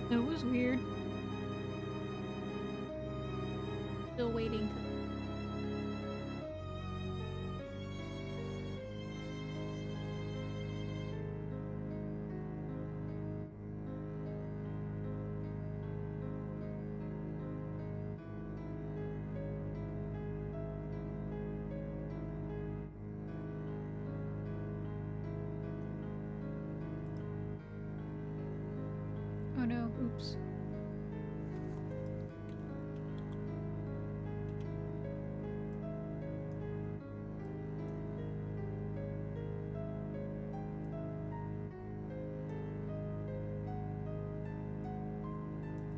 It was weird. Still waiting to... Oh no, oops.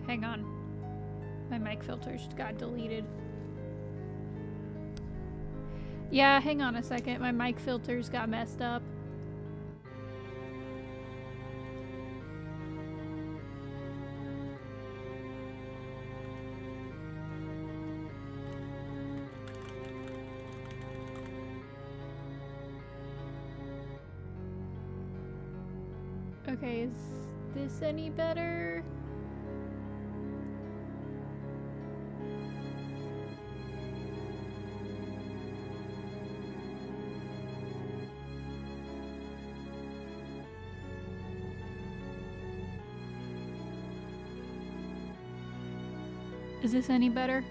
Hang on. My mic filters got deleted. Yeah, hang on a second. My mic filters got messed up. Okay, is this any better? Is this any better?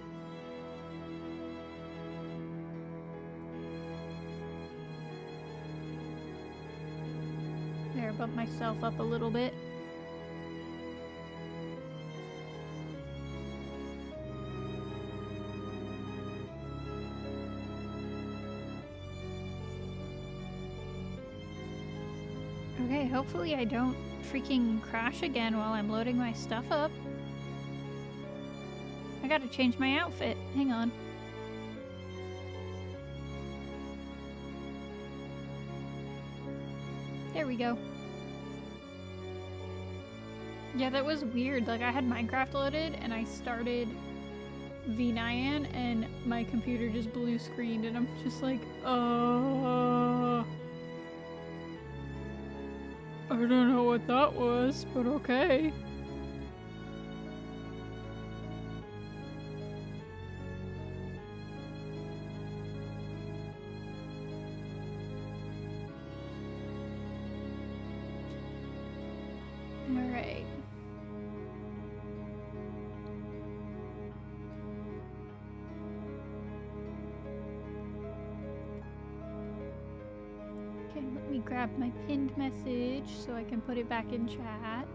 There, bump myself up a little bit. Okay, hopefully I don't freaking crash again while I'm loading my stuff up. I gotta change my outfit. Hang on. There we go. Yeah, that was weird. Like, I had Minecraft loaded and I started V9 and my computer just blue screened and I'm just like, I don't know what that was, but okay. Alright. Okay, let me grab my pinned message so I can put it back in chat.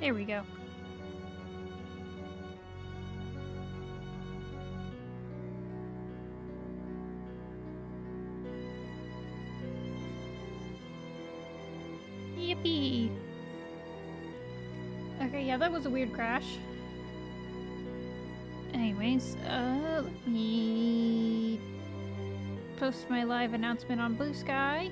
There we go. Yippee! Okay, yeah, that was a weird crash. Anyways, let me post my live announcement on Blue Sky.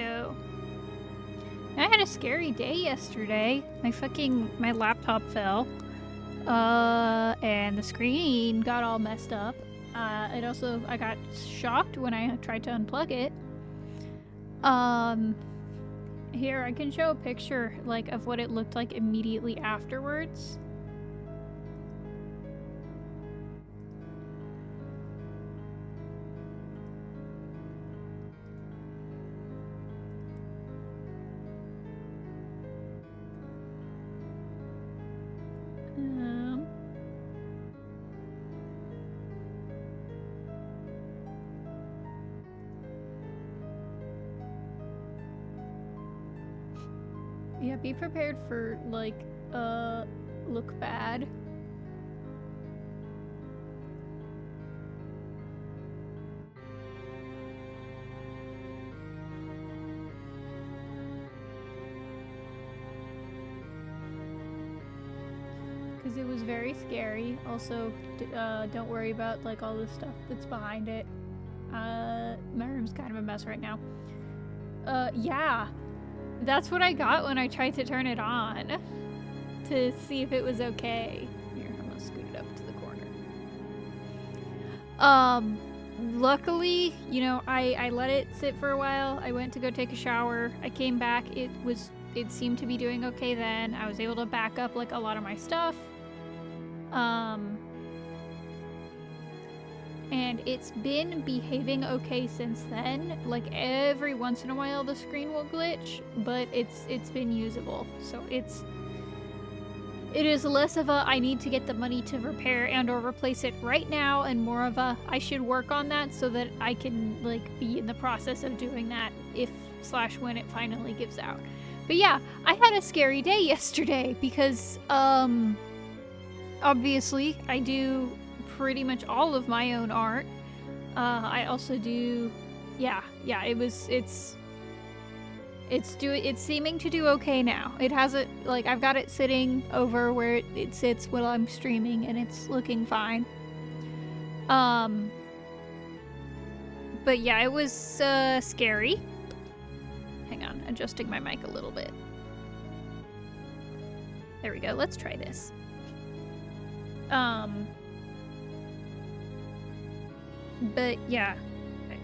go. I had a scary day yesterday. My laptop fell. And the screen got all messed up. I got shocked when I tried to unplug it. Here, I can show a picture, like, of what it looked like immediately afterwards. Yeah, be prepared for, like, look bad. Because it was very scary. Also, don't worry about, like, all the stuff that's behind it. My room's kind of a mess right now. Yeah. That's what I got when I tried to turn it on. To see if it was okay. Here, I'm gonna scoot it up to the corner. Luckily, you know, I let it sit for a while. I went to go take a shower. I came back. It seemed to be doing okay then. I was able to back up, like, a lot of my stuff. And it's been behaving okay since then. Like, every once in a while the screen will glitch, but it's been usable. So it is less of a I need to get the money to repair and or replace it right now, and more of a I should work on that so that I can, like, be in the process of doing that if/when it finally gives out. But yeah, I had a scary day yesterday because obviously I do pretty much all of my own art. I also do, it's seeming to do okay now. It hasn't, like, I've got it sitting over where it sits while I'm streaming, and it's looking fine. But yeah, it was scary. Hang on, adjusting my mic a little bit. There we go, let's try this. But yeah,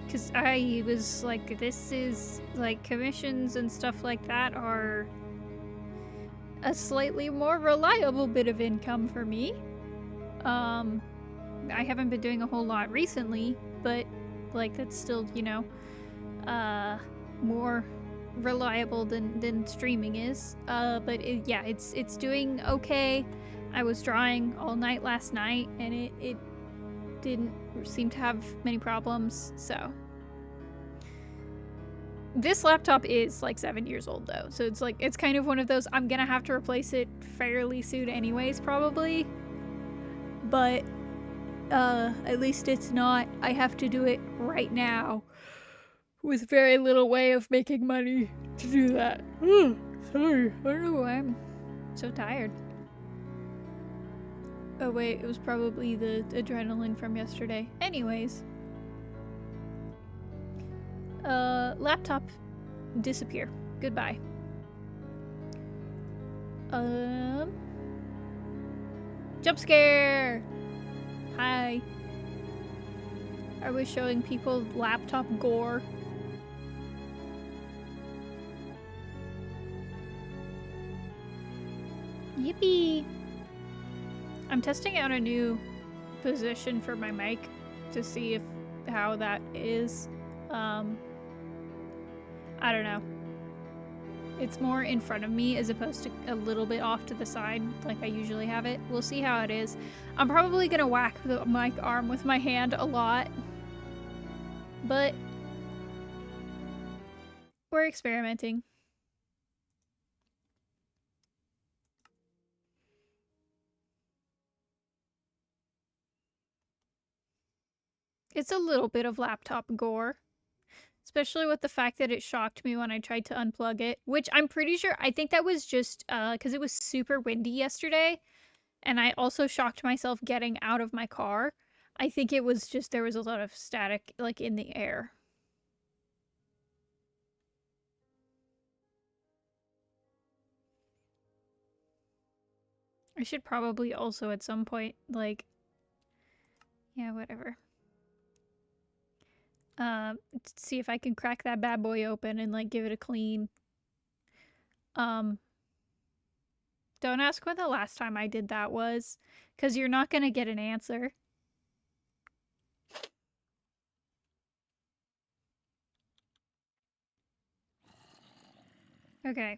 because I was like, this is, like, commissions and stuff like that are a slightly more reliable bit of income for me. I haven't been doing a whole lot recently, but, like, that's still, you know, more reliable than streaming is. But yeah, it's doing okay. I was drawing all night last night, and it didn't seem to have many problems, so. This laptop is, like, 7 years old, though, so it's, like, it's kind of one of those, I'm gonna have to replace it fairly soon anyways, probably. But, at least it's not, I have to do it right now, with very little way of making money to do that. Sorry, I don't know why I'm so tired. Oh wait, it was probably the adrenaline from yesterday. Anyways. Laptop disappear. Goodbye. Jump scare! Hi. I was showing people laptop gore. Yippee! I'm testing out a new position for my mic to see how that is. I don't know. It's more in front of me as opposed to a little bit off to the side like I usually have it. We'll see how it is. I'm probably gonna whack the mic arm with my hand a lot, but we're experimenting. It's a little bit of laptop gore. Especially with the fact that it shocked me when I tried to unplug it. Which I'm pretty sure, I think that was just because it was super windy yesterday. And I also shocked myself getting out of my car. I think it was just there was a lot of static, like, in the air. I should probably also at some point, like... Yeah, whatever. See if I can crack that bad boy open and, like, give it a clean. Don't ask when the last time I did that was, because you're not gonna get an answer. Okay.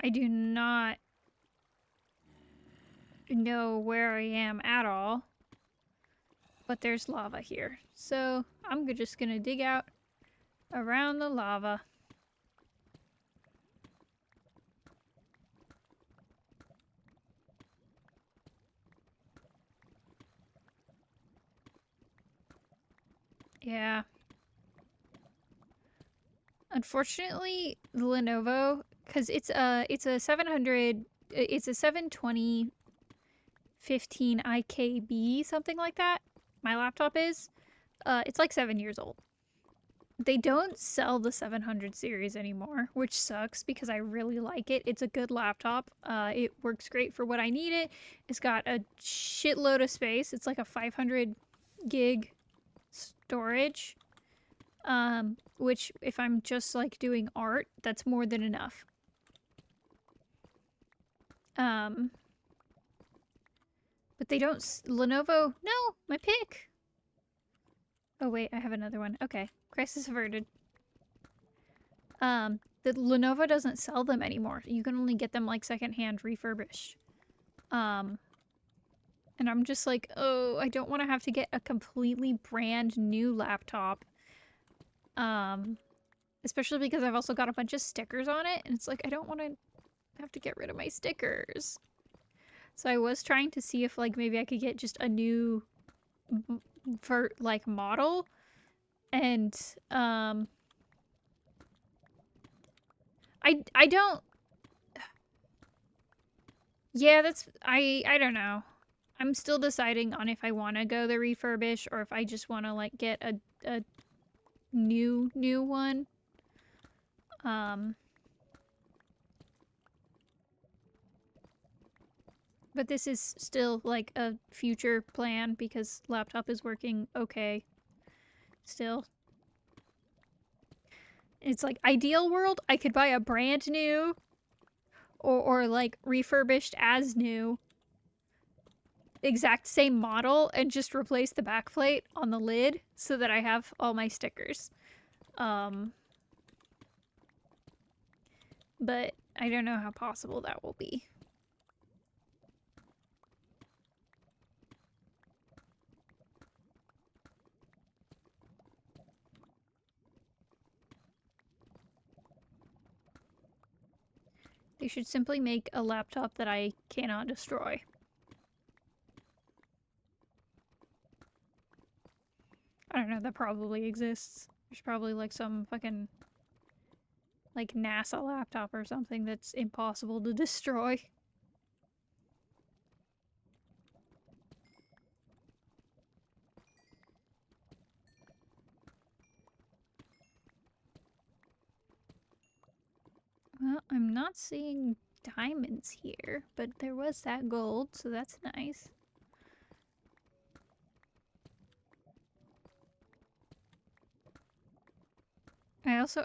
I do not know where I am at all, but there's lava here. So I'm just gonna dig out around the lava. Yeah. Unfortunately, the Lenovo, because it's a 700, it's a 720 15 IKB, something like that. My laptop is. It's like 7 years old. They don't sell the 700 series anymore, which sucks because I really like it. It's a good laptop. It works great for what I need it. It's got a shitload of space. It's like a 500 gig storage, which if I'm just like doing art, that's more than enough. But they don't... Lenovo... No! My pick! Oh wait, I have another one. Okay. Crisis averted. The Lenovo doesn't sell them anymore. You can only get them like secondhand refurbished. And I'm just like, oh, I don't want to have to get a completely brand new laptop. Especially because I've also got a bunch of stickers on it, and it's like, I don't want to have to get rid of my stickers. So I was trying to see if like maybe I could get just a new for like model, and I don't... Yeah, that's... I don't know. I'm still deciding on if I want to go the refurbish or if I just want to like get a new one. But this is still like a future plan because laptop is working okay still. It's like ideal world, I could buy a brand new or like refurbished as new exact same model and just replace the backplate on the lid so that I have all my stickers. But I don't know how possible that will be. They should simply make a laptop that I cannot destroy. I don't know, that probably exists. There's probably like some fucking like NASA laptop or something that's impossible to destroy. Well, I'm not seeing diamonds here, but there was that gold, so that's nice.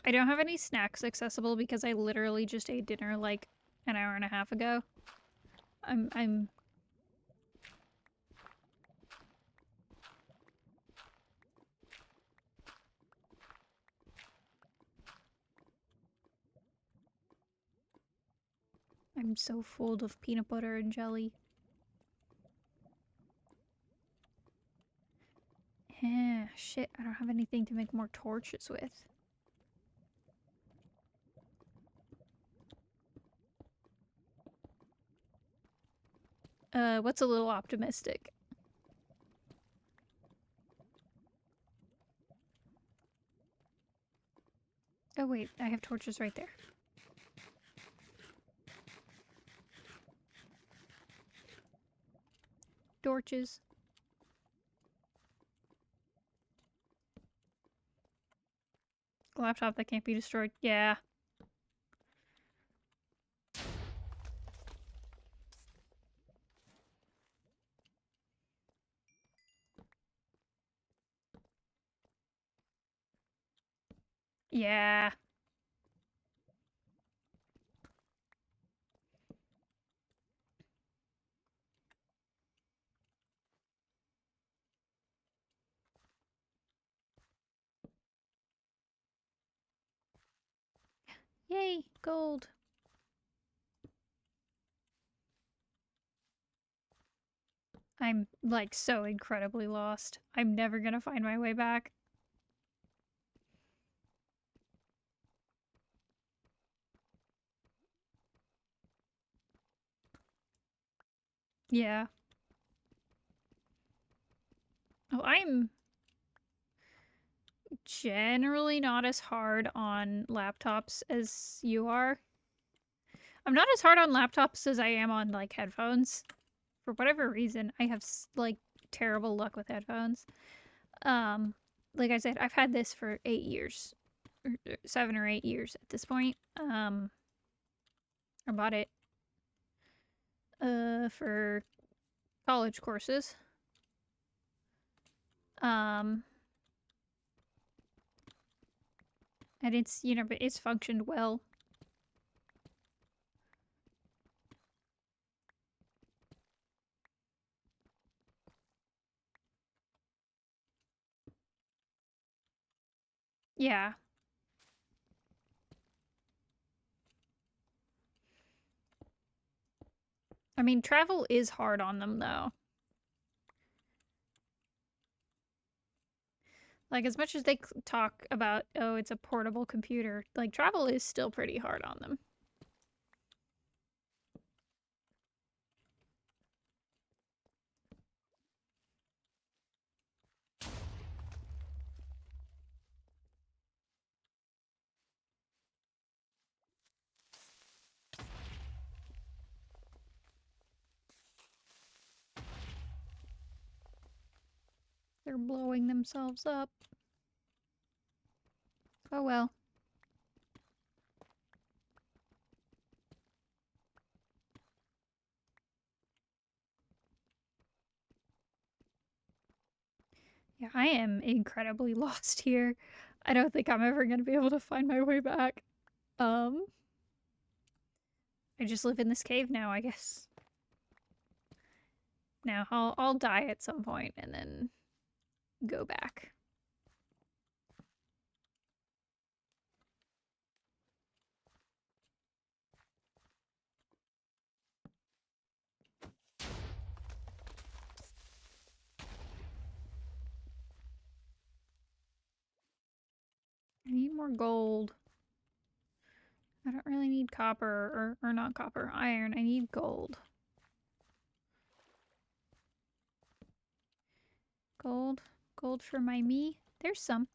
I don't have any snacks accessible because I literally just ate dinner like an hour and a half ago. I'm so full of peanut butter and jelly. Shit, I don't have anything to make more torches with. What's a little optimistic? Oh wait, I have torches right there. Torches. Laptop that can't be destroyed. Yeah. Yeah. Yay, gold. I'm like so incredibly lost. I'm never gonna find my way back. Yeah. Oh, I'm generally not as hard on laptops as you are. I'm not as hard on laptops as I am on like headphones. For whatever reason, I have like terrible luck with headphones. Um, like I said, I've had this for 8 years, or 7 or 8 years at this point. I bought it for college courses. Um, and it's but it's functioned well. Yeah. I mean, travel is hard on them though. Like as much as they talk about, oh, it's a portable computer, like travel is still pretty hard on them. They're blowing themselves up. Oh well. Yeah, I am incredibly lost here. I don't think I'm ever gonna be able to find my way back. Um, I just live in this cave now, I guess. Now I'll die at some point and then go back. I need more gold. I don't really need copper or not copper, iron. I need gold. Gold. Gold for my me. There's some.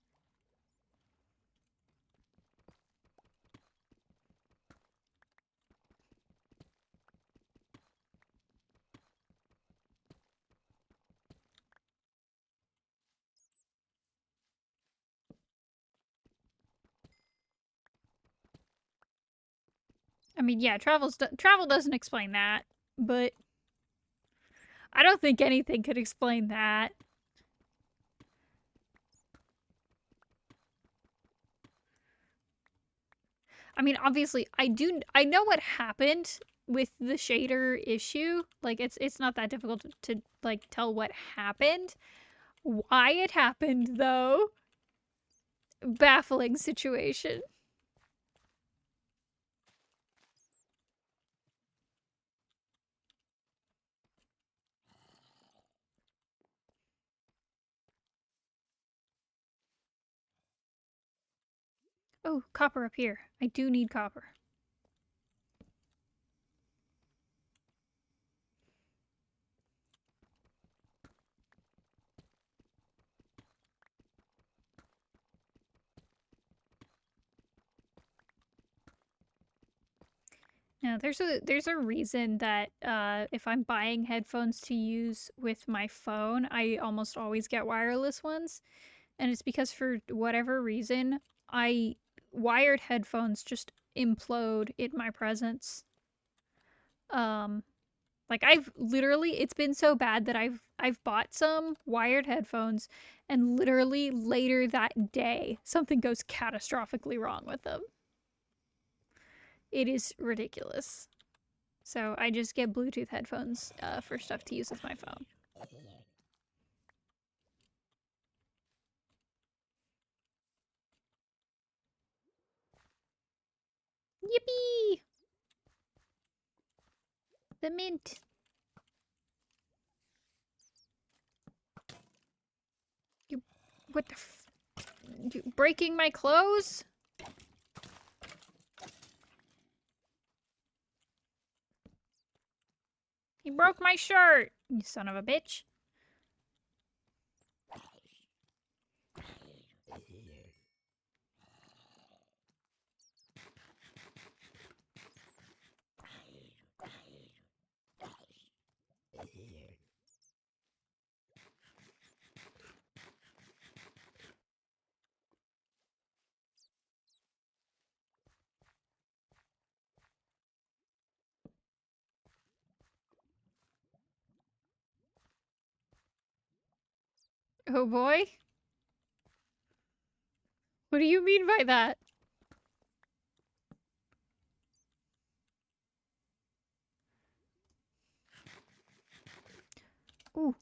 I mean, yeah, travel doesn't explain that, but I don't think anything could explain that. I mean, obviously, I know what happened with the shader issue. Like it's not that difficult to like tell what happened. Why it happened though, baffling situation. Oh, copper up here. I do need copper. Now, there's a reason that if I'm buying headphones to use with my phone, I almost always get wireless ones, and it's because for whatever reason, I wired headphones just implode in my presence. Um, Like I've literally, it's been so bad that I've bought some wired headphones and literally later that day something goes catastrophically wrong with them. It is ridiculous. So I just get Bluetooth headphones for stuff to use with my phone. Yippee! The mint. You, what the you breaking my clothes? He broke my shirt, you son of a bitch. Oh boy? What do you mean by that? Ooh.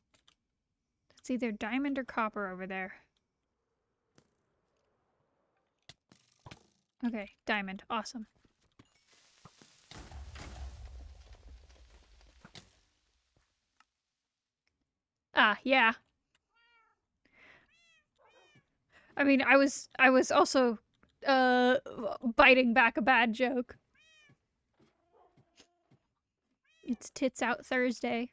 It's either diamond or copper over there. Okay, diamond. Awesome. Ah, yeah. I mean, I was also biting back a bad joke. It's tits out Thursday.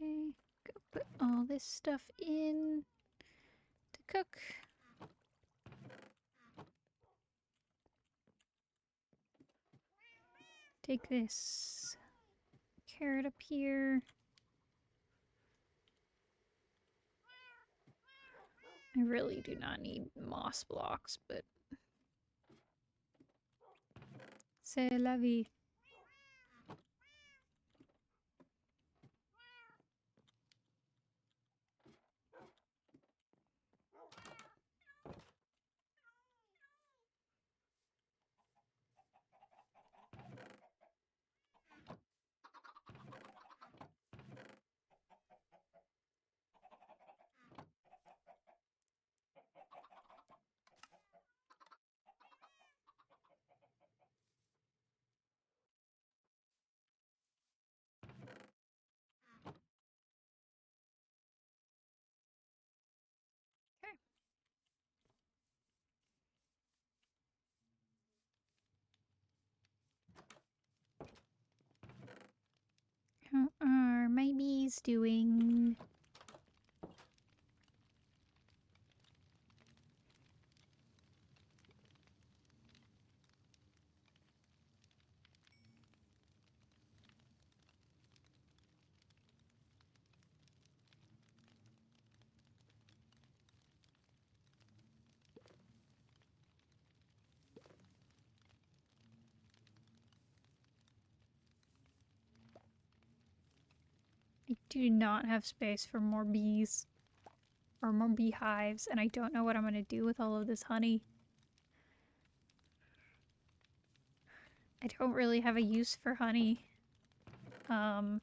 Okay, go put all this stuff in to cook. Take this carrot up here. I really do not need moss blocks, but c'est la vie. How are my bees doing? I do not have space for more bees or more beehives, and I don't know what I'm gonna do with all of this honey. I don't really have a use for honey. Um,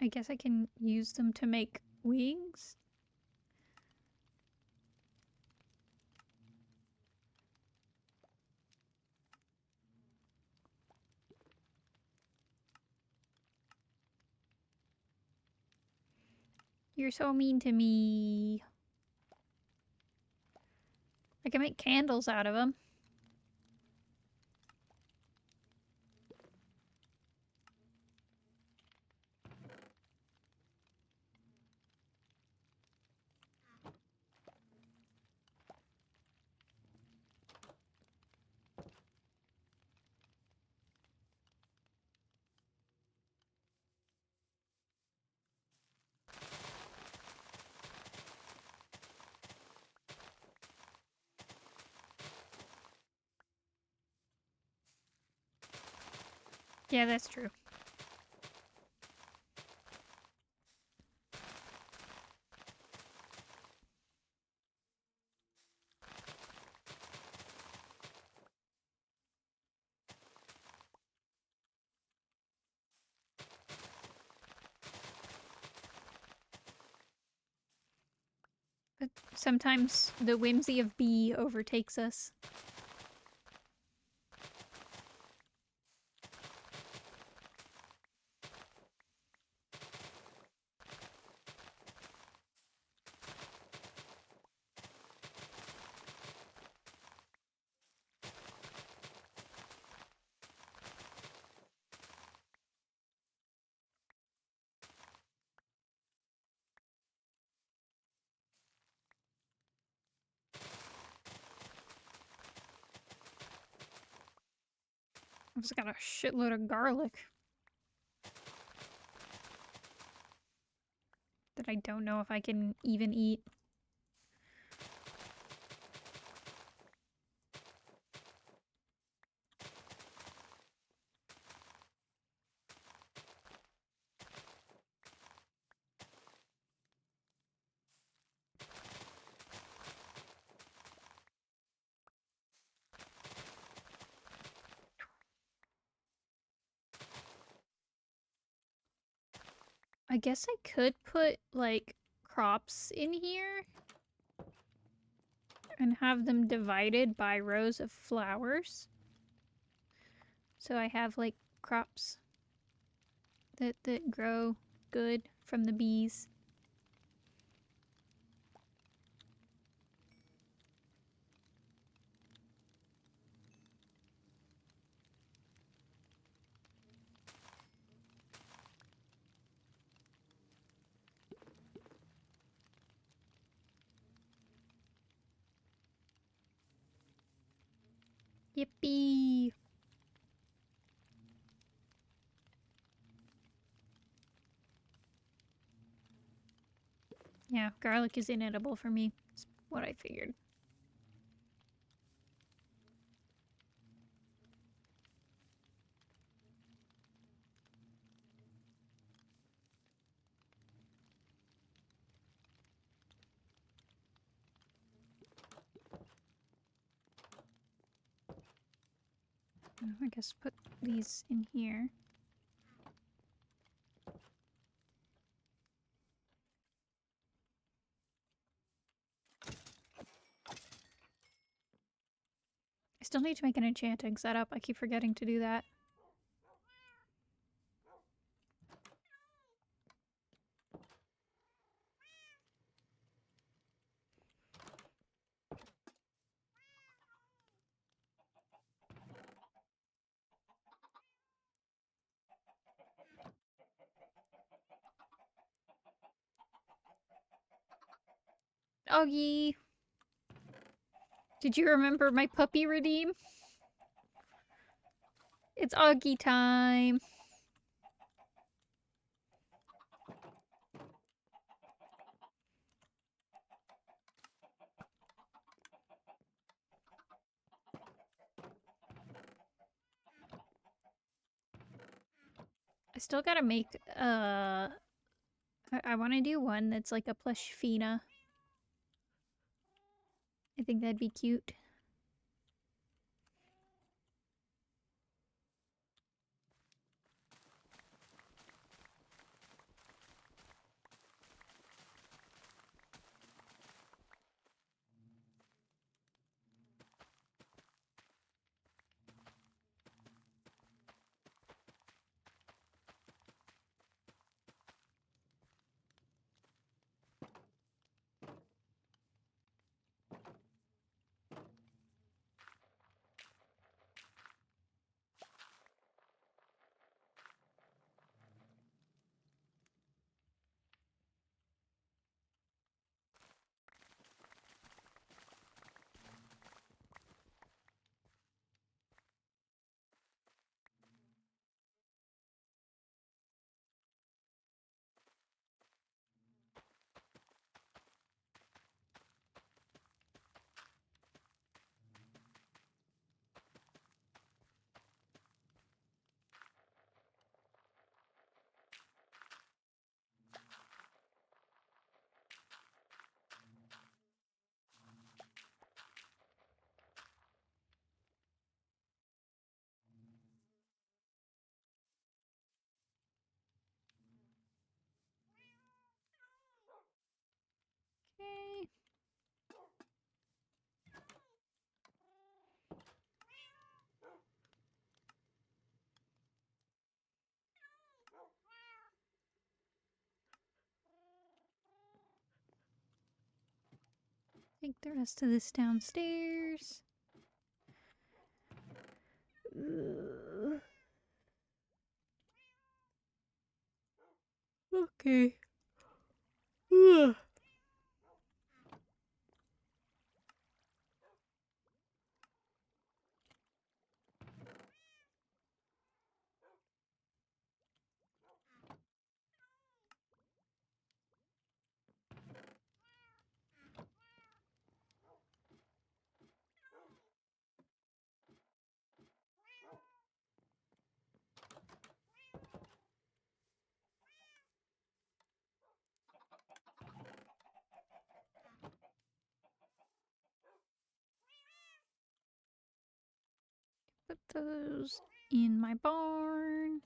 I guess I can use them to make wings. You're so mean to me. I can make candles out of them. Yeah, that's true. But sometimes the whimsy of B overtakes us. I've just got a shitload of garlic that I don't know if I can even eat. I guess I could put, like, crops in here and have them divided by rows of flowers. So I have, like, crops that grow good from the bees. Yippee! Yeah, garlic is inedible for me. That's what I figured. I guess put these in here. I still need to make an enchanting setup. I keep forgetting to do that. Augie! Did you remember my puppy redeem? It's Augie time! I still gotta make, I want to do one that's like a plush Fina. I think that'd be cute. Take the rest of this downstairs. Okay. Put those in my barn.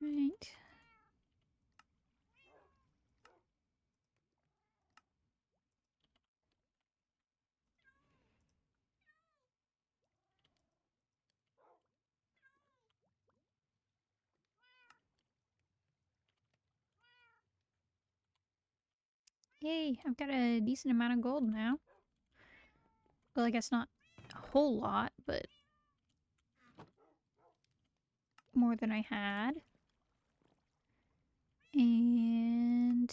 Right. Yay, I've got a decent amount of gold now. Well, I guess not a whole lot, but more than I had. And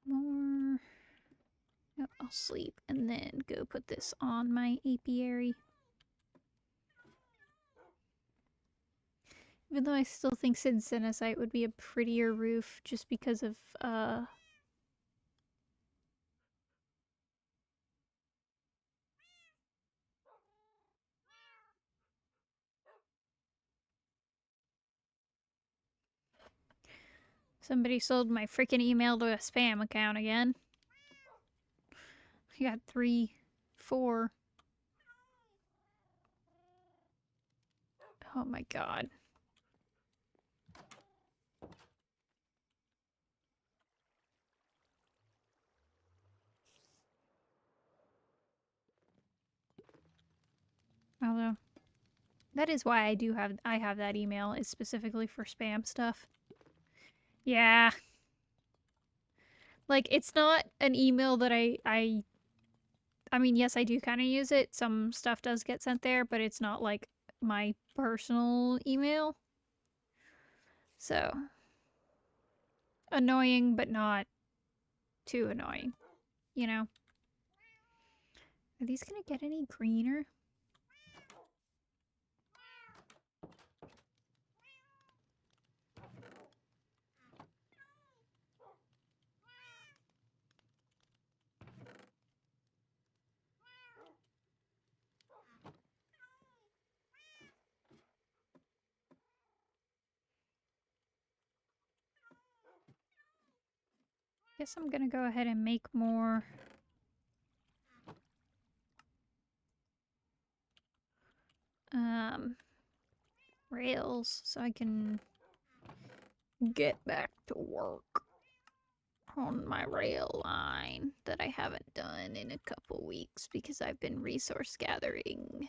more. Oh, I'll sleep and then go put this on my apiary. Even though I still think synthenesite would be a prettier roof just because of somebody sold my freaking email to a spam account again. I got 3, 4. Oh my god. Although that is why I have that email, is specifically for spam stuff. Yeah. Like, it's not an email that I mean, yes, I do kind of use it. Some stuff does get sent there, but it's not like my personal email. So, annoying, but not too annoying, you know? Are these gonna get any greener? Guess I'm gonna go ahead and make more rails so I can get back to work on my rail line that I haven't done in a couple weeks because I've been resource gathering.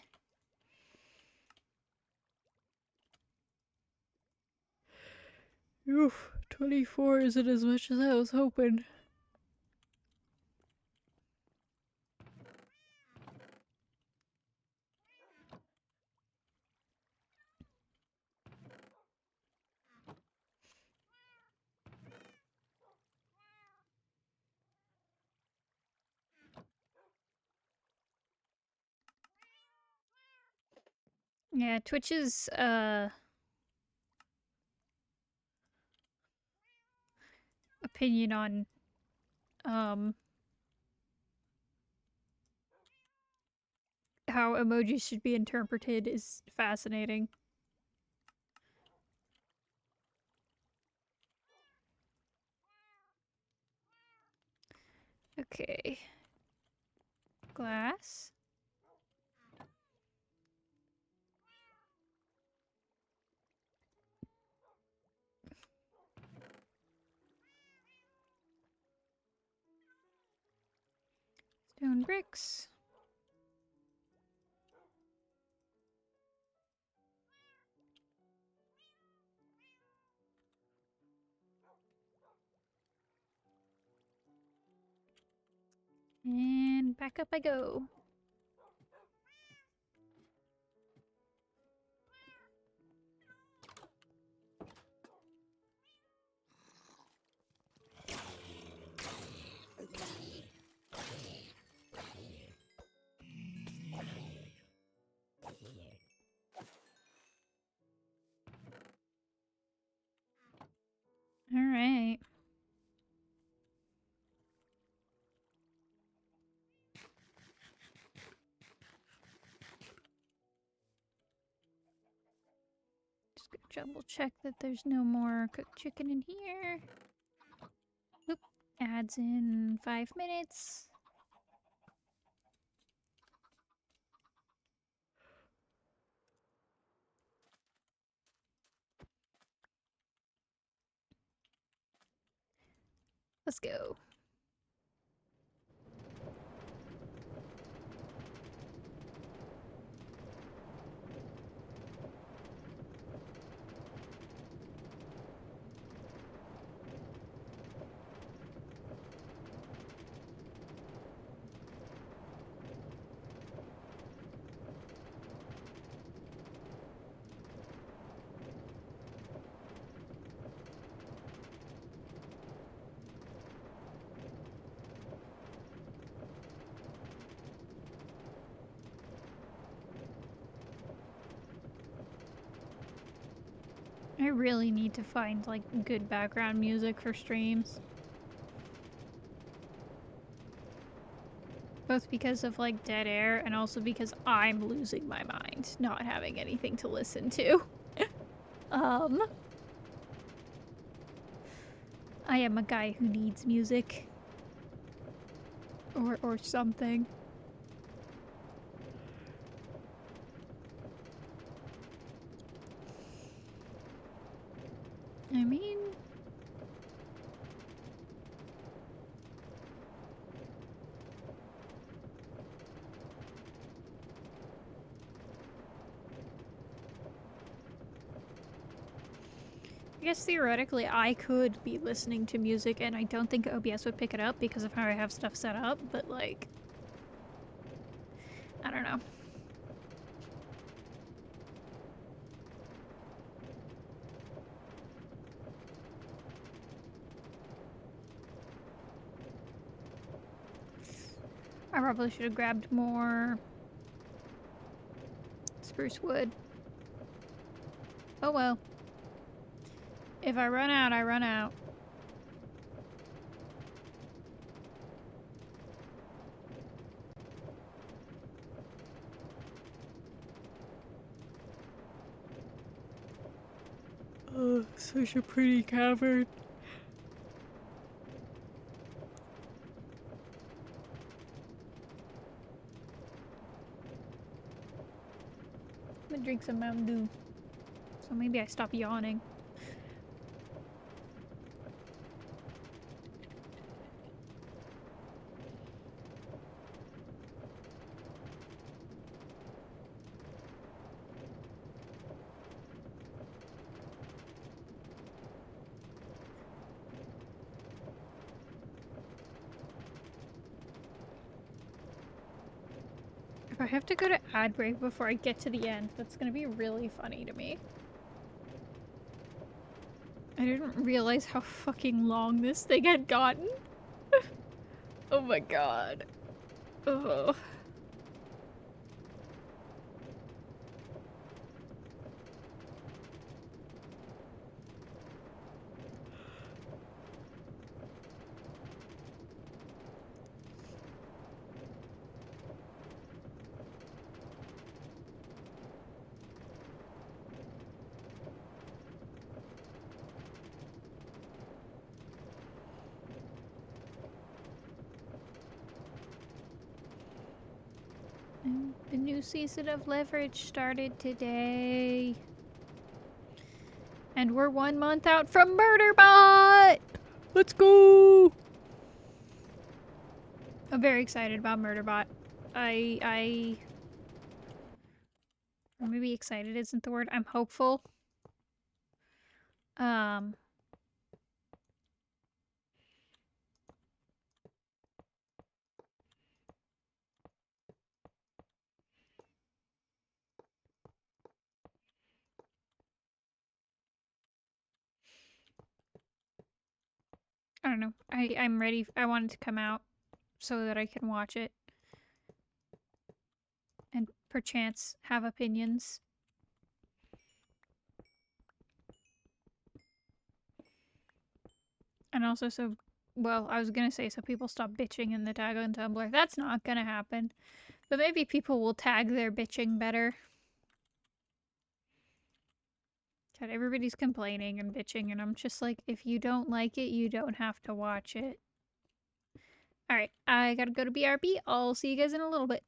Oof, 24 isn't as much as I was hoping. Yeah, Twitch's, opinion on, how emojis should be interpreted is fascinating. Okay. Glass. Stone bricks. And back up I go. Alright. Just gonna double check that there's no more cooked chicken in here. Oop. Adds in 5 minutes. Let's go. I really need to find, like, good background music for streams. Both because of, like, dead air and also because I'm losing my mind not having anything to listen to. I am a guy who needs music. Or something. I mean... I guess theoretically I could be listening to music and I don't think OBS would pick it up because of how I have stuff set up, but like... I don't know. I probably should have grabbed more spruce wood. Oh well. If I run out, I run out. Oh, such a pretty cavern. I'm gonna drink some Mountain Dew. So maybe I stop yawning. If I have to go to ad break before I get to the end, that's gonna be really funny to me. I didn't realize how fucking long this thing had gotten. Oh my god. Ugh. And the new season of Leverage started today. And we're 1 month out from Murderbot! Let's go! I'm very excited about Murderbot. Or maybe excited isn't the word. I'm hopeful. I don't know. I'm ready. I want it to come out so that I can watch it. And perchance have opinions. And also well, I was gonna say so people stop bitching in the tag on Tumblr. That's not gonna happen. But maybe people will tag their bitching better. God, everybody's complaining and bitching, and I'm just like, if you don't like it, you don't have to watch it. Alright, I gotta go to BRB. I'll see you guys in a little bit.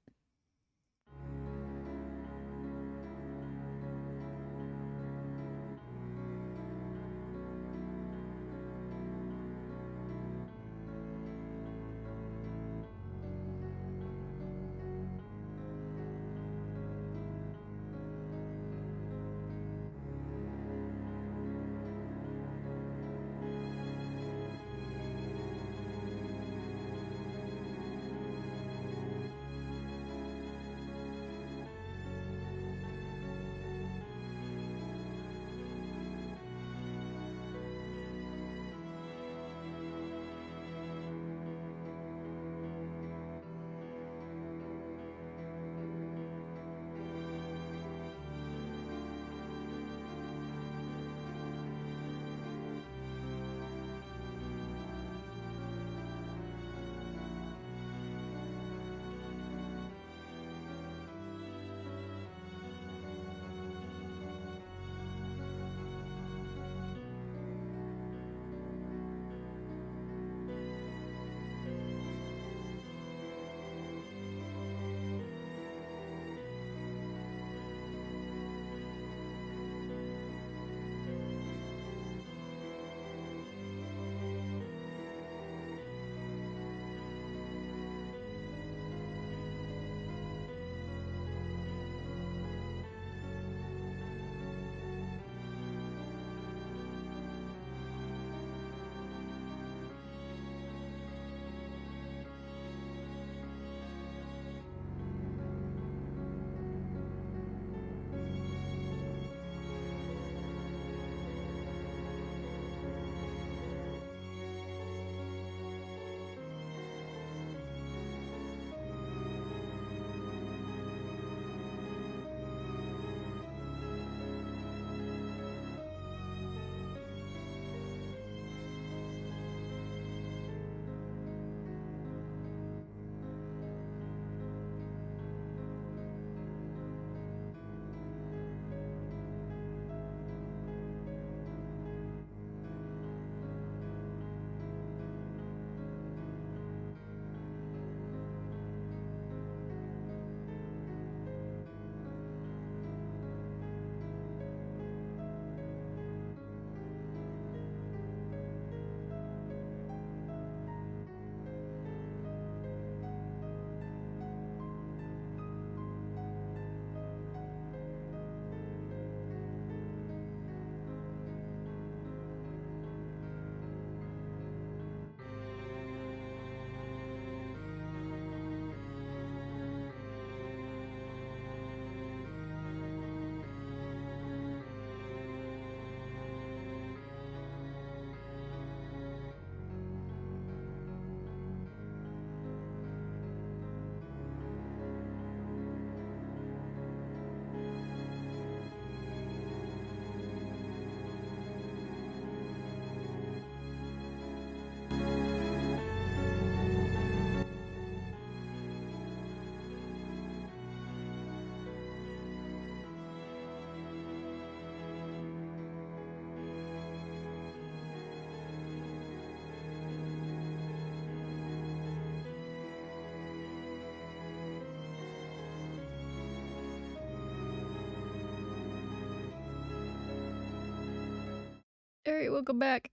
Alright, welcome back.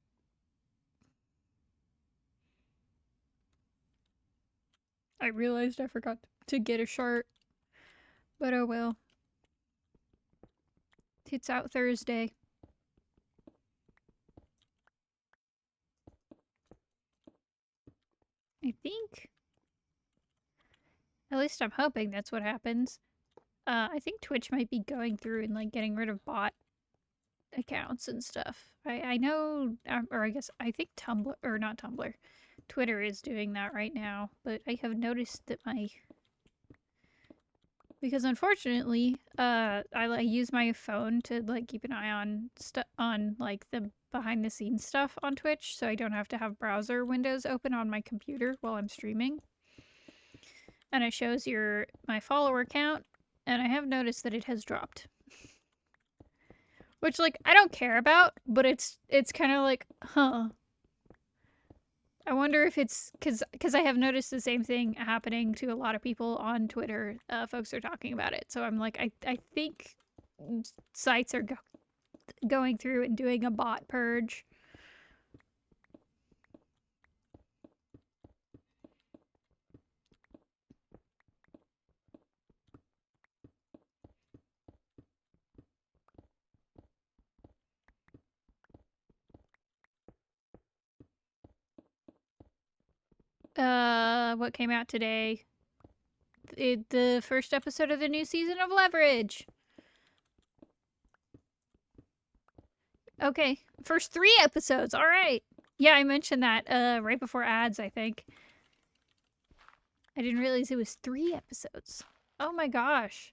I realized I forgot to get a shirt. But oh well. It's out Thursday. I think. At least I'm hoping that's what happens. I think Twitch might be going through and like getting rid of bot accounts and stuff. I know, or I guess I think Tumblr, or not Tumblr, Twitter is doing that right now. But I have noticed that because unfortunately, I use my phone to like keep an eye on like the behind the scenes stuff on Twitch, so I don't have to have browser windows open on my computer while I'm streaming. And it shows my follower count, and I have noticed that it has dropped. Which like I don't care about, but it's kind of like, huh. I wonder if it's because I have noticed the same thing happening to a lot of people on Twitter. Folks are talking about it, so I'm like, I think sites are going through and doing a bot purge. What came out today? The first episode of the new season of Leverage. Okay, first 3 episodes. All right. Yeah, I mentioned that right before ads, I think. I didn't realize it was 3 episodes. Oh my gosh.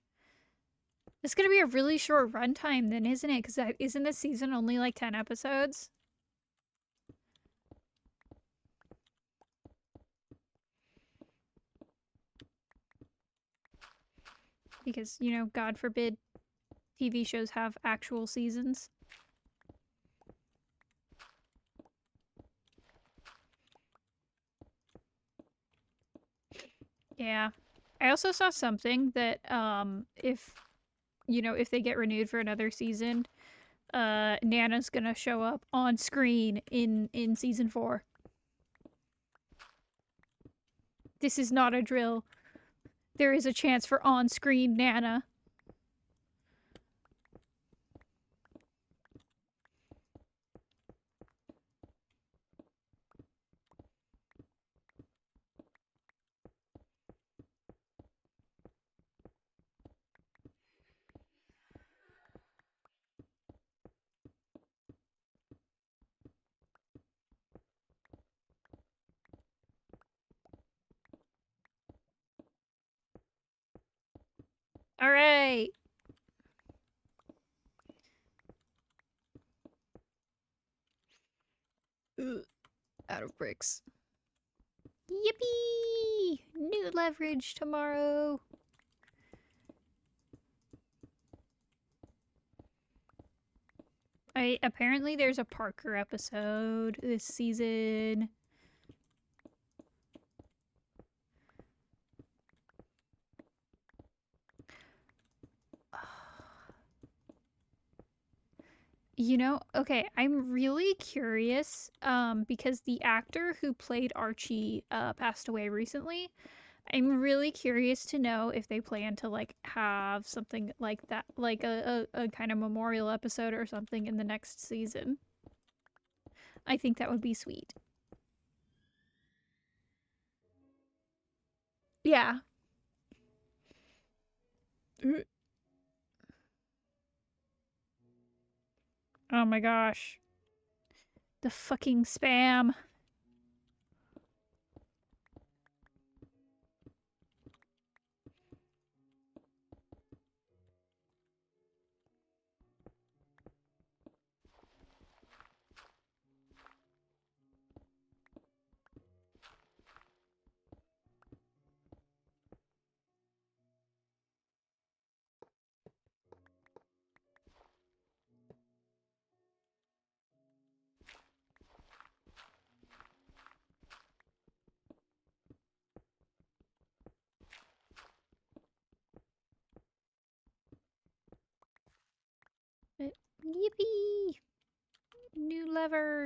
It's gonna be a really short runtime then, isn't it? Because isn't this season only like 10 episodes? Because, you know, God forbid TV shows have actual seasons. Yeah. I also saw something that if they get renewed for another season, Nana's gonna show up on screen in season 4. This is not a drill. There is a chance for on-screen Nana. All right. Ugh. Out of bricks. Yippee! New Leverage tomorrow. Apparently there's a Parker episode this season. You know, okay, I'm really curious because the actor who played Archie passed away recently. I'm really curious to know if they plan to like have something like that, like a kind of memorial episode or something in the next season. I think that would be sweet. Yeah. Oh my gosh. The fucking spam.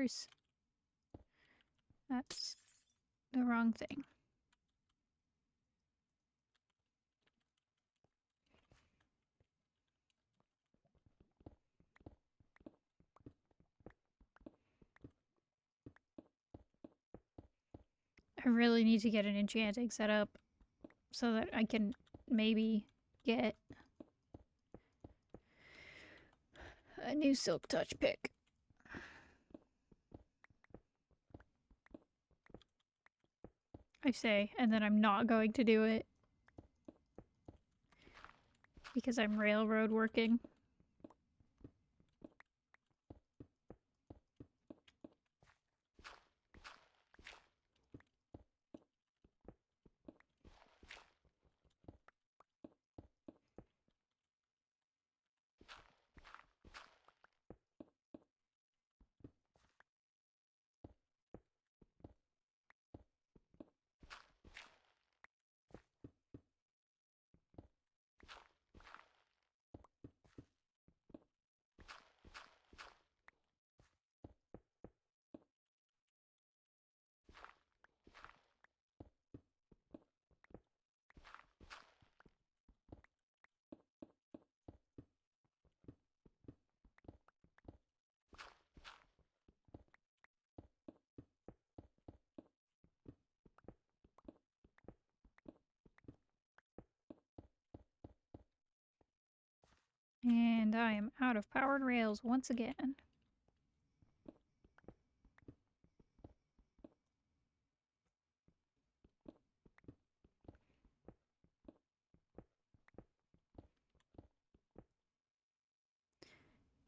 doors. That's the wrong thing. I really need to get an enchanting set up so that I can maybe get a new silk touch pick. I say, and then I'm not going to do it because I'm railroad working. And I am out of powered rails once again.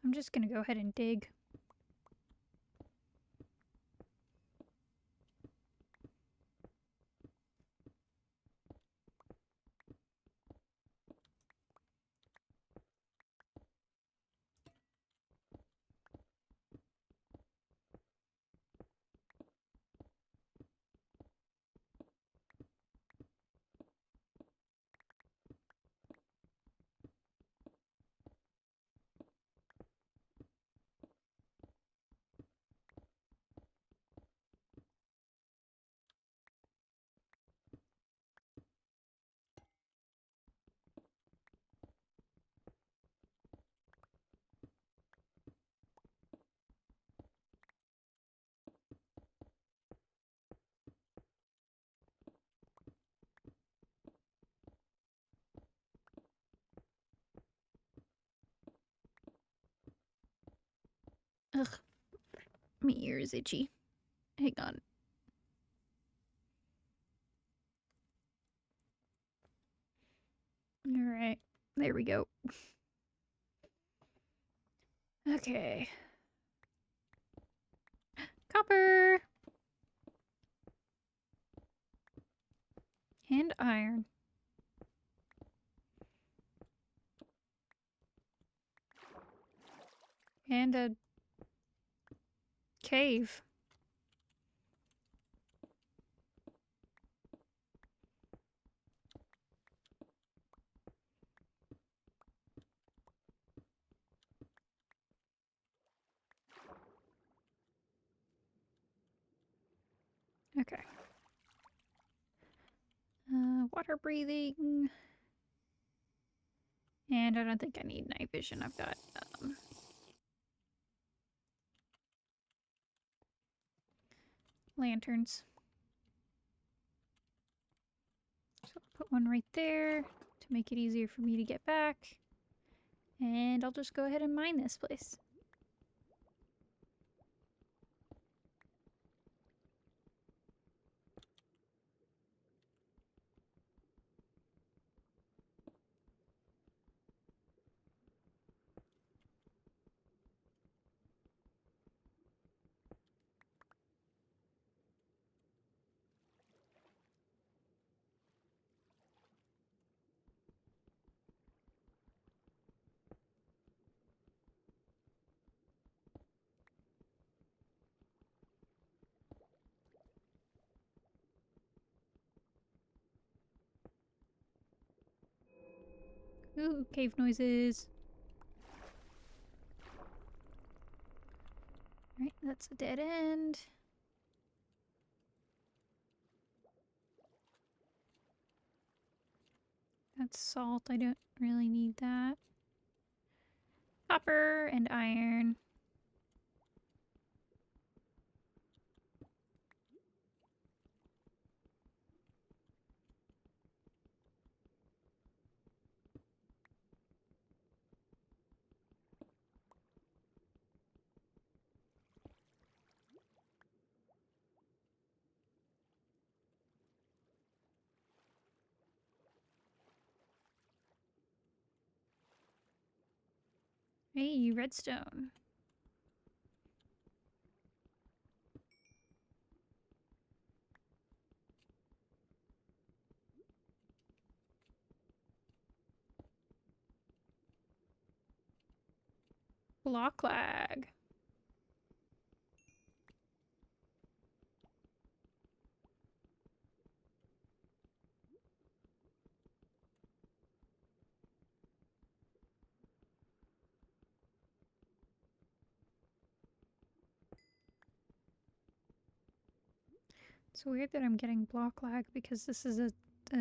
I'm just gonna go ahead and dig. Ugh, my ear is itchy. Hang on. Alright, there we go. Okay. Copper! And iron. And a cave. Okay. Water breathing. And I don't think I need night vision. I've got, lanterns. So I'll put one right there to make it easier for me to get back. And I'll just go ahead and mine this place. Ooh, cave noises. Alright, That's a dead end. That's salt. I don't really need that. Copper and iron. Hey, redstone. Block lag. It's weird that I'm getting block lag because this is a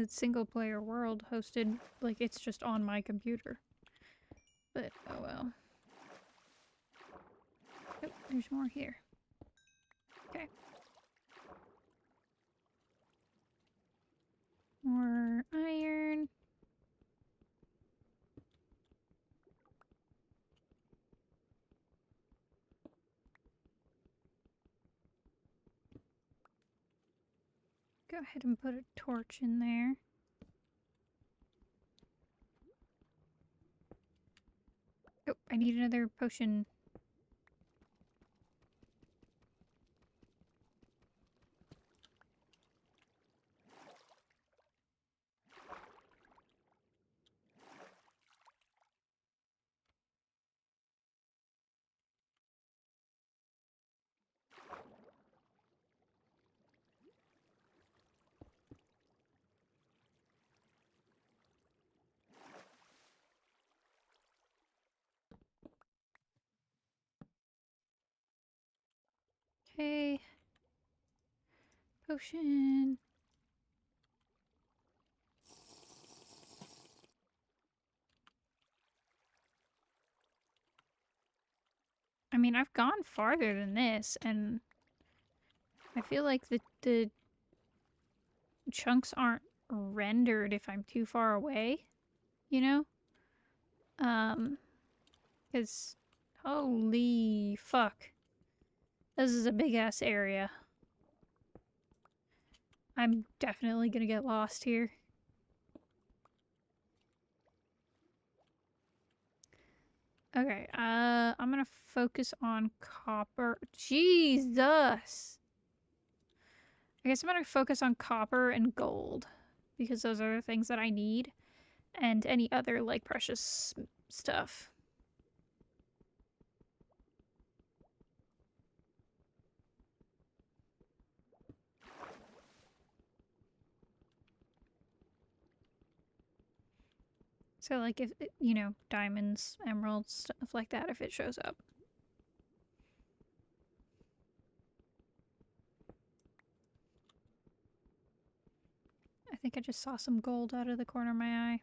single player world hosted, like it's just on my computer. But oh well. Oh, there's more here. Okay. More iron. Go ahead and put a torch in there. Oh, I need another potion. Okay. Potion. I mean, I've gone farther than this, and I feel like the chunks aren't rendered if I'm too far away, you know? Because holy fuck. This is a big ass area. I'm definitely gonna get lost here. Okay, I'm gonna focus on copper. Jesus! I guess I'm gonna focus on copper and gold, because those are the things that I need, and any other, like, precious stuff. So, like, if, you know, diamonds, emeralds, stuff like that, if it shows up. I think I just saw some gold out of the corner of my eye.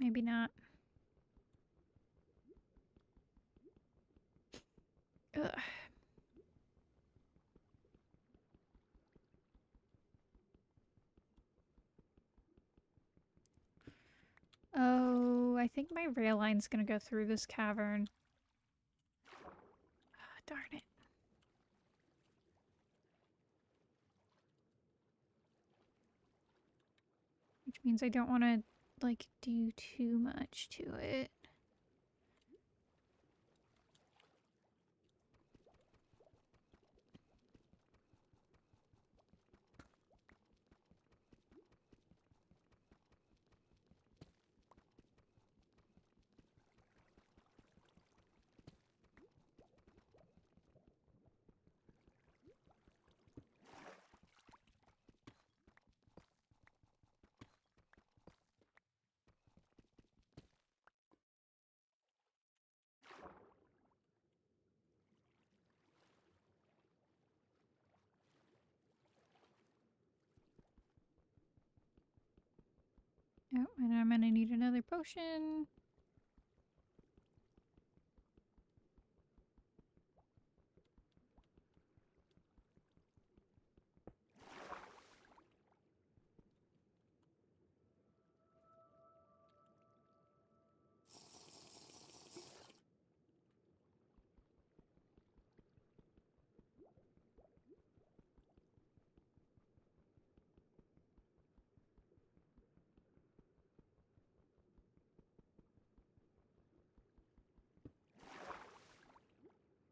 Maybe not. Ugh. Oh, I think my rail line's gonna go through this cavern. Ah, darn it. Which means I don't want to, like, do too much to it. potion.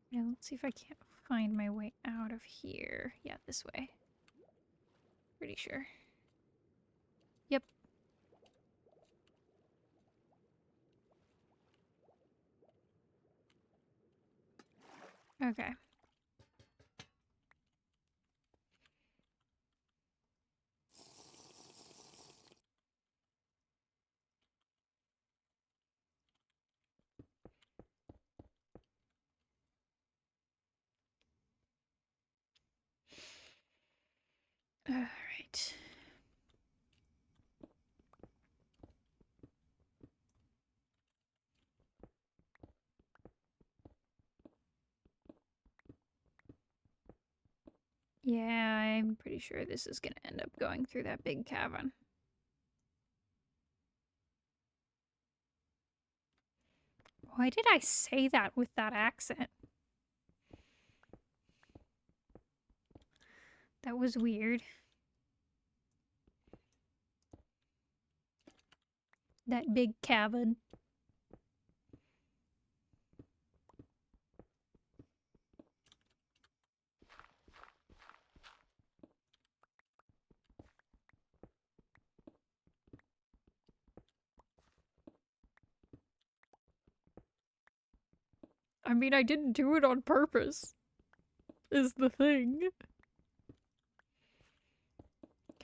Now let's see if I can't find my way out of here. Yeah, this way. Pretty sure. Yep. Okay. All right. Yeah, I'm pretty sure this is gonna end up going through that big cavern. Why did I say that with that accent? That was weird. That big cavern. I mean, I didn't do it on purpose, is the thing.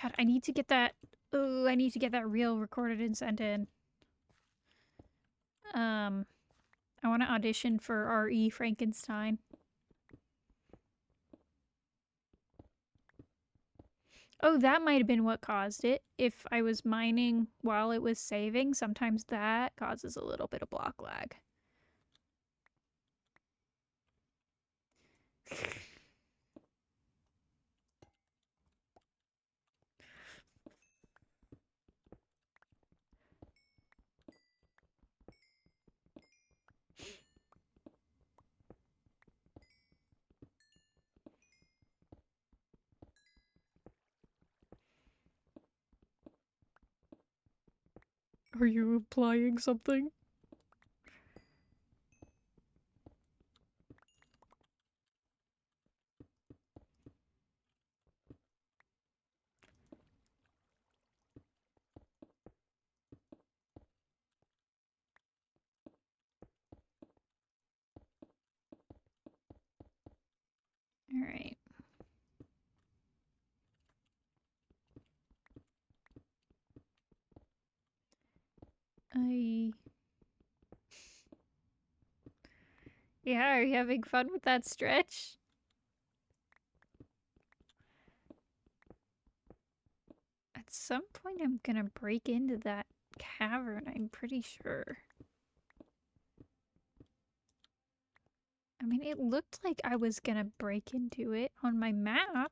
God, I need to get that. Oh, I need to get that reel recorded and sent in. I want to audition for R.E. Frankenstein. Oh, that might have been what caused it. If I was mining while it was saving, sometimes that causes a little bit of block lag. Are you implying something? Alright. Yeah, are you having fun with that stretch? At some point I'm gonna break into that cavern, I'm pretty sure. I mean, it looked like I was gonna break into it on my map.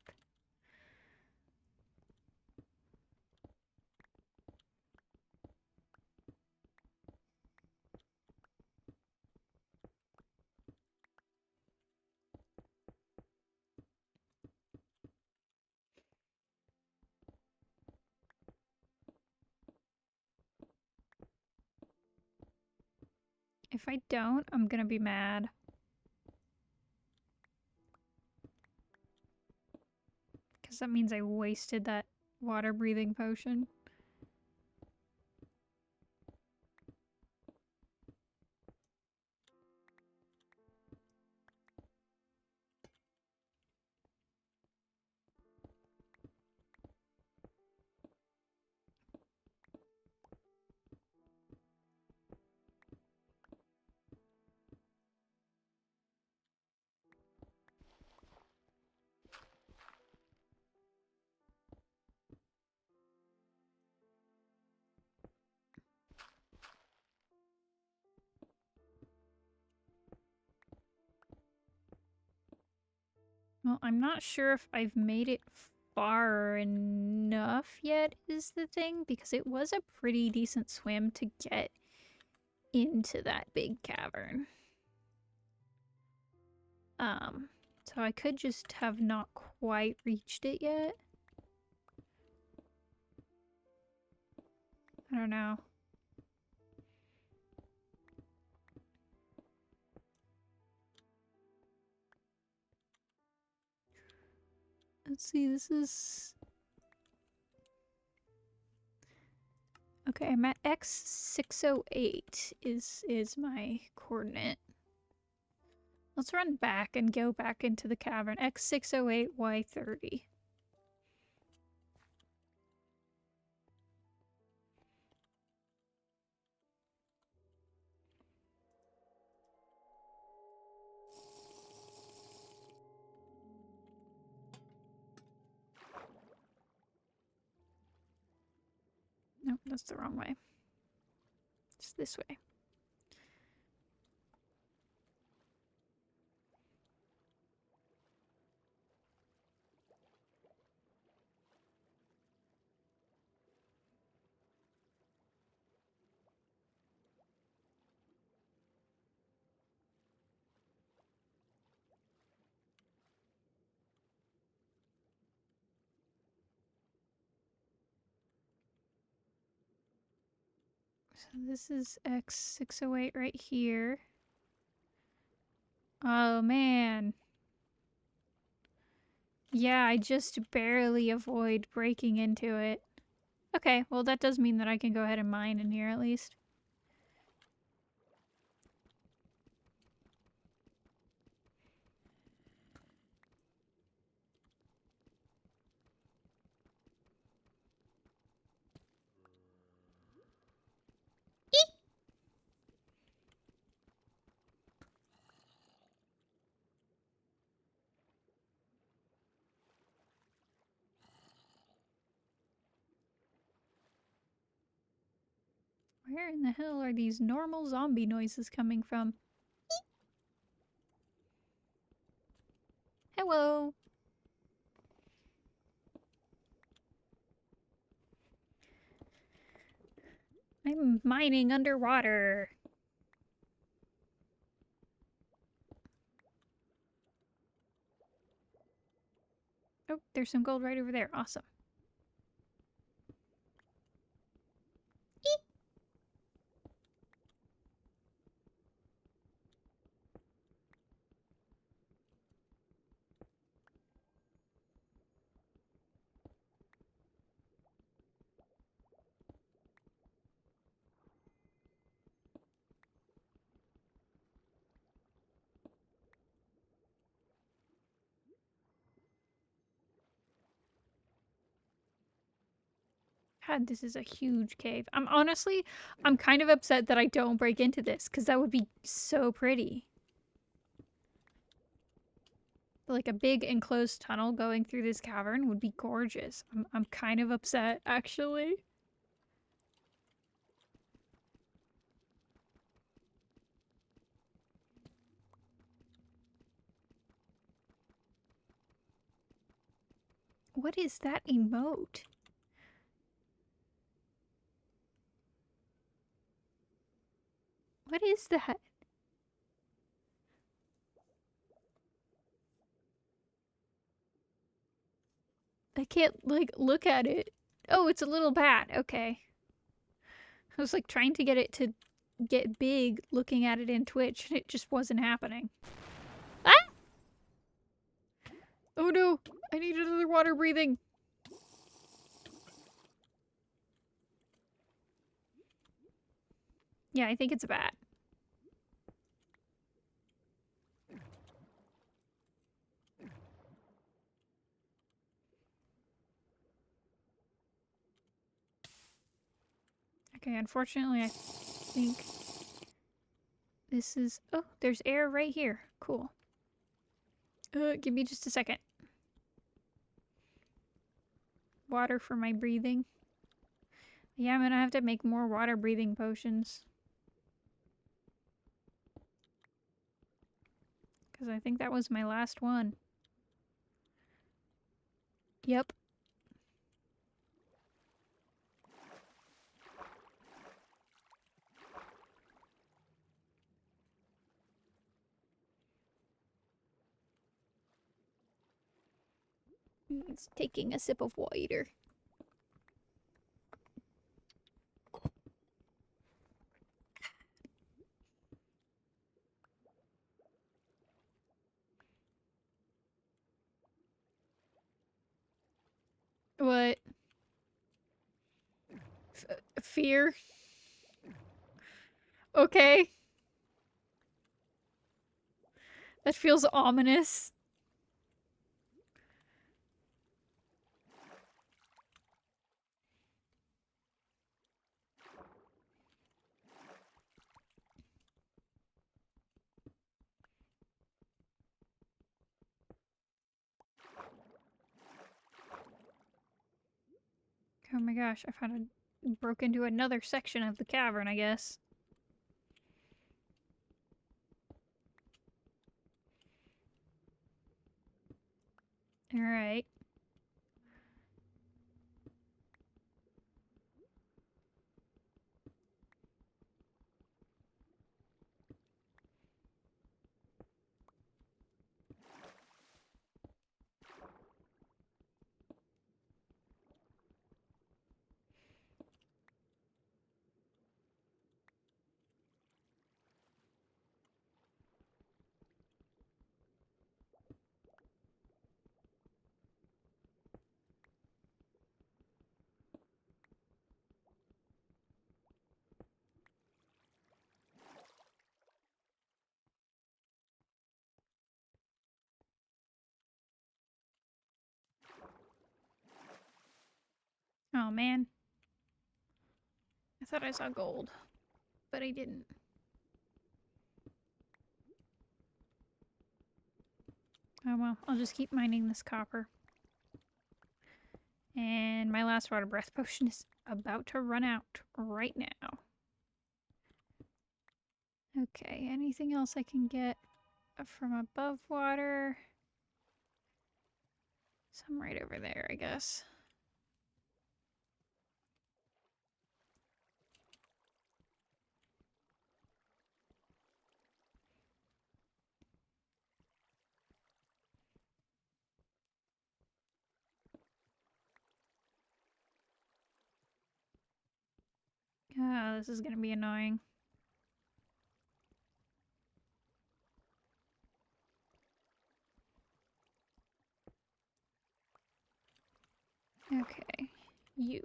If I don't, I'm gonna be mad. Because that means I wasted that water breathing potion. Well, I'm not sure if I've made it far enough yet is the thing, because it was a pretty decent swim to get into that big cavern. So I could just have not quite reached it yet. I don't know. Let's see, this is... Okay, I'm at X608 is my coordinate. Let's run back and go back into the cavern. X608, Y30. Nope, that's the wrong way. It's this way. So this is X608 right here. Oh man. Yeah, I just barely avoid breaking into it. Okay, well that does mean that I can go ahead and mine in here at least. Where in the hell are these normal zombie noises coming from? Hello! I'm mining underwater. Oh, there's some gold right over there. Awesome. Eek. God, this is a huge cave. I'm kind of upset that I don't break into this, because that would be so pretty. Like a big enclosed tunnel going through this cavern would be gorgeous. I'm kind of upset, actually. What is that emote? What is that? I can't, like, look at it. Oh, it's a little bat. Okay. I was, like, trying to get it to get big looking at it in Twitch, and it just wasn't happening. Ah! Oh no! I need another water breathing! Yeah, I think it's a bat. Okay, unfortunately I think this is... Oh, there's air right here. Cool. Give me just a second. Water for my breathing. Yeah, I'm gonna have to make more water breathing potions. Because I think that was my last one. Yep. It's taking a sip of water. What? Fear? Okay. That feels ominous. Oh my gosh, I found a broke into another section of the cavern, I guess. Alright. Oh man. I thought I saw gold, but I didn't. Oh well, I'll just keep mining this copper. And my last water breath potion is about to run out right now. Okay, anything else I can get from above water? Some right over there, I guess. Ah, this is gonna be annoying. Okay, you.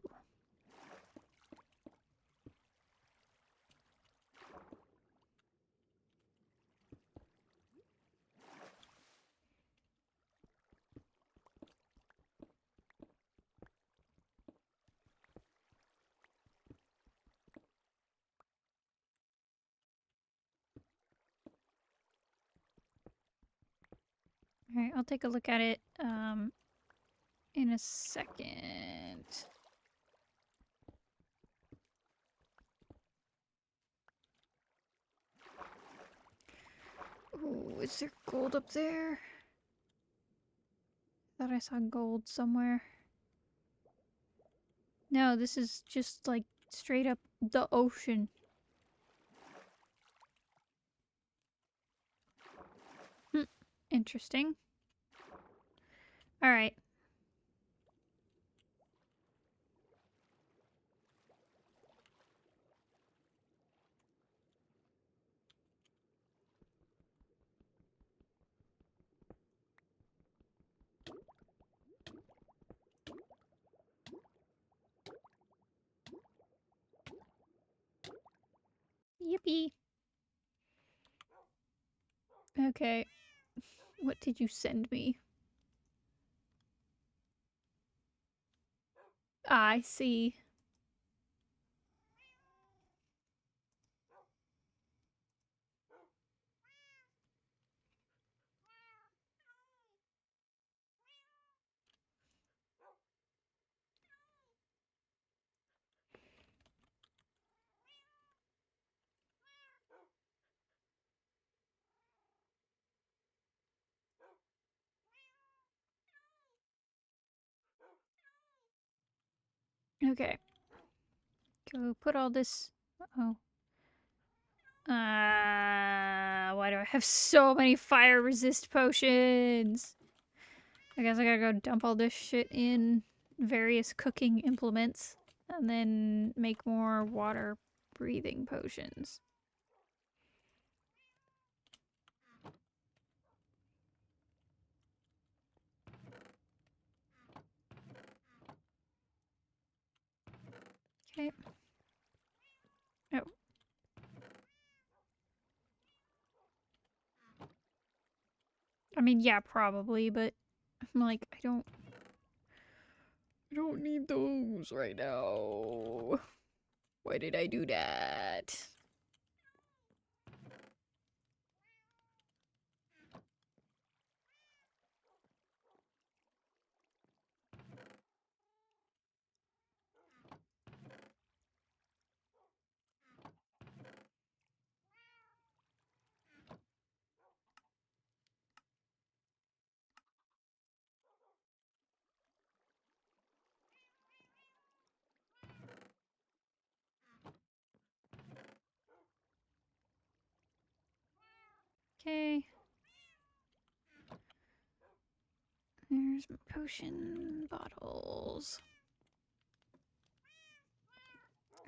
Alright, I'll take a look at it in a second. Ooh, is there gold up there? Thought I saw gold somewhere. No, this is just like straight up the ocean. Interesting. Alright. Yippee. Okay. What did you send me? I see. Okay. Go put all this... Uh-oh. Why do I have so many fire resist potions? I guess I gotta go dump all this shit in various cooking implements and then make more water breathing potions. Okay. Oh. I mean, yeah, probably, but I'm like, I don't need those right now. Why did I do that? Okay. There's my potion bottles.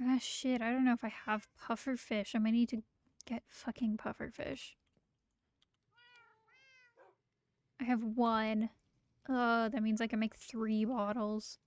Ah, shit. I don't know if I have puffer fish. I might need to get fucking puffer fish. I have one. That means I can make 3 bottles.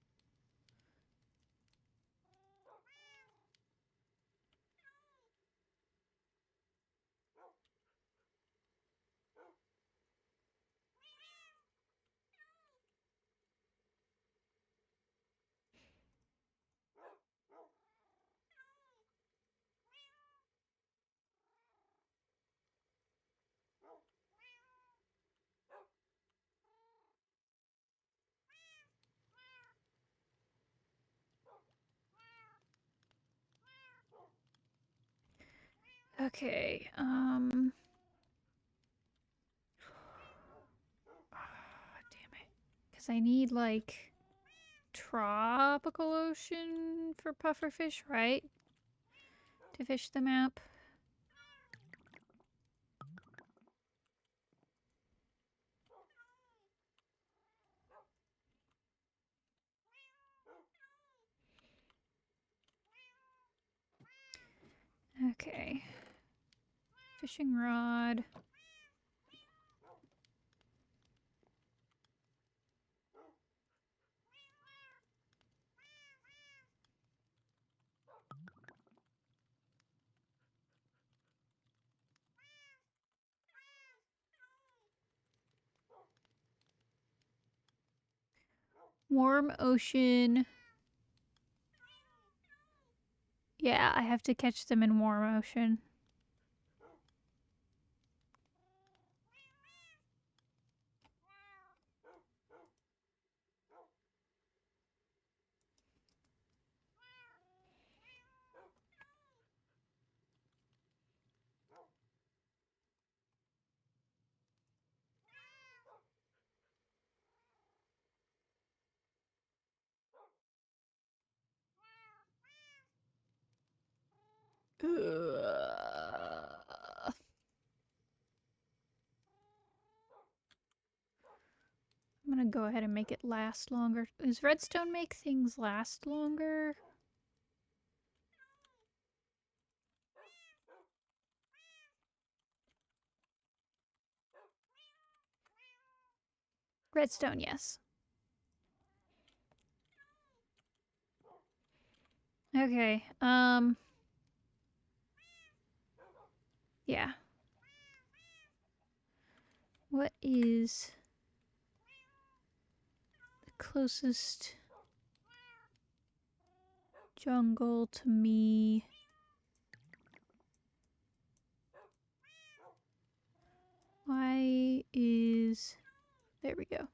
Okay, damn it. Because I need, like, tropical ocean for pufferfish, right? To fish them up. Okay. Fishing rod. Warm ocean. Yeah, I have to catch them in warm ocean. Ugh. I'm gonna go ahead and make it last longer. Does redstone make things last longer? Redstone, yes. Okay, yeah. What is the closest jungle to me? Why is... There we go.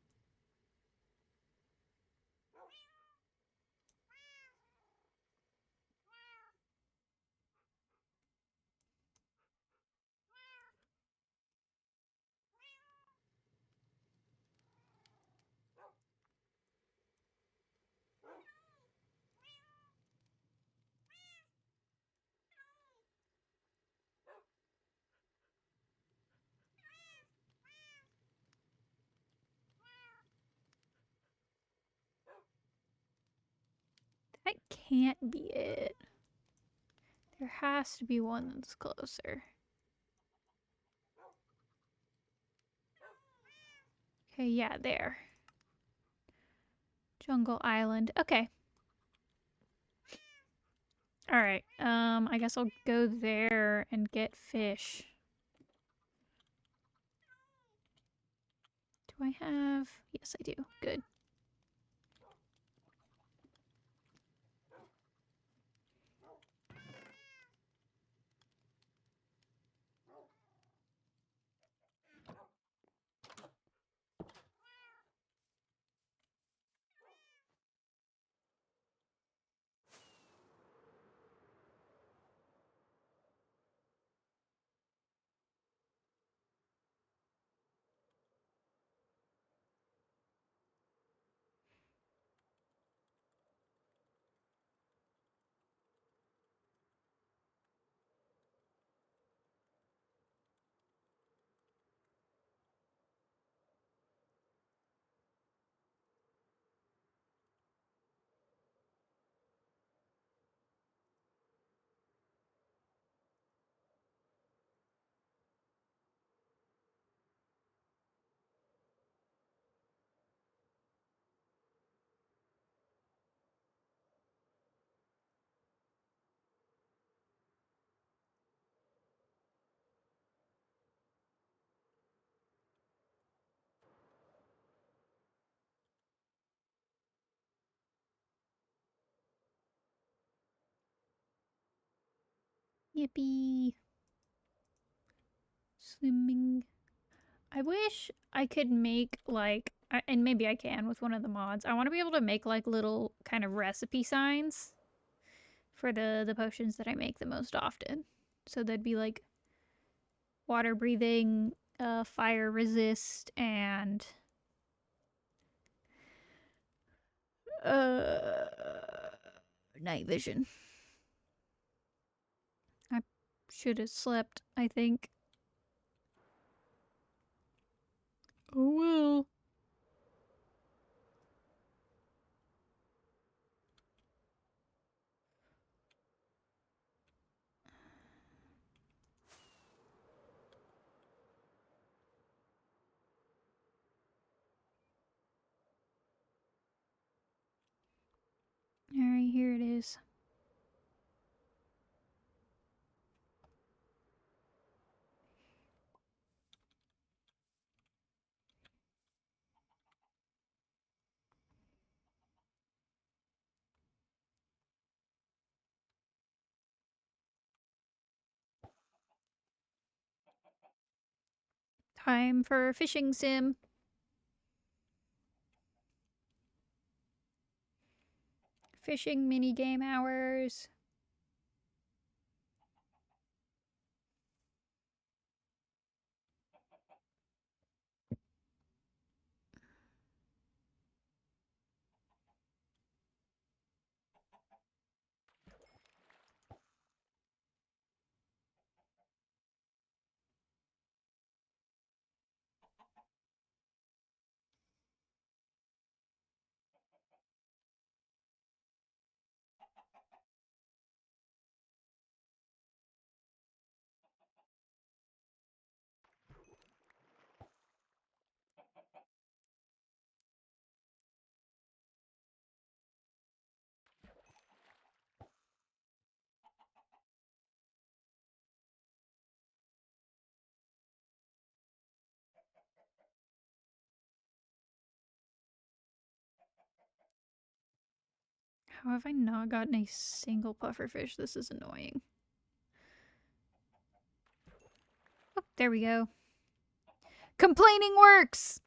can't be it. There has to be one that's closer. Okay, yeah, there. Jungle Island. Okay. Alright, I guess I'll go there and get fish. Do I have... Yes, I do. Good. Yippee. Swimming. I wish I could make, like, and maybe I can with one of the mods. I want to be able to make, like, little kind of recipe signs for the potions that I make the most often. So they'd be, like, water breathing, fire resist, and... night vision. I should have slept, I think. Oh well. Alright, here it is. Time for fishing sim. Fishing minigame hours. How have I not gotten a single pufferfish? This is annoying. Oh, there we go. Complaining works!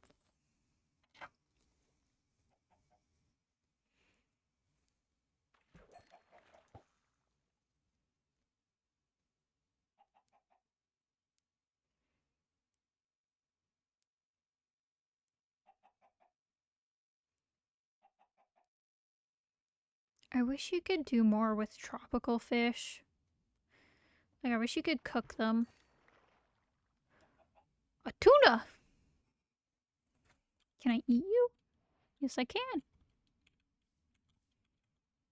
I wish you could do more with tropical fish. Like, I wish you could cook them. A tuna! Can I eat you? Yes, I can.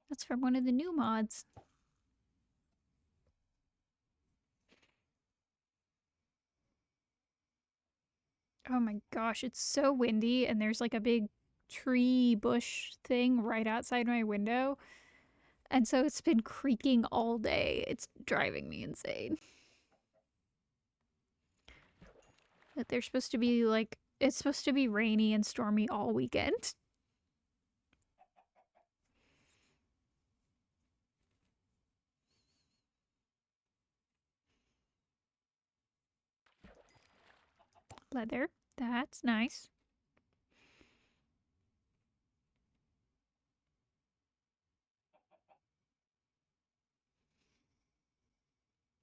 That's from one of the new mods. Oh my gosh, it's so windy, and there's like a big tree bush thing right outside my window. And so it's been creaking all day. It's driving me insane. That they're supposed to be like, it's supposed to be rainy and stormy all weekend. Leather. That's nice.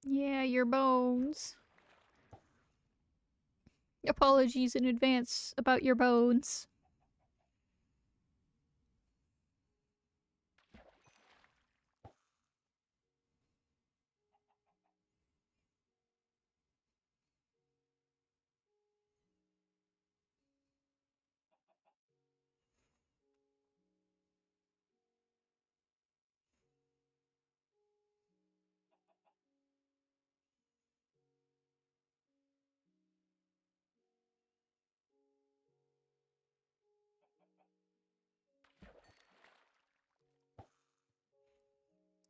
Yeah, your bones. Apologies in advance about your bones.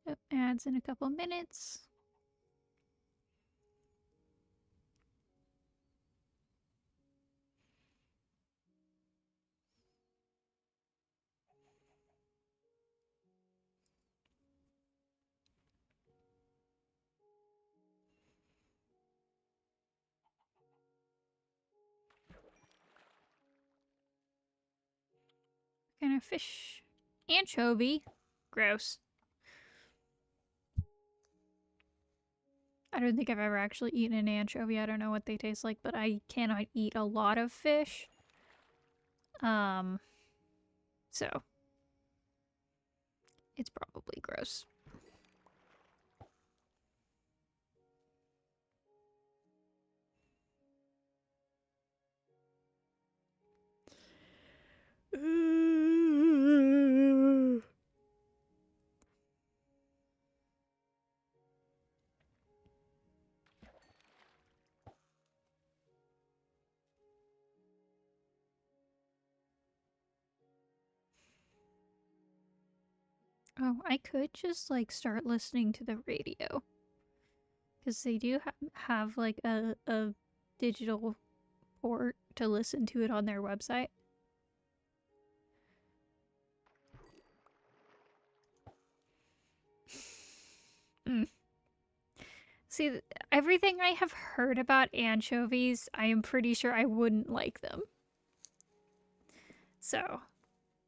Oh, ads in a couple minutes. Kind of fish. Anchovy. Gross. I don't think I've ever actually eaten an anchovy. I don't know what they taste like, but I cannot eat a lot of fish. So it's probably gross. Oh, I could just like start listening to the radio because they do have like a digital port to listen to it on their website. Mm. See, everything I have heard about anchovies, I am pretty sure I wouldn't like them. So,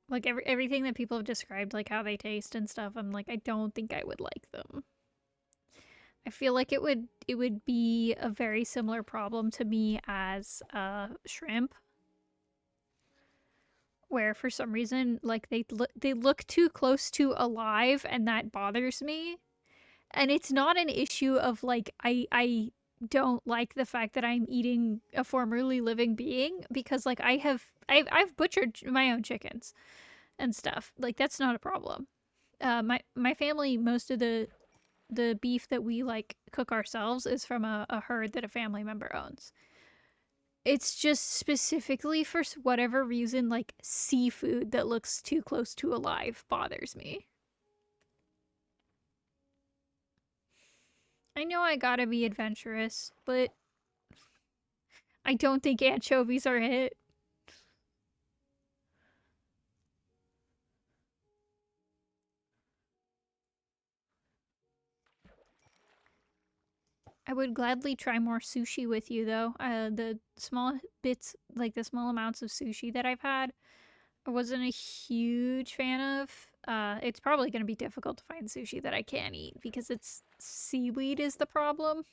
like everything that people have described, like how they taste and stuff, I'm like, I don't think I would like them. I feel like it would be a very similar problem to me as shrimp, where for some reason like they look too close to alive, and that bothers me. And it's not an issue of like I don't like the fact that I'm eating a formerly living being, because like I've butchered my own chickens and stuff. Like that's not a problem. My family, most of the beef that we like cook ourselves is from a herd that a family member owns. It's just specifically for whatever reason, like seafood that looks too close to alive bothers me. I know I gotta be adventurous, but I don't think anchovies are it. I would gladly try more sushi with you, though. The small bits, like the small amounts of sushi that I've had, I wasn't a huge fan of. It's probably going to be difficult to find sushi that I can eat because it's seaweed is the problem.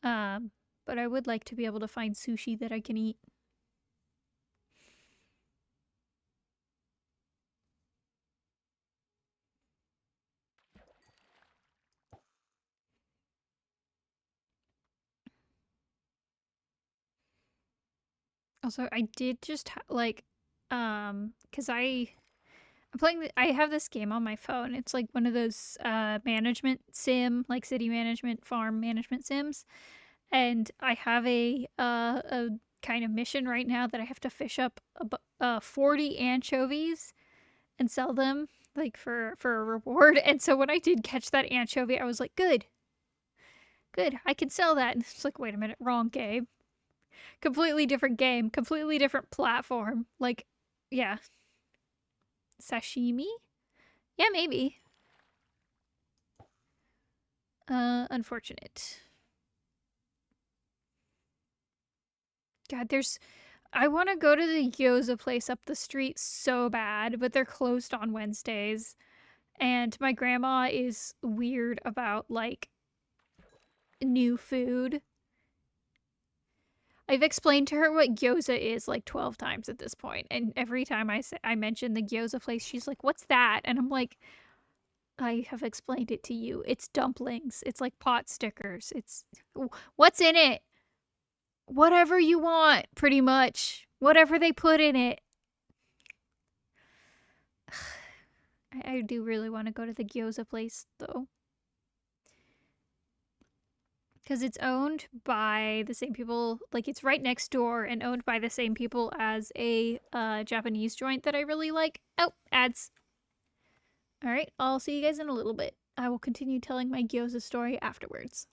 Um, but I would like to be able to find sushi that I can eat. Also, I did just like, because I I have this game on my phone. It's like one of those management sim, like city management, farm management sims. And I have a kind of mission right now that I have to fish up 40 anchovies and sell them like for a reward. And so when I did catch that anchovy, I was like, good, I can sell that. And it's like, wait a minute, wrong game. Completely different game, completely different platform. Like, yeah. Sashimi? Yeah, maybe. Unfortunate. God, I want to go to the gyoza place up the street so bad, but they're closed on Wednesdays. And my grandma is weird about, like, new food. I've explained to her what gyoza is like 12 times at this point, and every time I mention the gyoza place, she's like, "What's that?" And I'm like, "I have explained it to you. It's dumplings. It's like pot stickers. What's in it? Whatever you want, pretty much. Whatever they put in it." I do really want to go to the gyoza place though. Because it's owned by the same people, like it's right next door and owned by the same people as a Japanese joint that I really like. Oh, ads. Alright, I'll see you guys in a little bit. I will continue telling my gyoza story afterwards.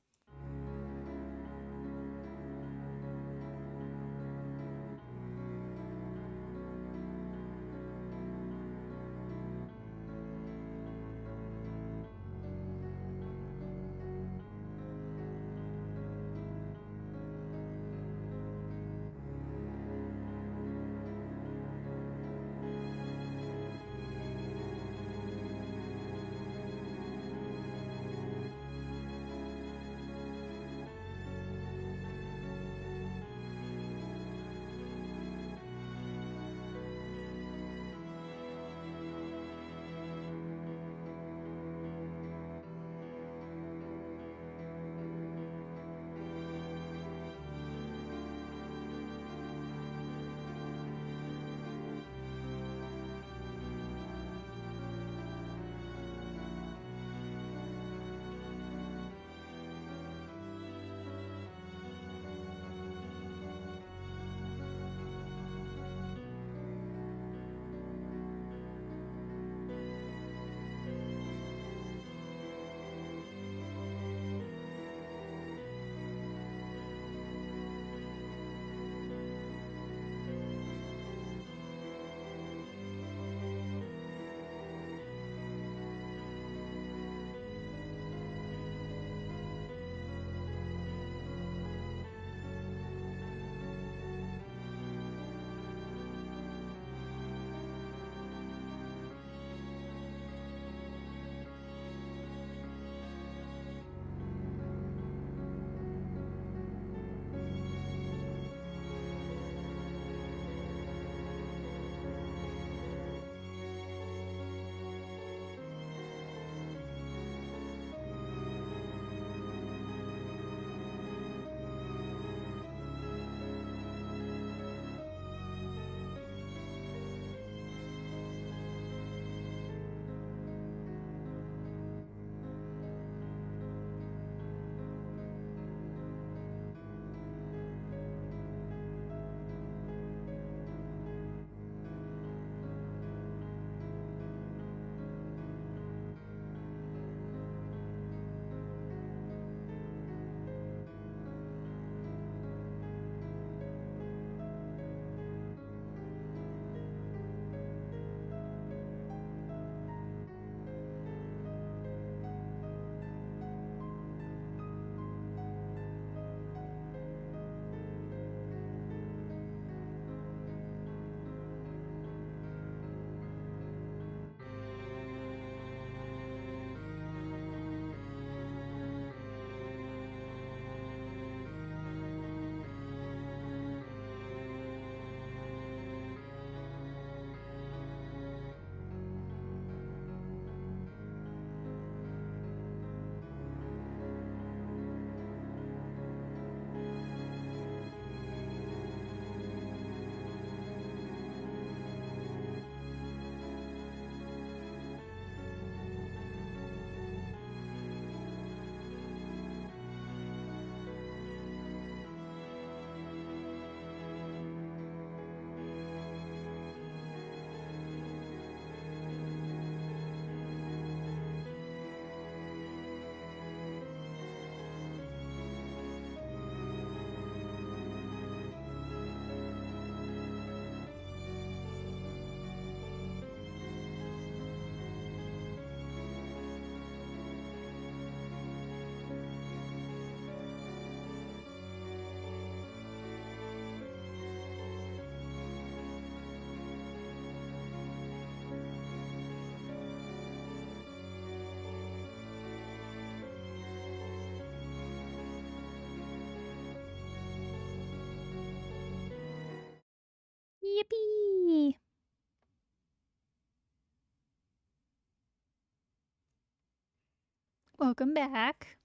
Welcome back.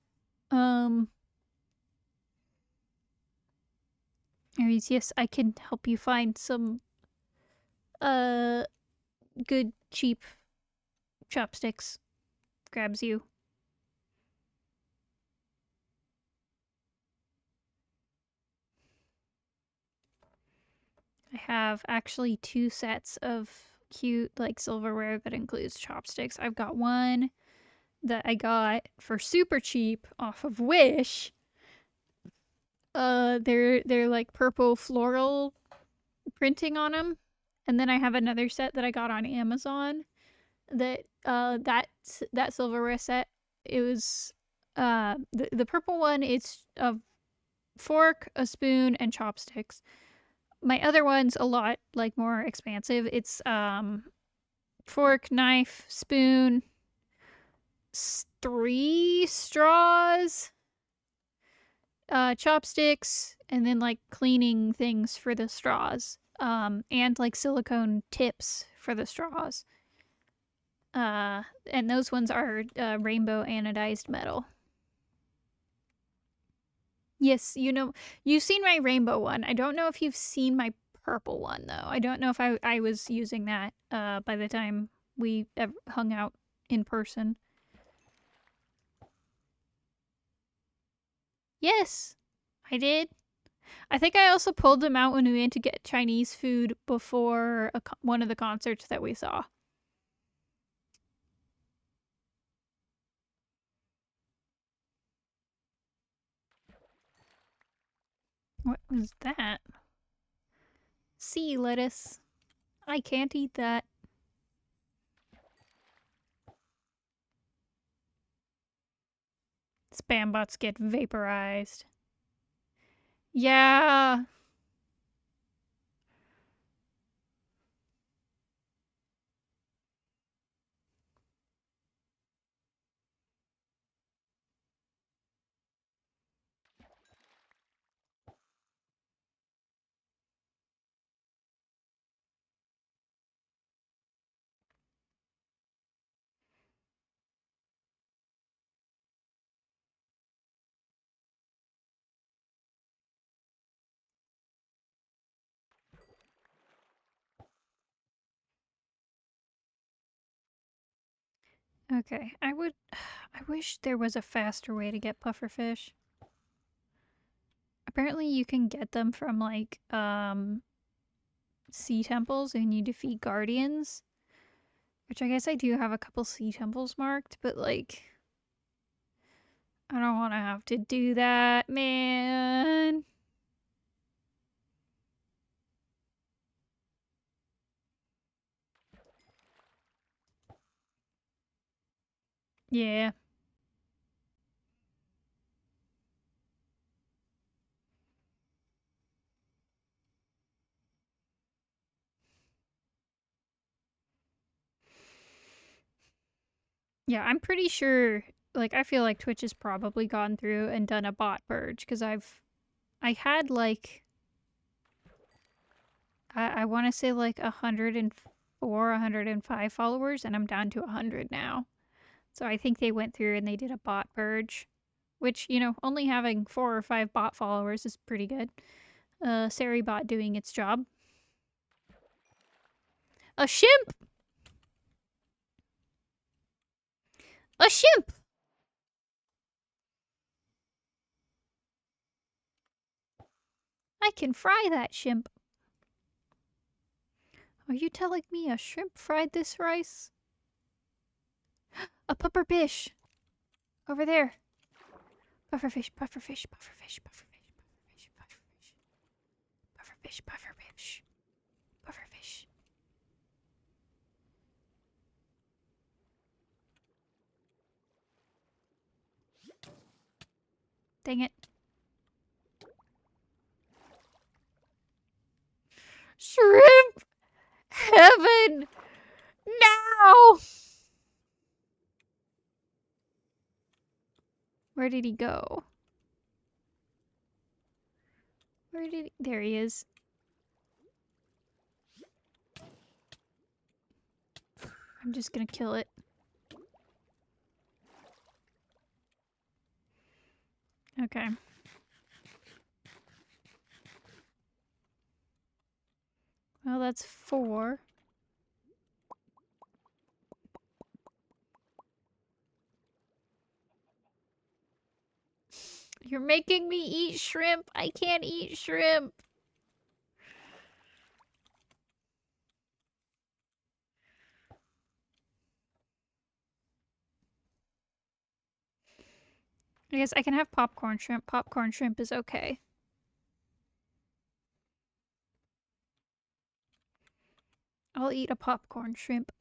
Aries, yes, I can help you find some, good, cheap chopsticks. Grabs you. I have actually 2 sets of cute, like, silverware that includes chopsticks. I've got one that I got for super cheap off of Wish. They're like purple floral printing on them. And then I have another set that I got on Amazon that that silverware set, it was the purple one, it's a fork, a spoon, and chopsticks. My other one's a lot like more expansive. It's fork, knife, spoon, 3 straws, chopsticks, and then like cleaning things for the straws. And like silicone tips for the straws. And those ones are rainbow anodized metal. Yes, you've seen my rainbow one. I don't know if you've seen my purple one though. I don't know if I was using that by the time we hung out in person. Yes, I did. I think I also pulled them out when we went to get Chinese food before one of the concerts that we saw. What was that? Sea lettuce. I can't eat that. Spam bots get vaporized. Yeah. Okay, I wish there was a faster way to get pufferfish. Apparently you can get them from like sea temples and you defeat guardians. Which I guess I do have a couple sea temples marked, but like I don't want to have to do that, man. Yeah. Yeah, I'm pretty sure, like, I feel like Twitch has probably gone through and done a bot purge, because I had, like, I want to say, like, 104, 105 followers, and I'm down to 100 now. So I think they went through and they did a bot purge, which, only having 4 or 5 bot followers is pretty good. Sari bot doing its job. A shimp! A shimp! I can fry that shimp. Are you telling me a shrimp fried this rice? A pufferfish! Over there. Pufferfish, pufferfish, pufferfish, pufferfish, pufferfish, pufferfish. Pufferfish, pufferfish. Pufferfish. Dang it. Shrimp! Heaven! Now! Where did he go? Where did he... There he is. I'm just gonna kill it. Okay. Well, that's 4. You're making me eat shrimp. I can't eat shrimp. I guess I can have popcorn shrimp. Popcorn shrimp is okay. I'll eat a popcorn shrimp.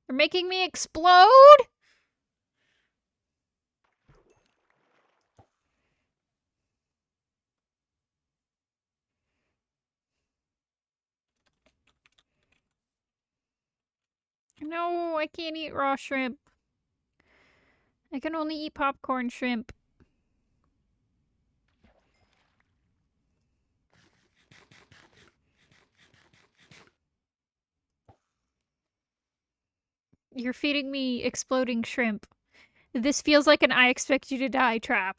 You're making me explode? No, I can't eat raw shrimp. I can only eat popcorn shrimp. You're feeding me exploding shrimp. This feels like an I expect you to die trap.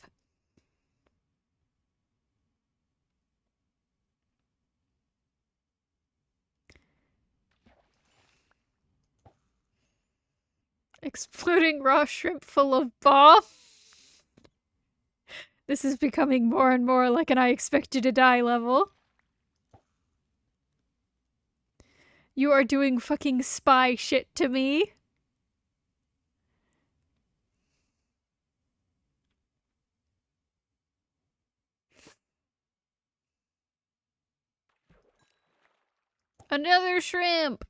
Exploding raw shrimp full of bomb. This is becoming more and more like an I expect you to die level. You are doing fucking spy shit to me. Another shrimp.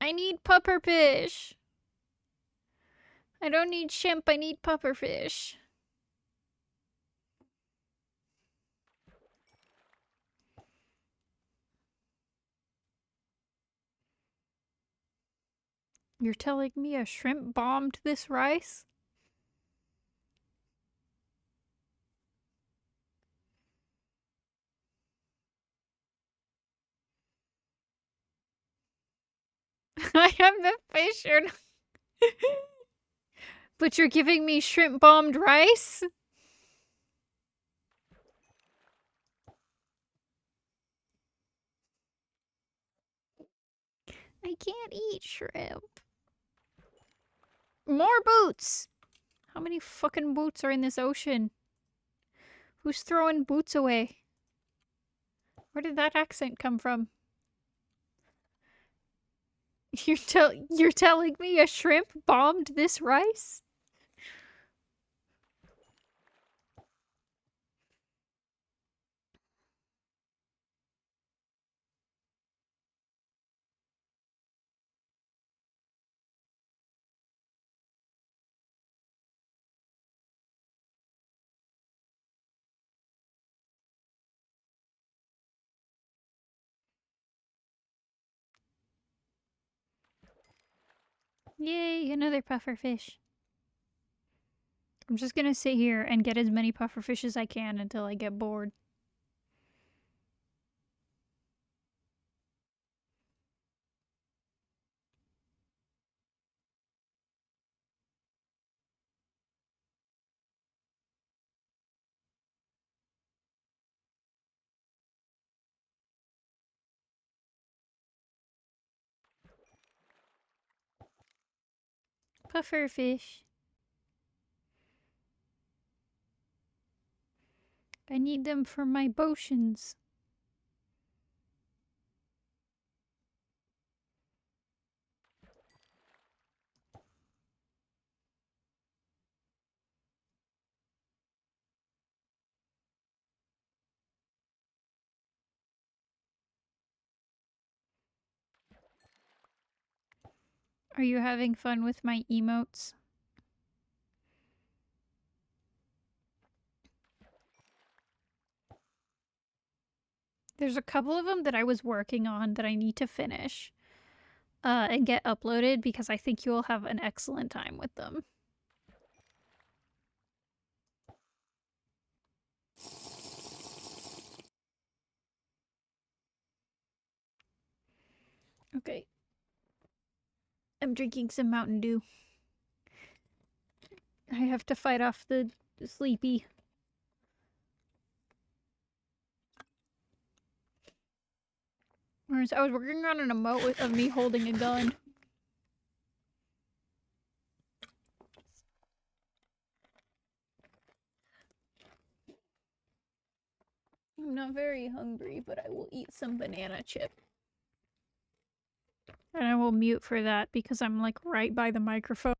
I need pufferfish. I don't need shrimp, I need pufferfish. You're telling me a shrimp bombed this rice? I am the fish or not. But you're giving me shrimp bombed rice? I can't eat shrimp. More boots! How many fucking boots are in this ocean? Who's throwing boots away? Where did that accent come from? You're telling me a shrimp bombed this rice? Yay, another pufferfish. I'm just gonna sit here and get as many pufferfish as I can until I get bored. Pufferfish. I need them for my potions. Are you having fun with my emotes? There's a couple of them that I was working on that I need to finish and get uploaded because I think you'll have an excellent time with them. Okay. I'm drinking some Mountain Dew. I have to fight off the sleepy. Whereas I was working on an emote of me holding a gun. I'm not very hungry, but I will eat some banana chip. And I will mute for that because I'm like right by the microphone.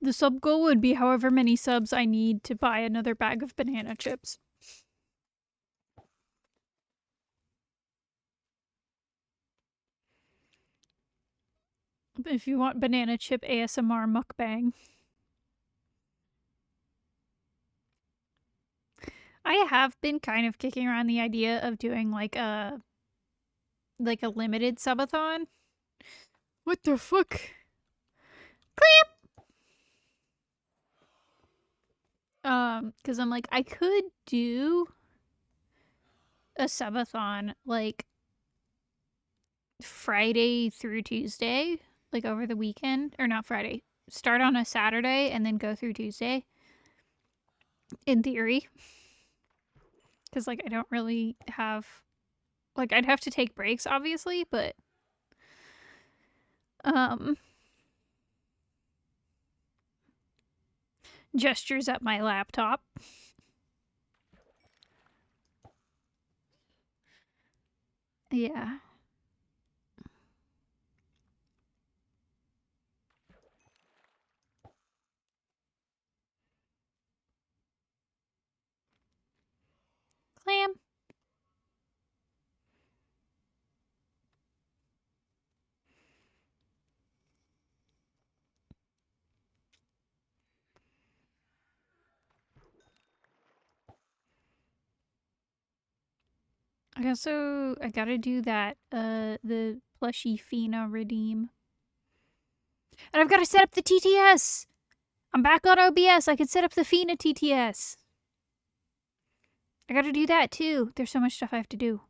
The sub goal would be however many subs I need to buy another bag of banana chips. If you want banana chip ASMR mukbang. I have been kind of kicking around the idea of doing like a limited subathon. What the fuck? Because I'm like, I could do a subathon like Friday through Tuesday, like over the weekend, or not Friday. Start on a Saturday and then go through Tuesday. In theory. Because like I don't really have, like I'd have to take breaks obviously, but gestures at my laptop. Yeah. Clam. I gotta do that, the plushie Fina redeem. And I've gotta set up the TTS! I'm back on OBS, I can set up the Fina TTS. I gotta do that too. There's so much stuff I have to do.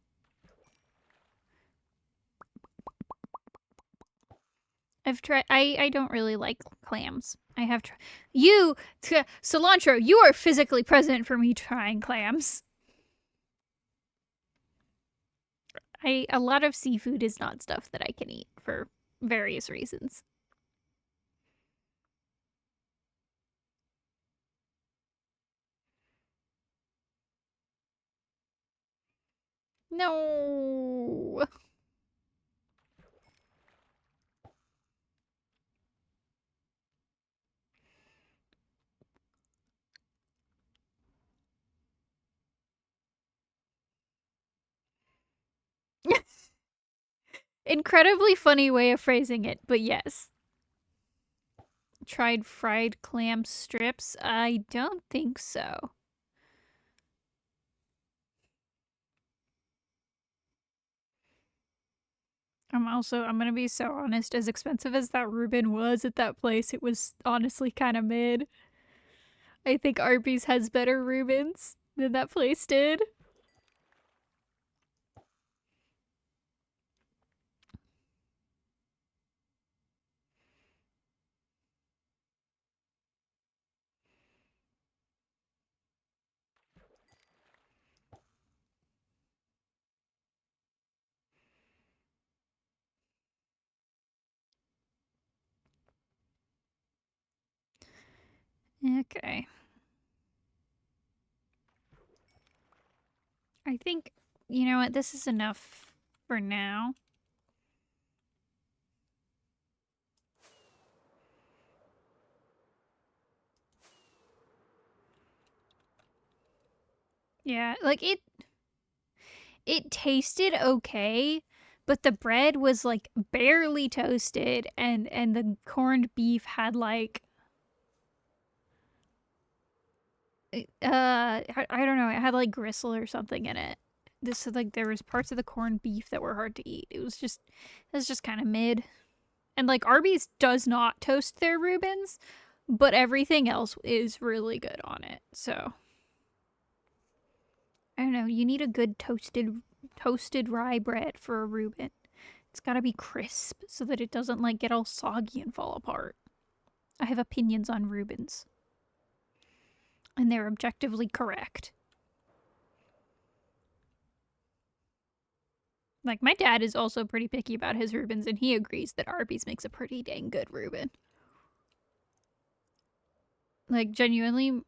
I've tried, I don't really like clams. I have tried. You, Cilantro, you are physically present for me trying clams. A lot of seafood is not stuff that I can eat for various reasons. No. Incredibly funny way of phrasing it, but yes. Tried fried clam strips? I don't think so. I'm gonna be so honest, as expensive as that Reuben was at that place, it was honestly kind of mid. I think Arby's has better Reubens than that place did. Okay. I think, you know what, this is enough for now. Yeah, like it tasted okay, but the bread was like barely toasted and the corned beef had like I don't know, it had like gristle or something in it. This like there was parts of the corned beef that were hard to eat. It was just kind of mid. And like Arby's does not toast their Reubens, but everything else is really good on it. So I don't know, you need a good toasted rye bread for a Reuben. It's got to be crisp so that it doesn't like get all soggy and fall apart. I have opinions on Reubens, and they're objectively correct. Like my dad is also pretty picky about his Reubens, and he agrees that Arby's makes a pretty dang good Reuben. Like genuinely,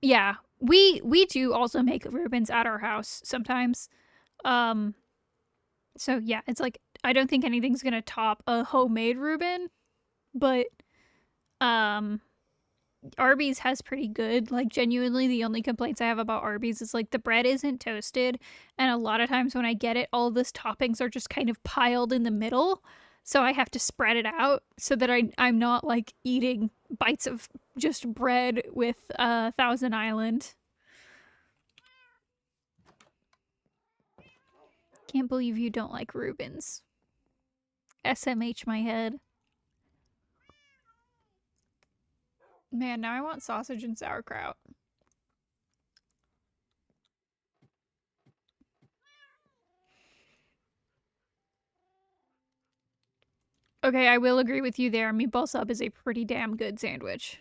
yeah. We do also make Reubens at our house sometimes. Um so yeah, it's like I don't think anything's gonna top a homemade Reuben, but um Arby's has pretty good. Like genuinely the only complaints I have about Arby's is like the bread isn't toasted, and a lot of times when I get it all these toppings are just kind of piled in the middle. So I have to spread it out so that I'm not like eating bites of just bread with Thousand Island. Can't believe you don't like Reubens. SMH my head. Man, now I want sausage and sauerkraut. Okay, I will agree with you there. Meatball sub is a pretty damn good sandwich.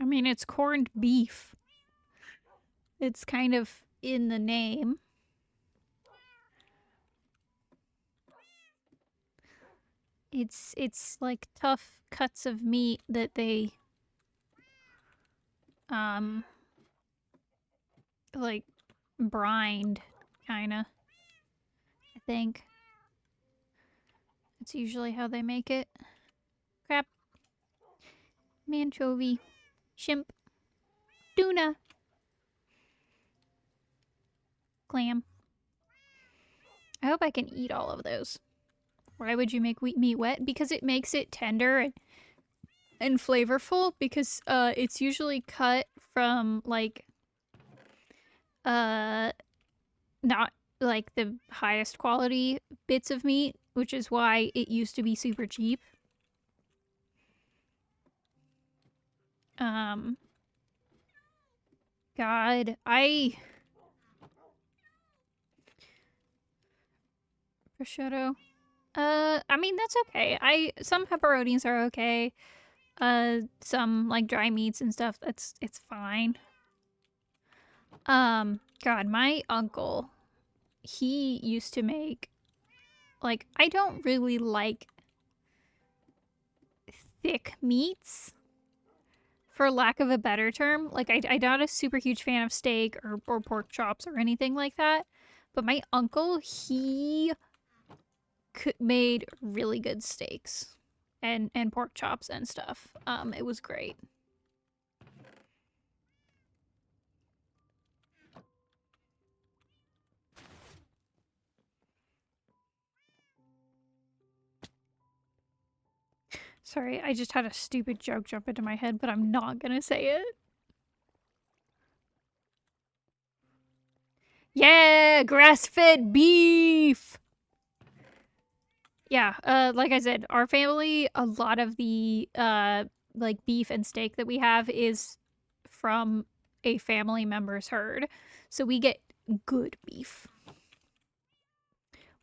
I mean, it's corned beef. It's kind of in the name. It's like tough cuts of meat that they um like brined kinda, I think. That's usually how they make it. Crap. Anchovy. Shrimp. Tuna. Clam. I hope I can eat all of those. Why would you make wheat meat wet? Because it makes it tender and flavorful, because it's usually cut from like uh not like the highest quality bits of meat, which is why it used to be super cheap. Um God, prosciutto. I mean that's okay. Some pepperonis are okay. Some like dry meats and stuff, it's fine. God, my uncle, he used to make like I don't really like thick meats, for lack of a better term. Like I'm not a super huge fan of steak or pork chops or anything like that. But my uncle, he made really good steaks and pork chops and stuff. It was great. Sorry, I just had a stupid joke jump into my head, but I'm not gonna say it. Yeah, grass-fed beef. Yeah, like I said, our family, a lot of the like beef and steak that we have is from a family member's herd. So we get good beef.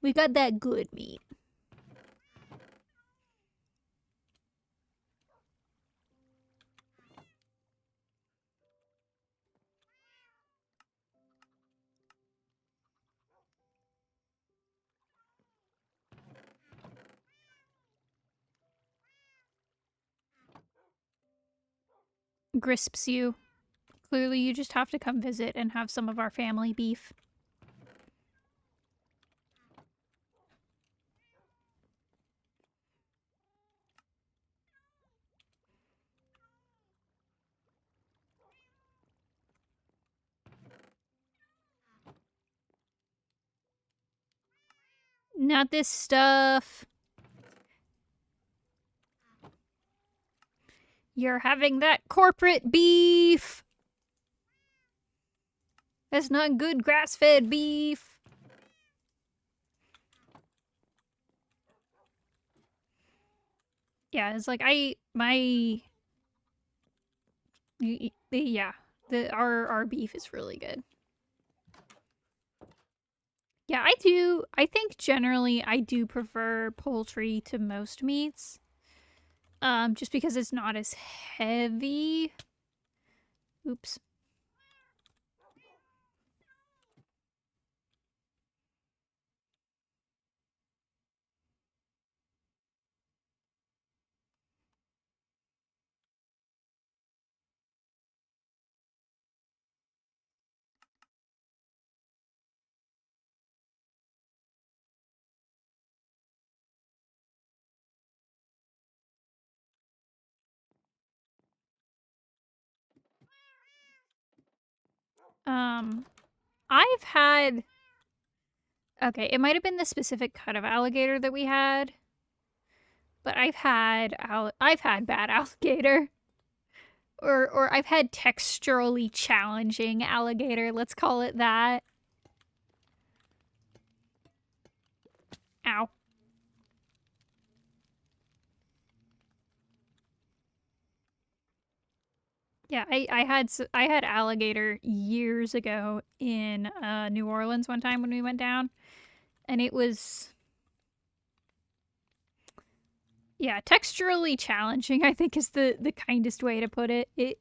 We got that good meat. Grisps you. Clearly, you just have to come visit and have some of our family beef. Not this stuff. You're having that corporate beef. That's not good grass-fed beef. Yeah, it's like yeah, our beef is really good. Yeah, I do. I think generally I do prefer poultry to most meats. Just because it's not as heavy. Oops. I've had okay, it might have been the specific cut of alligator that we had, but I've had bad alligator. Or I've had texturally challenging alligator, let's call it that. Ow. Yeah, I had alligator years ago in New Orleans one time when we went down, and it was yeah, texturally challenging, I think is the kindest way to put it. It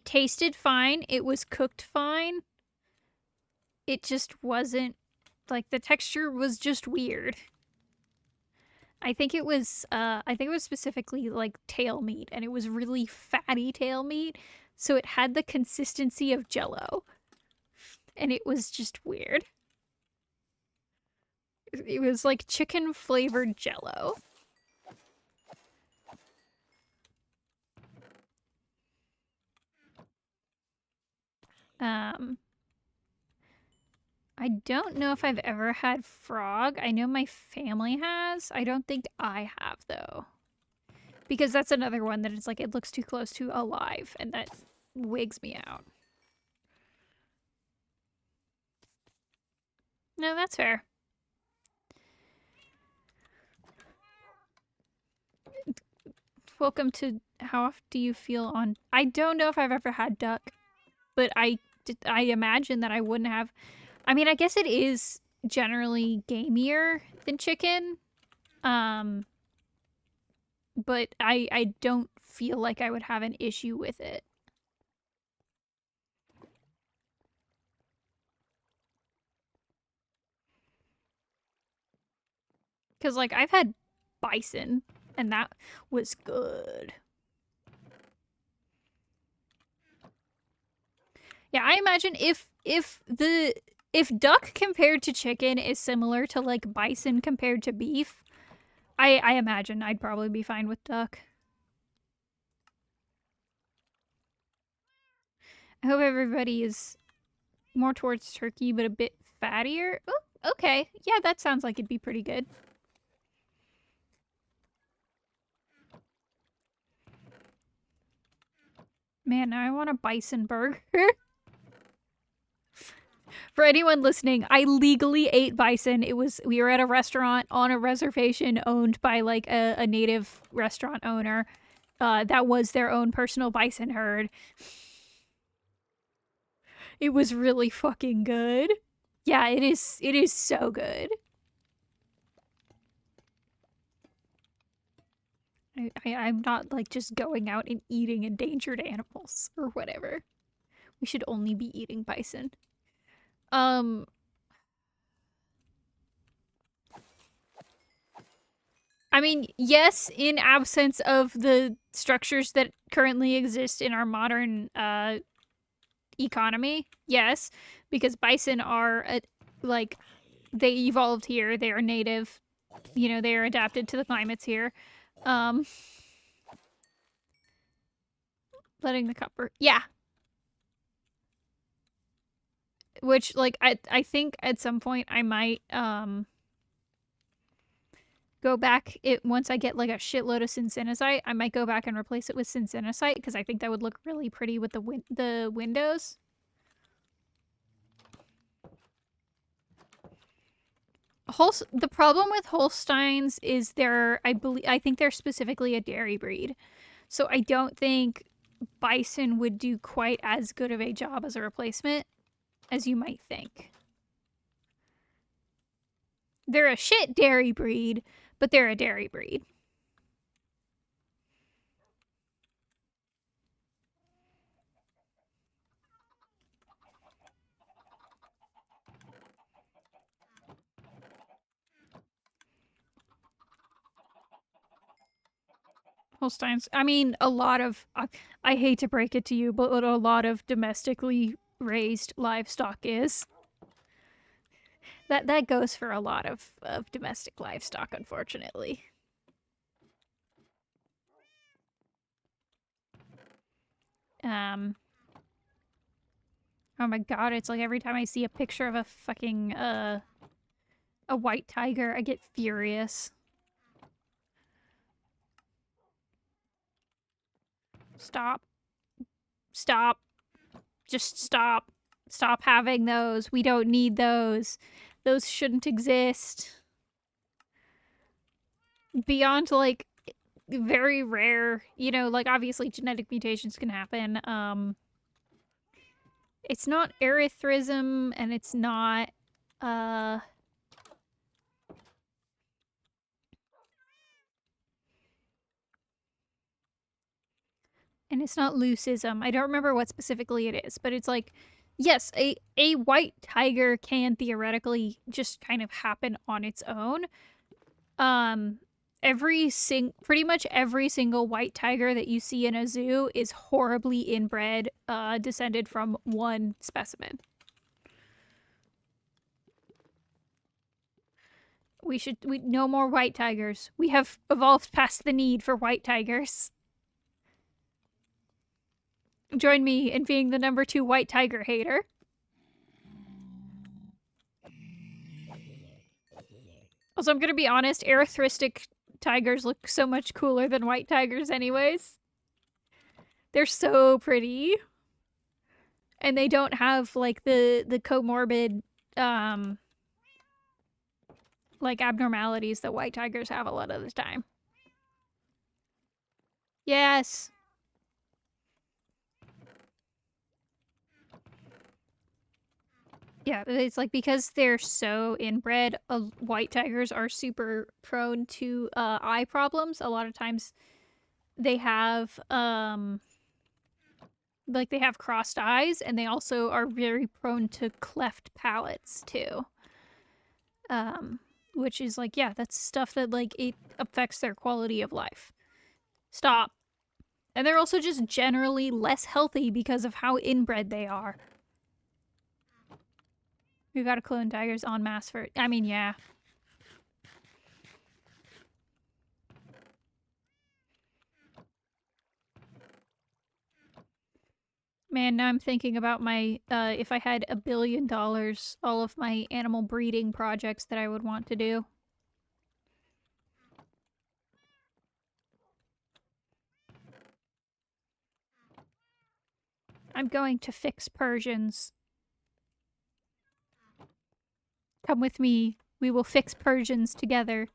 tasted fine, it was cooked fine. It just wasn't like the texture was just weird. I think it was specifically like tail meat, and it was really fatty tail meat, so it had the consistency of jello. And it was just weird. It was like chicken flavored jello. I don't know if I've ever had frog. I know my family has. I don't think I have though. Because that's another one that it's like it looks too close to alive, and that wigs me out. No, that's fair. Welcome to How Often Do You Feel on... I don't know if I've ever had duck, but I imagine that I wouldn't have. I mean, I guess it is generally gamier than chicken. But I don't feel like I would have an issue with it. Because, like, I've had bison, and that was good. Yeah, I imagine if duck compared to chicken is similar to like bison compared to beef, I imagine I'd probably be fine with duck. I hope everybody is more towards turkey, but a bit fattier. Oh, okay. Yeah, that sounds like it'd be pretty good. Man, now I want a bison burger. For anyone listening, I legally ate bison. We were at a restaurant on a reservation owned by like a native restaurant owner. That was their own personal bison herd. It was really fucking good. Yeah, it is. It is so good. I'm not like just going out and eating endangered animals or whatever. We should only be eating bison. I mean, yes, in absence of the structures that currently exist in our modern economy? Yes, because bison are like they evolved here. They are native. You know, they are adapted to the climates here. Letting the copper. Yeah. Which like I think at some point I might go back it once I get like a shitload of syncenicite, I might go back and replace it with syncenicite because I think that would look really pretty with the windows. The problem with Holsteins is I think they're specifically a dairy breed. So I don't think bison would do quite as good of a job as a replacement as you might think. They're a shit dairy breed, but they're a dairy breed. Holsteins. I mean, a lot of. I hate to break it to you, but a lot of domestically raised livestock is. That goes for a lot of domestic livestock, unfortunately. Oh my god, it's like every time I see a picture of a fucking a white tiger, I get furious. Stop. Stop. Just stop. Stop having those. We don't need those. Those shouldn't exist. Beyond, like, very rare, you know, like, obviously genetic mutations can happen. It's not erythrism, and it's not, and it's not leucism. I don't remember what specifically it is, but it's like, yes, a white tiger can theoretically just kind of happen on its own. Pretty much every single white tiger that you see in a zoo is horribly inbred, descended from one specimen. We no more white tigers. We have evolved past the need for white tigers. Join me in being the #2 white tiger hater. Also, I'm gonna be honest, erythristic tigers look so much cooler than white tigers anyways. They're so pretty. And they don't have, like, the comorbid, like, abnormalities that white tigers have a lot of the time. Yes! Yeah, it's like because they're so inbred, white tigers are super prone to eye problems. A lot of times they have like they have crossed eyes, and they also are very prone to cleft palates too. Which is like, yeah, that's stuff that like it affects their quality of life. Stop. And they're also just generally less healthy because of how inbred they are. We've got to clone tigers en masse for... I mean, yeah. Man, now I'm thinking about my... if I had $1 billion, all of my animal breeding projects that I would want to do. I'm going to fix Persians. Come with me. We will fix Persians together.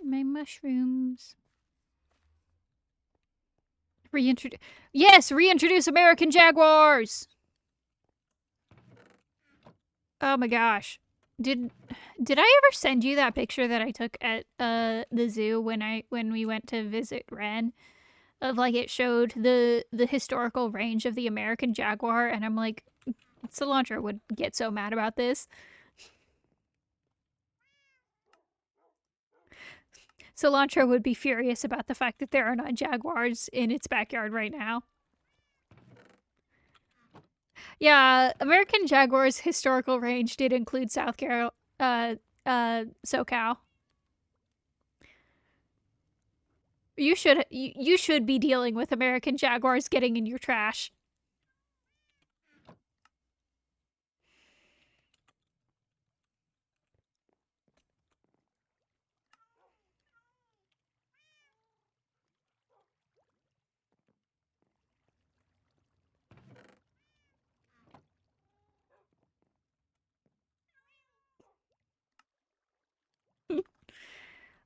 My mushrooms. Reintroduce American jaguars! Oh my gosh. Did I ever send you that picture that I took at the zoo when we went to visit Ren? Of like it showed the historical range of the American jaguar, and I'm like, Cilantro would get so mad about this. Cilantro would be furious about the fact that there are not jaguars in its backyard right now. Yeah, American Jaguar's historical range did include SoCal. You should be dealing with American Jaguars getting in your trash.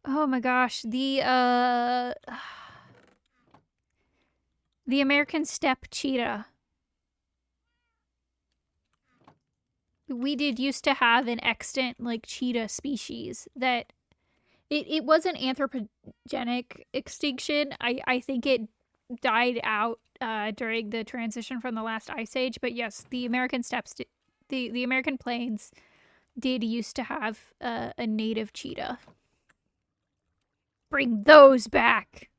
Oh my gosh, the American steppe cheetah. We did used to have an extant like cheetah species that it wasn't anthropogenic extinction. I think it died out during the transition from the last ice age, but yes, the American steppes the American plains did used to have a native cheetah. Bring those back.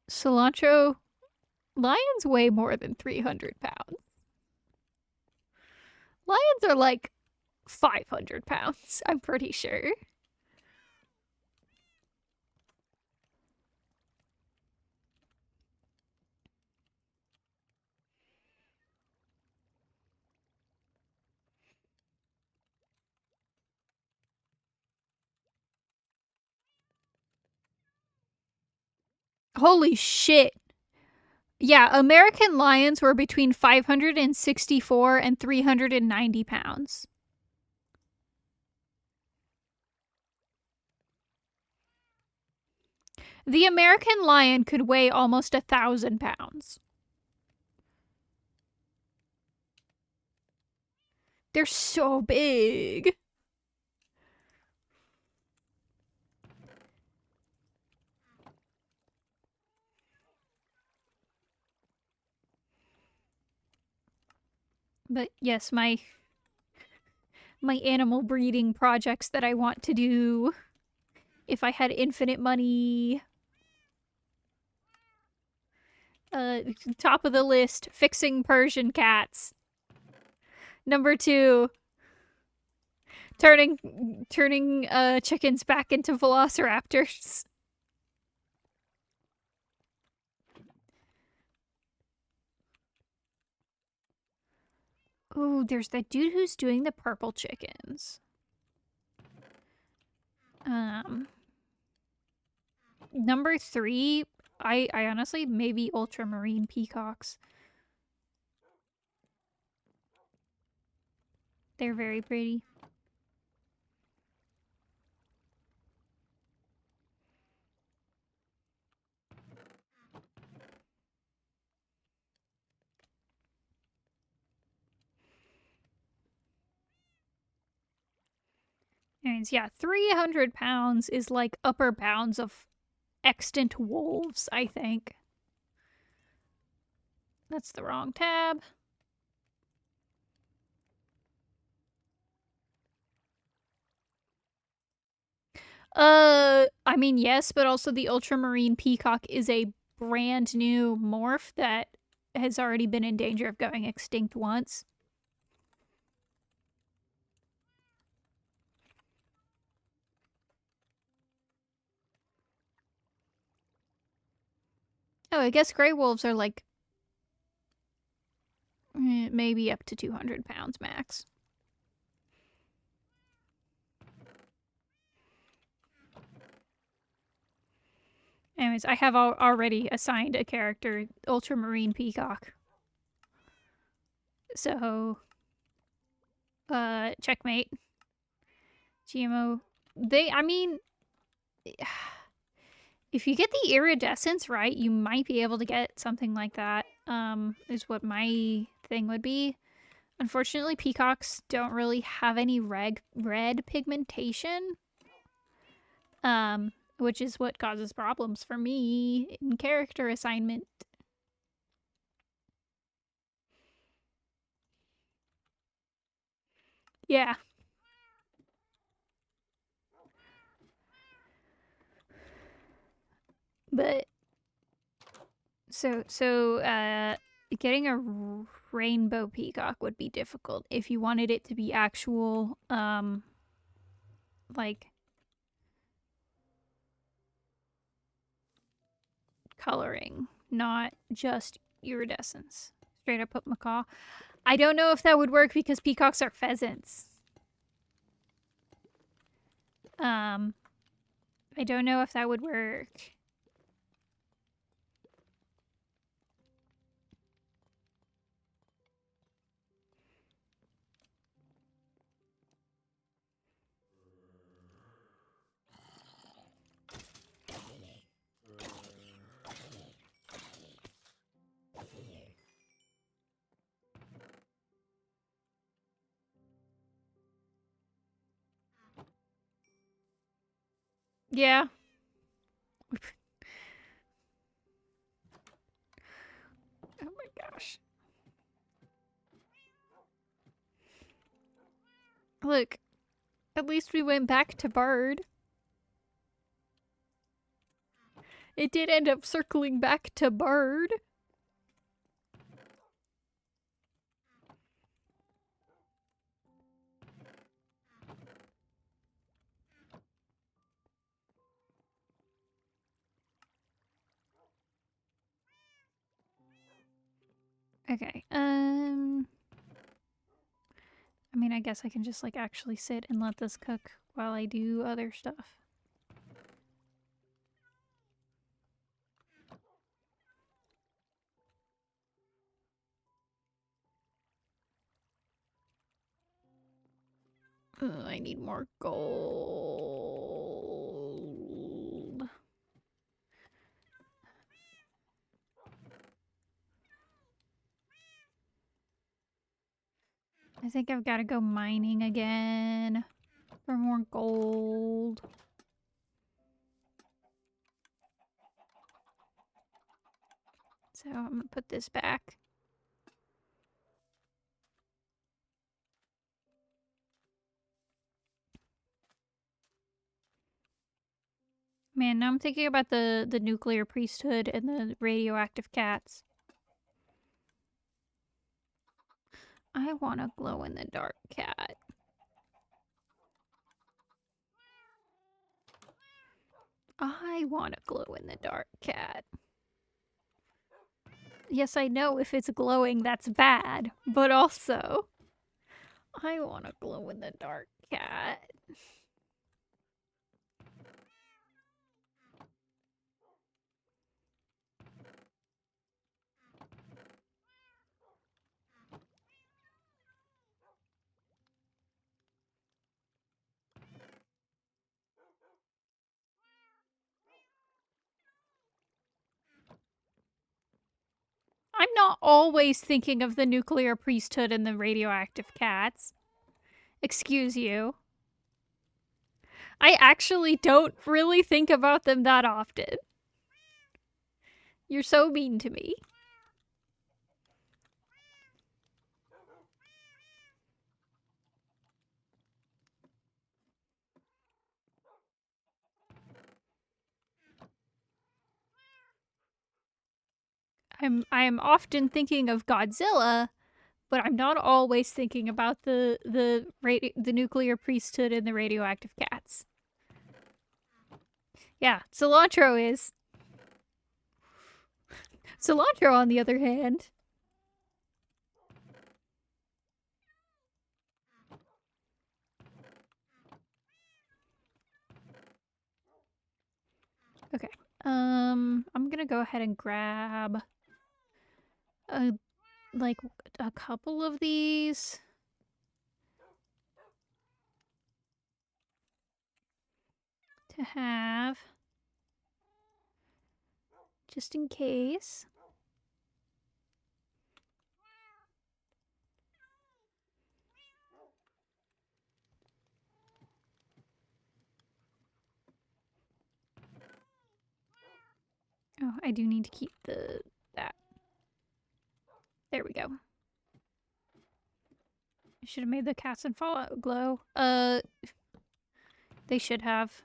Cilantro, lions weigh more than 300 pounds. Lions are like 500 pounds, I'm pretty sure. Holy shit. Yeah, American lions were between 564 and 390 pounds. The American lion could weigh almost 1,000 pounds. They're so big. But yes, my animal breeding projects that I want to do if I had infinite money. Top of the list, fixing Persian cats. Number 2, turning chickens back into velociraptors. Oh, there's that dude who's doing the purple chickens. Number 3, I honestly maybe ultramarine peacocks. They're very pretty. Anyways, yeah, 300 pounds is like upper bounds of extant wolves, I think. That's the wrong tab. I mean, yes, but also the ultramarine peacock is a brand new morph that has already been in danger of going extinct once. Oh, I guess gray wolves are like maybe up to 200 pounds max. Anyways, I have already assigned a character, Ultramarine Peacock. So, checkmate. GMO. I mean, if you get the iridescence right, you might be able to get something like that, is what my thing would be. Unfortunately, peacocks don't really have any red pigmentation, which is what causes problems for me in character assignment. Yeah. But getting a rainbow peacock would be difficult if you wanted it to be actual, like, coloring, not just iridescence. Straight up put macaw. I don't know if that would work because peacocks are pheasants. I don't know if that would work. Yeah. Oh my gosh. Look, at least we went back to bird. It did end up circling back to bird. Okay, I mean, I guess I can just, like, actually sit and let this cook while I do other stuff. I need more gold. I think I've got to go mining again for more gold. So I'm gonna put this back. Man, now I'm thinking about the nuclear priesthood and the radioactive cats. I want a glow-in-the-dark cat. I want a glow-in-the-dark cat. Yes, I know if it's glowing, that's bad, but also, I want a glow-in-the-dark cat. I'm not always thinking of the nuclear priesthood and the radioactive cats. Excuse you. I actually don't really think about them that often. You're so mean to me. I am often thinking of Godzilla, but I'm not always thinking about the nuclear priesthood and the radioactive cats. Yeah, cilantro is. Cilantro, on the other hand. Okay. I'm gonna go ahead and grab like a couple of these. To have. Just in case. I do need to keep that. There we go. I should have made the cats in Fallout glow. They should have.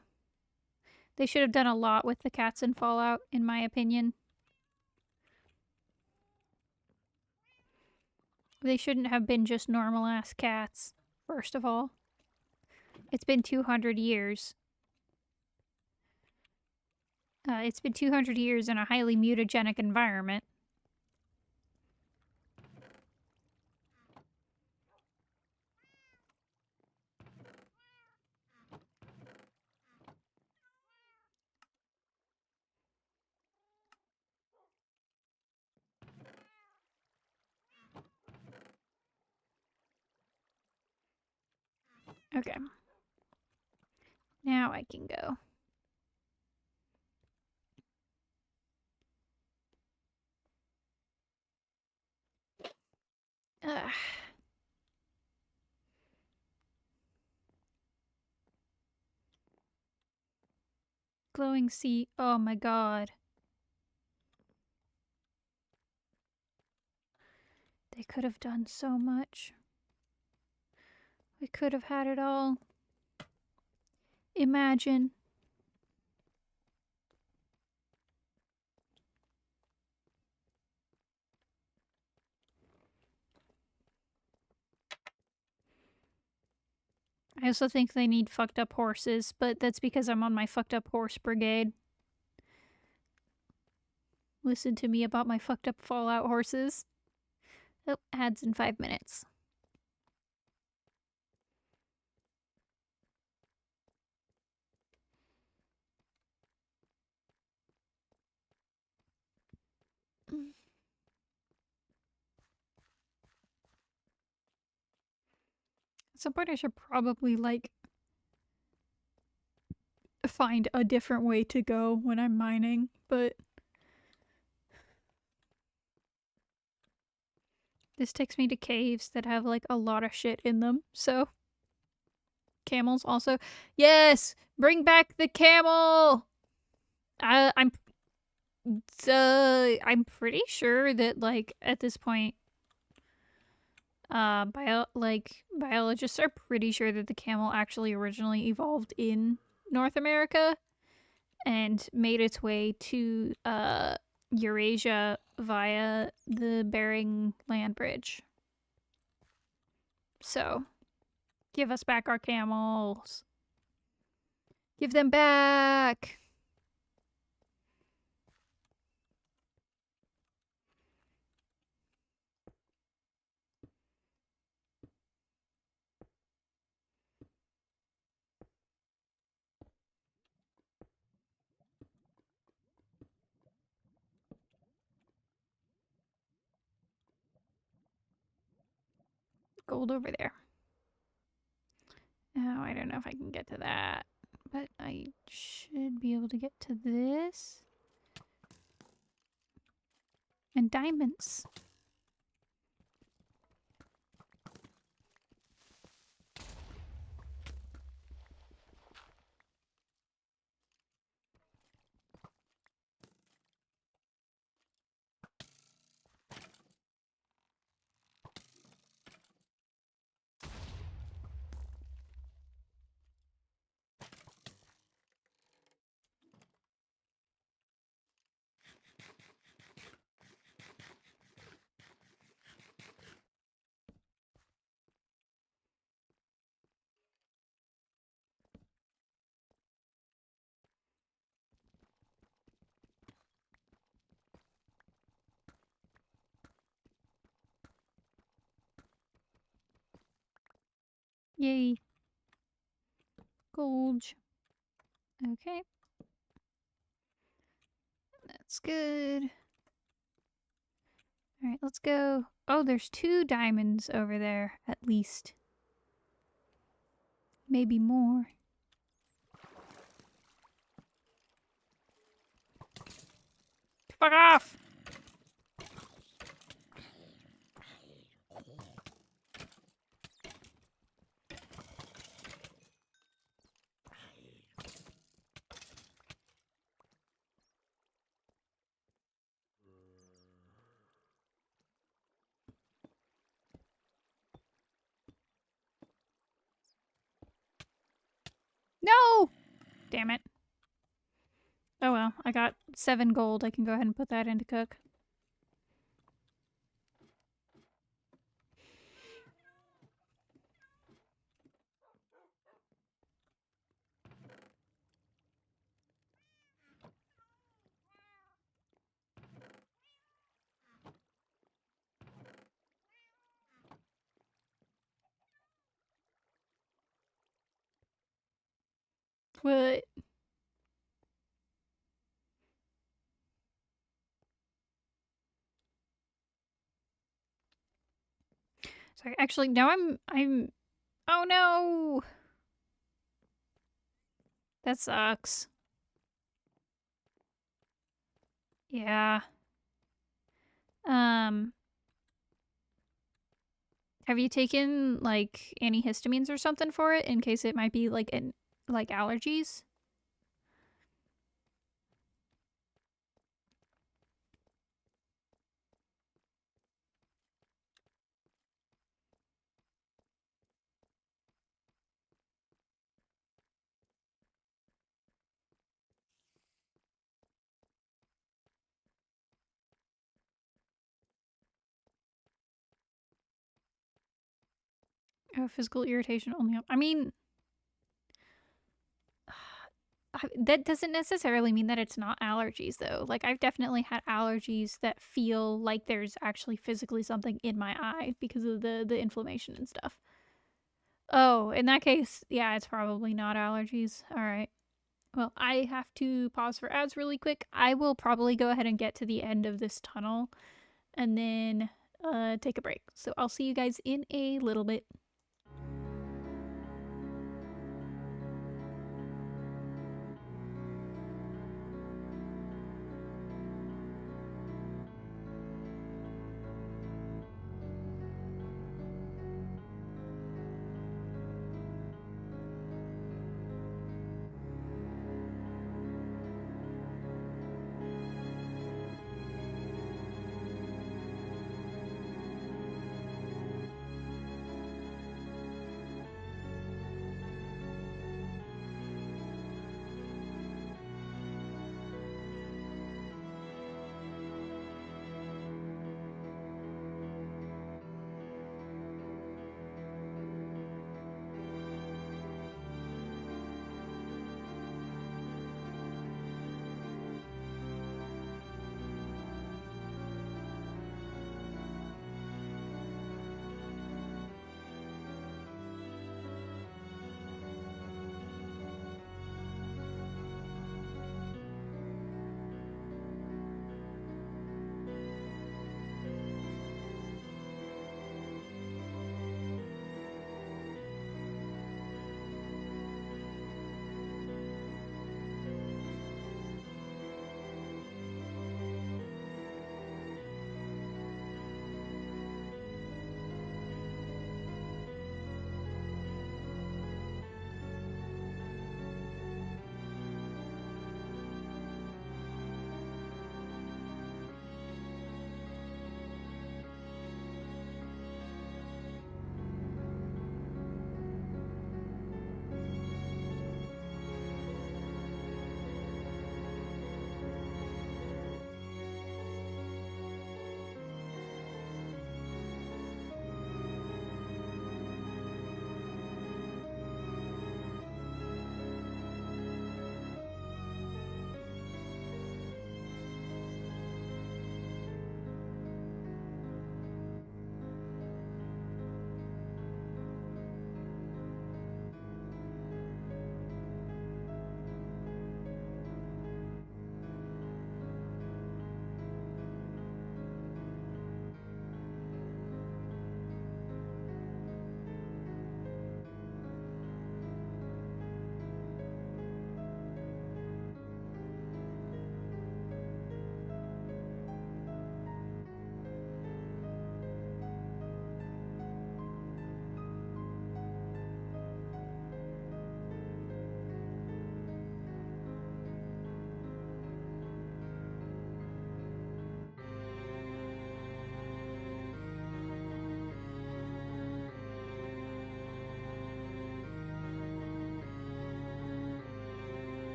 They should have done a lot with the cats in Fallout, in my opinion. They shouldn't have been just normal-ass cats, first of all. It's been 200 years. It's been 200 years in a highly mutagenic environment. Okay. Now I can go. Ugh. Glowing sea. Oh my god. They could have done so much. We could have had it all. Imagine. I also think they need fucked up horses, but that's because I'm on my fucked up horse brigade. Listen to me about my fucked up Fallout horses. Oh, ads in 5 minutes. At some point I should probably, like, find a different way to go when I'm mining, but this takes me to caves that have, like, a lot of shit in them, so... Camels also. Yes! Bring back the camel! I'm pretty sure that, like, at this point, biologists are pretty sure that the camel actually originally evolved in North America and made its way to, Eurasia via the Bering Land Bridge. So, give us back our camels. Give them back! Gold over there. Oh, I don't know if I can get to that, but I should be able to get to this. And diamonds. Yay. Gold. Okay. That's good. Alright, let's go. Oh, there's 2 diamonds over there, at least. Maybe more. Fuck off! No! Damn it. Oh well, I got 7 gold. I can go ahead and put that into cook. What? Sorry, actually, no, I'm. Oh no! That sucks. Yeah. Um, have you taken like antihistamines or something for it in case it might be like like allergies? Oh, physical irritation only. I mean, that doesn't necessarily mean that it's not allergies, though. Like, I've definitely had allergies that feel like there's actually physically something in my eye because of the inflammation and stuff. Oh, in that case, yeah, it's probably not allergies. All right. Well, I have to pause for ads really quick. I will probably go ahead and get to the end of this tunnel and then take a break. So I'll see you guys in a little bit.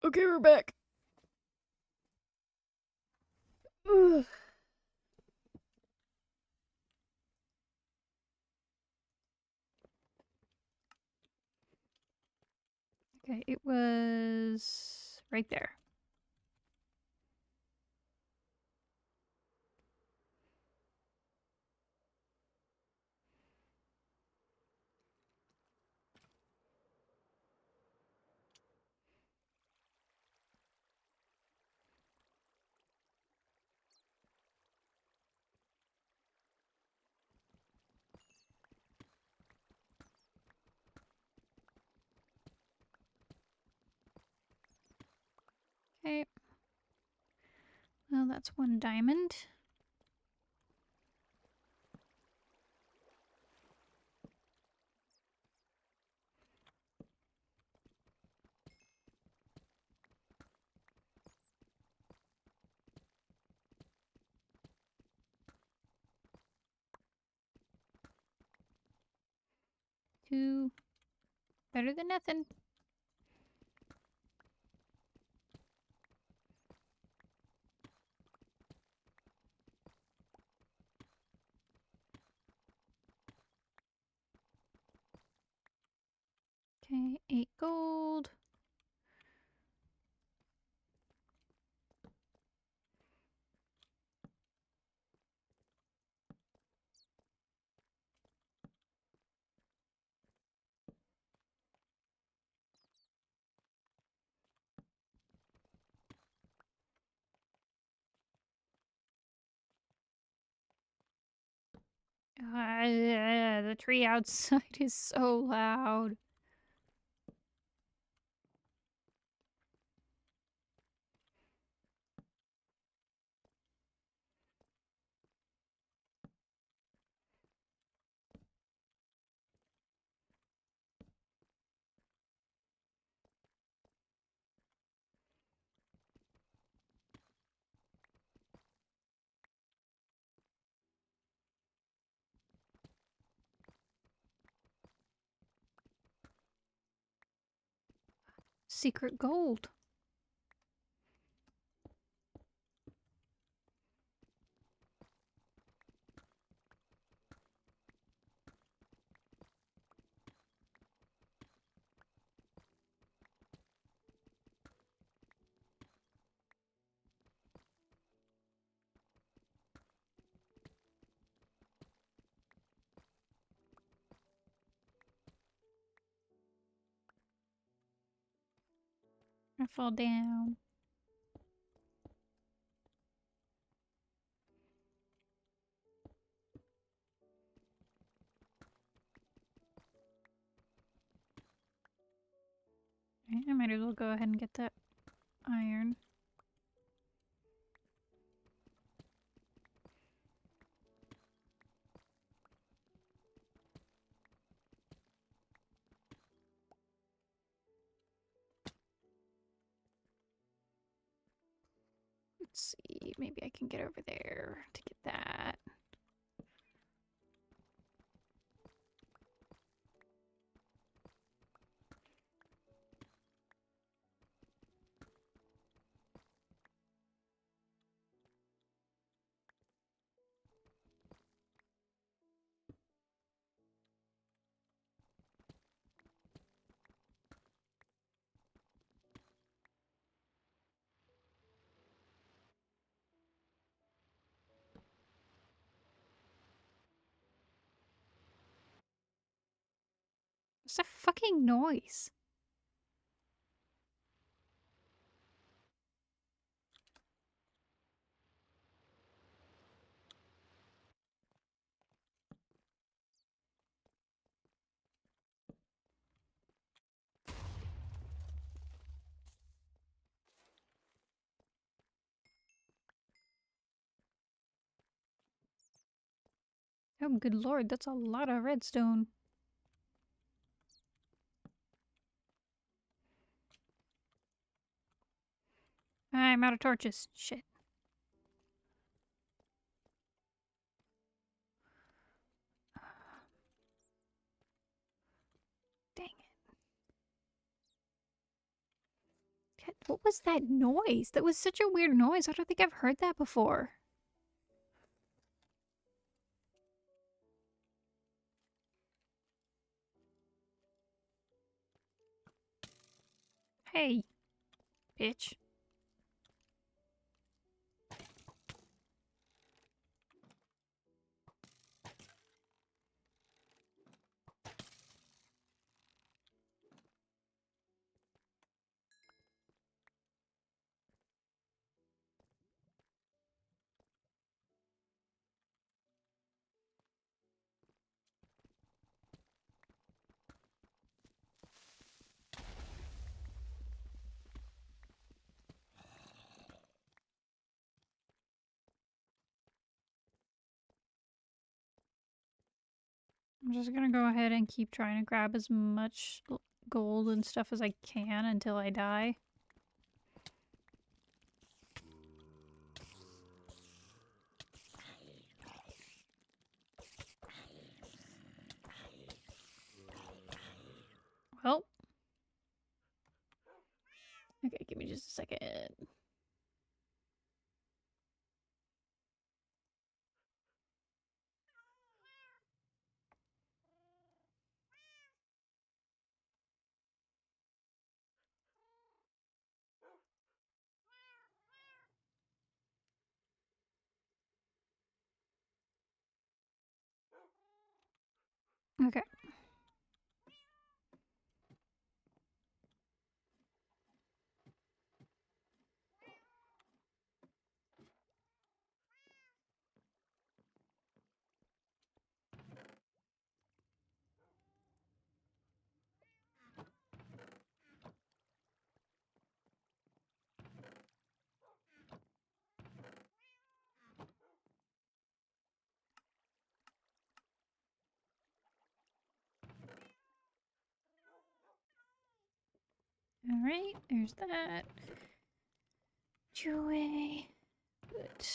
Okay, we're back. Ugh. Okay, it was right there. Okay. Well, that's one diamond. Two. Better than nothing. Okay, 8 gold. The tree outside is so loud. Secret gold. I fall down. Right, I might as well go ahead and get that iron. Let's see, maybe I can get over there to get that. What's that fucking noise? Oh, good lord, that's a lot of redstone. I'm out of torches. Shit. Dang it. Get What was that noise? That was such a weird noise. I don't think I've heard that before. Hey, bitch. I'm just gonna go ahead and keep trying to grab as much gold and stuff as I can until I die. Well. Okay, give me just a second. Okay. Alright, there's that. Away. Put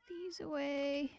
these away.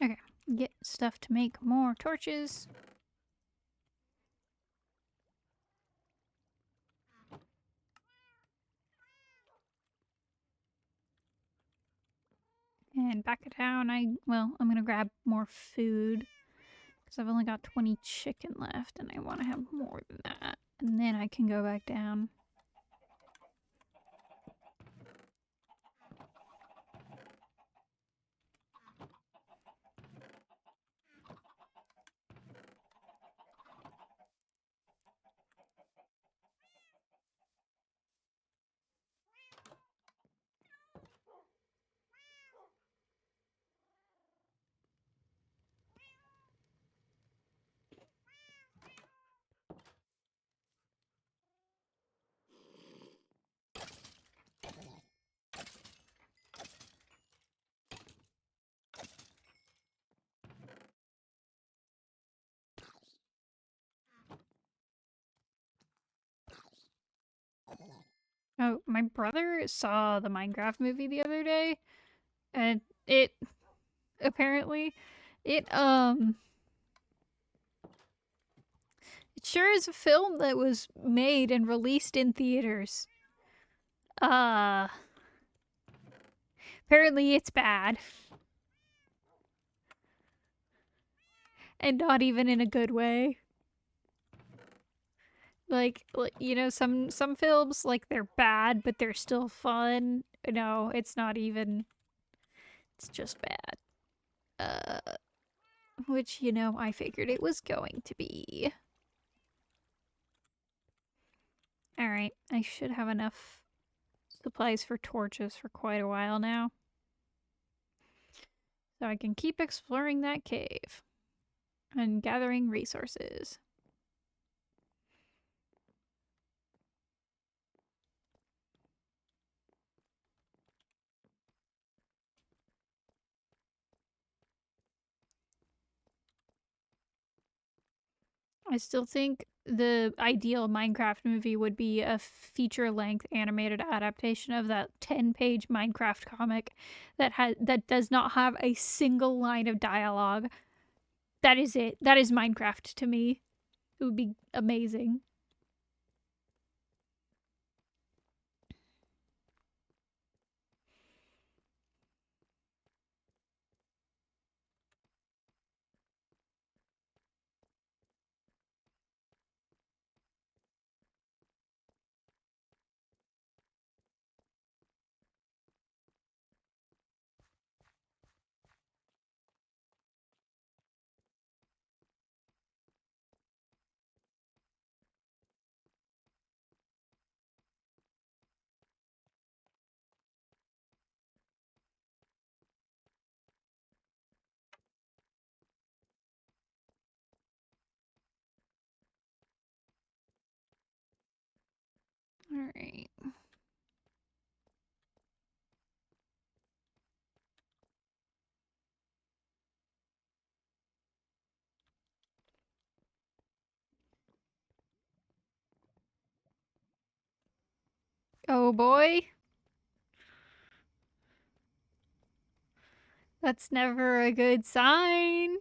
Okay, get stuff to make more torches. And back it down. I'm gonna grab more food because I've only got 20 chicken left and I want to have more than that. And then I can go back down. Oh, my brother saw the Minecraft movie the other day, and it apparently it it sure is a film that was made and released in theaters. Uh Apparently it's bad. And not even in a good way. Like you know, some films, like, they're bad, but they're still fun. No, it's not even. It's just bad. Which, you know, I figured it was going to be. Alright, I should have enough supplies for torches for quite a while now. So I can keep exploring that cave and gathering resources. I still think the ideal Minecraft movie would be a feature-length animated adaptation of that 10-page Minecraft comic that does not have a single line of dialogue. That is it. That is Minecraft to me. It would be amazing. All right. Oh boy. That's never a good sign.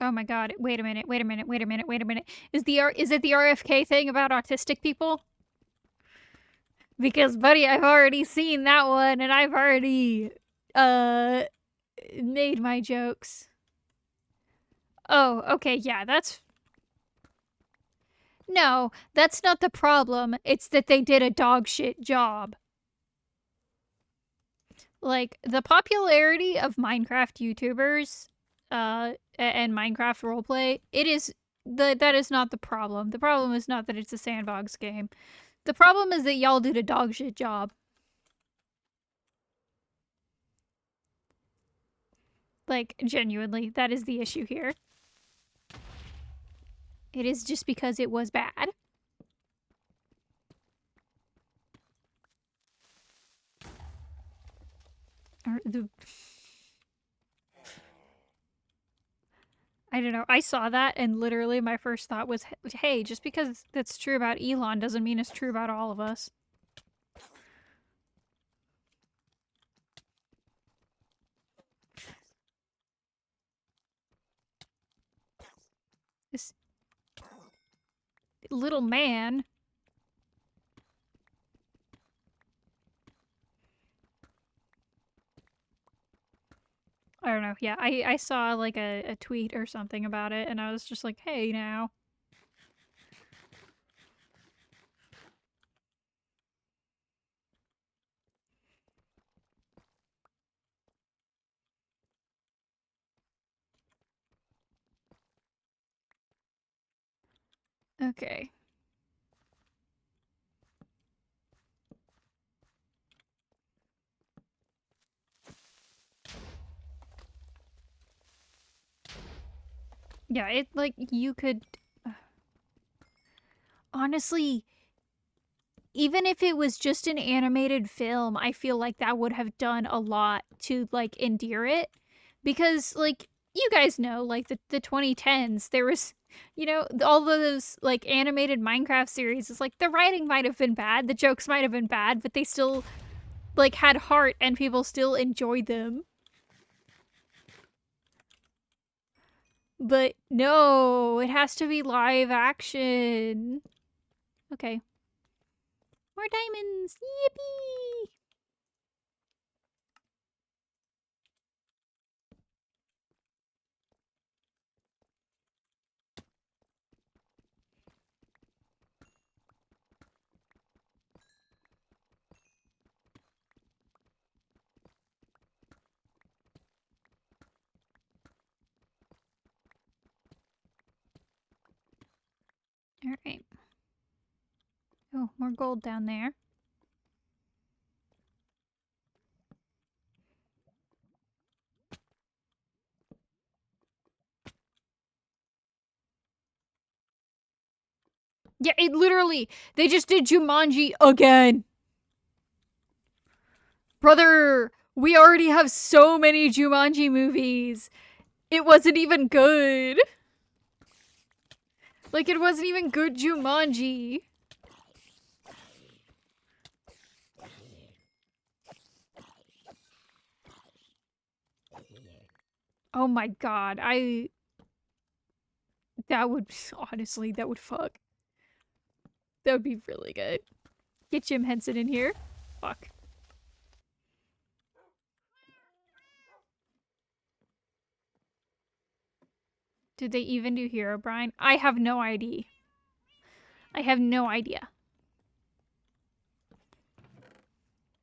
Oh my god. Wait a minute. Wait a minute. Wait a minute. Wait a minute. Is it the RFK thing about autistic people? Because buddy, I've already seen that one and I've already uh made my jokes. Oh, okay. Yeah, that's No, that's not the problem. It's that they did a dog shit job. Like the popularity of Minecraft YouTubers and Minecraft roleplay, that is not the problem. The problem is not that it's a sandbox game. The problem is that y'all did a dog shit job. Like genuinely, that is the issue here. It is just because it was bad. Or the I don't know. I saw that and literally my first thought was, hey, just because that's true about Elon doesn't mean it's true about all of us. This little man. I don't know. Yeah, I saw like a tweet or something about it and I was just like, hey, now. Okay. Yeah, it like you could honestly, even if it was just an animated film, I feel like that would have done a lot to like endear it because like you guys know like the 2010s there was all those like animated Minecraft series. It's like the writing might have been bad, the jokes might have been bad, but they still like had heart and people still enjoyed them. But no, it has to be live action. Okay. More diamonds. Yippee! Alright. Oh, more gold down there. Yeah, it literally, they just did Jumanji again. Brother, we already have so many Jumanji movies. It wasn't even good. Like, it wasn't even good Jumanji. Oh my god, that would, honestly, that would fuck. That would be really good. Get Jim Henson in here. Fuck. Did they even do Herobrine? I have no idea. I have no idea.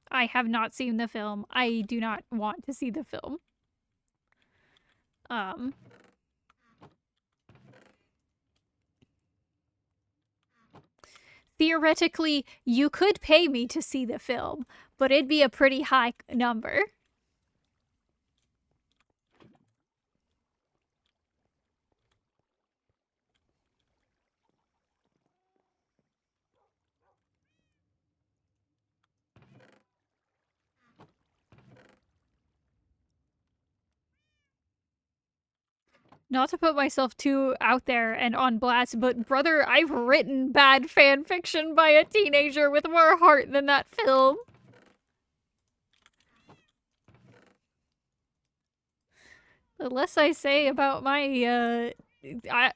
I have not seen the film. I do not want to see the film. Theoretically, you could pay me to see the film, but it'd be a pretty high number. Not to put myself too out there and on blast, but brother, I've written bad fan fiction by a teenager with more heart than that film. The less I say about my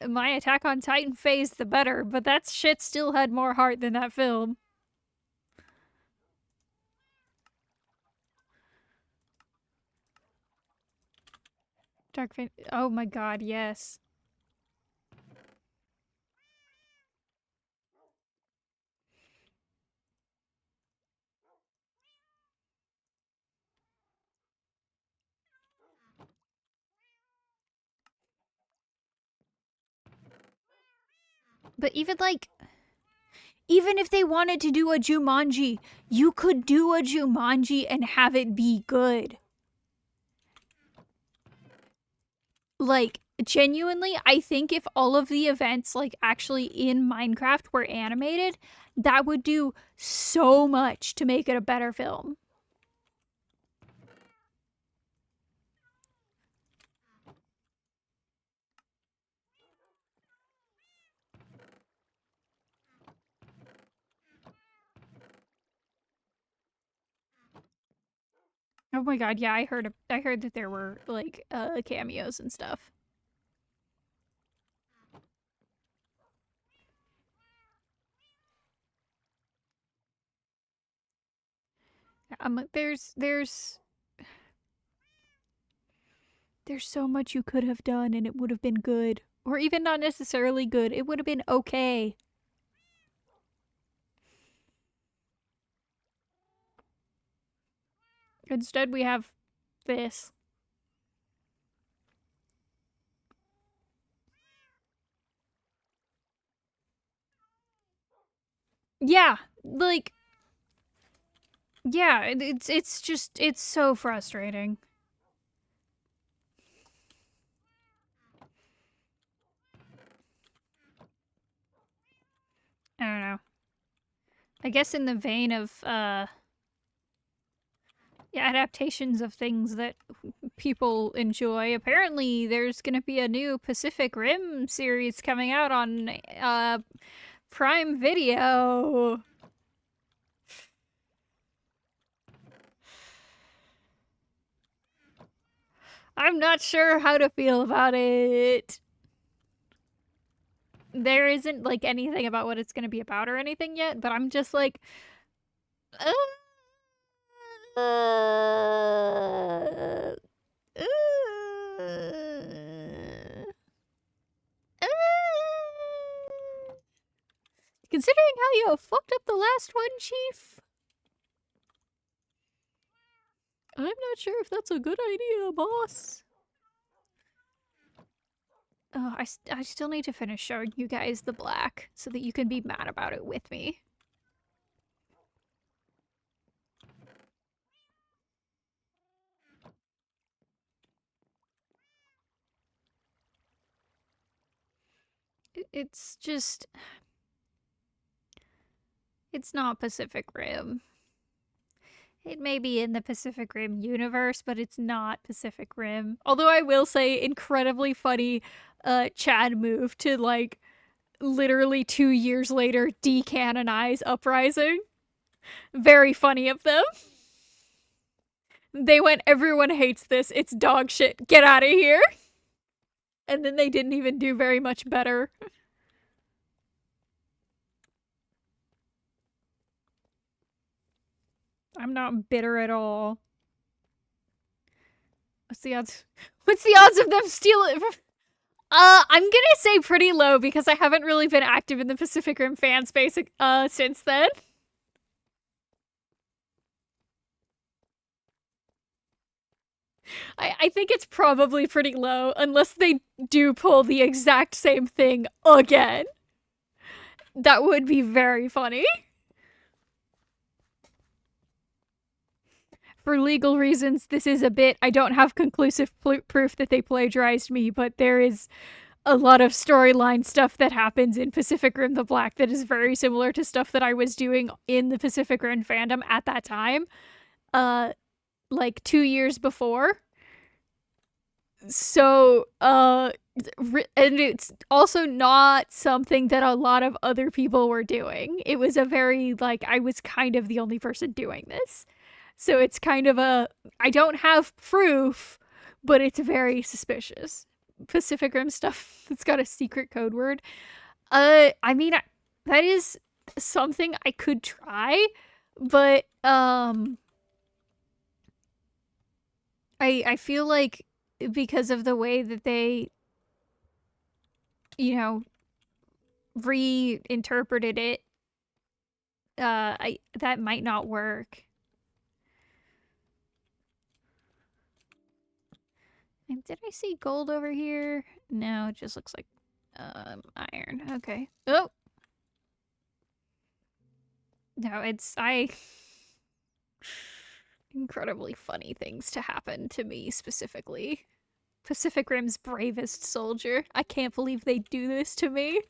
my Attack on Titan phase, the better, but that shit still had more heart than that film. Dark Fan- oh my god, yes. But even like, even if they wanted to do a Jumanji, you could do a Jumanji and have it be good. Like, genuinely, I think if all of the events, like, actually in Minecraft were animated, that would do so much to make it a better film. Oh my god, yeah, I heard that there were, like, cameos and stuff. There's so much you could have done and it would have been good. Or even not necessarily good, it would have been okay. Instead, we have this. Yeah, like, yeah, it's just, it's so frustrating. I don't know. I guess in the vein of, yeah, adaptations of things that people enjoy, apparently there's gonna be a new Pacific Rim series coming out on, Prime Video. I'm not sure how to feel about it. There isn't, like, anything about what it's gonna be about or anything yet, but I'm just like, uh, uh, considering how you fucked up the last one, Chief, I'm not sure if that's a good idea, boss. Oh, I still need to finish showing you guys the black so that you can be mad about it with me. It's just... It's not Pacific Rim. It may be in the Pacific Rim universe, but it's not Pacific Rim. Although I will say, incredibly funny Chad move to, like, literally 2 years later decanonize Uprising. Very funny of them. They went, everyone hates this, it's dog shit, get out of here. And then they didn't even do very much better. I'm not bitter at all. What's the odds? What's the odds of them stealing? I'm gonna say pretty low because I haven't really been active in the Pacific Rim fan space since then. I think it's probably pretty low unless they do pull the exact same thing again. That would be very funny. For legal reasons, this is a bit... I don't have conclusive proof that they plagiarized me, but there is a lot of storyline stuff that happens in Pacific Rim the Black that is very similar to stuff that I was doing in the Pacific Rim fandom at that time. Like 2 years before. So, and it's also not something that a lot of other people were doing. It was a very, like, I was kind of the only person doing this. So it's kind of a, I don't have proof, but it's very suspicious. Pacific Rim stuff that's got a secret code word. I mean, that is something I could try, but, I feel like because of the way that they, you know, reinterpreted it, that might not work. And did I see gold over here? No, it just looks like iron. Okay. Oh! No, it's... Incredibly funny things to happen to me specifically. Pacific Rim's bravest soldier. I can't believe they do this to me.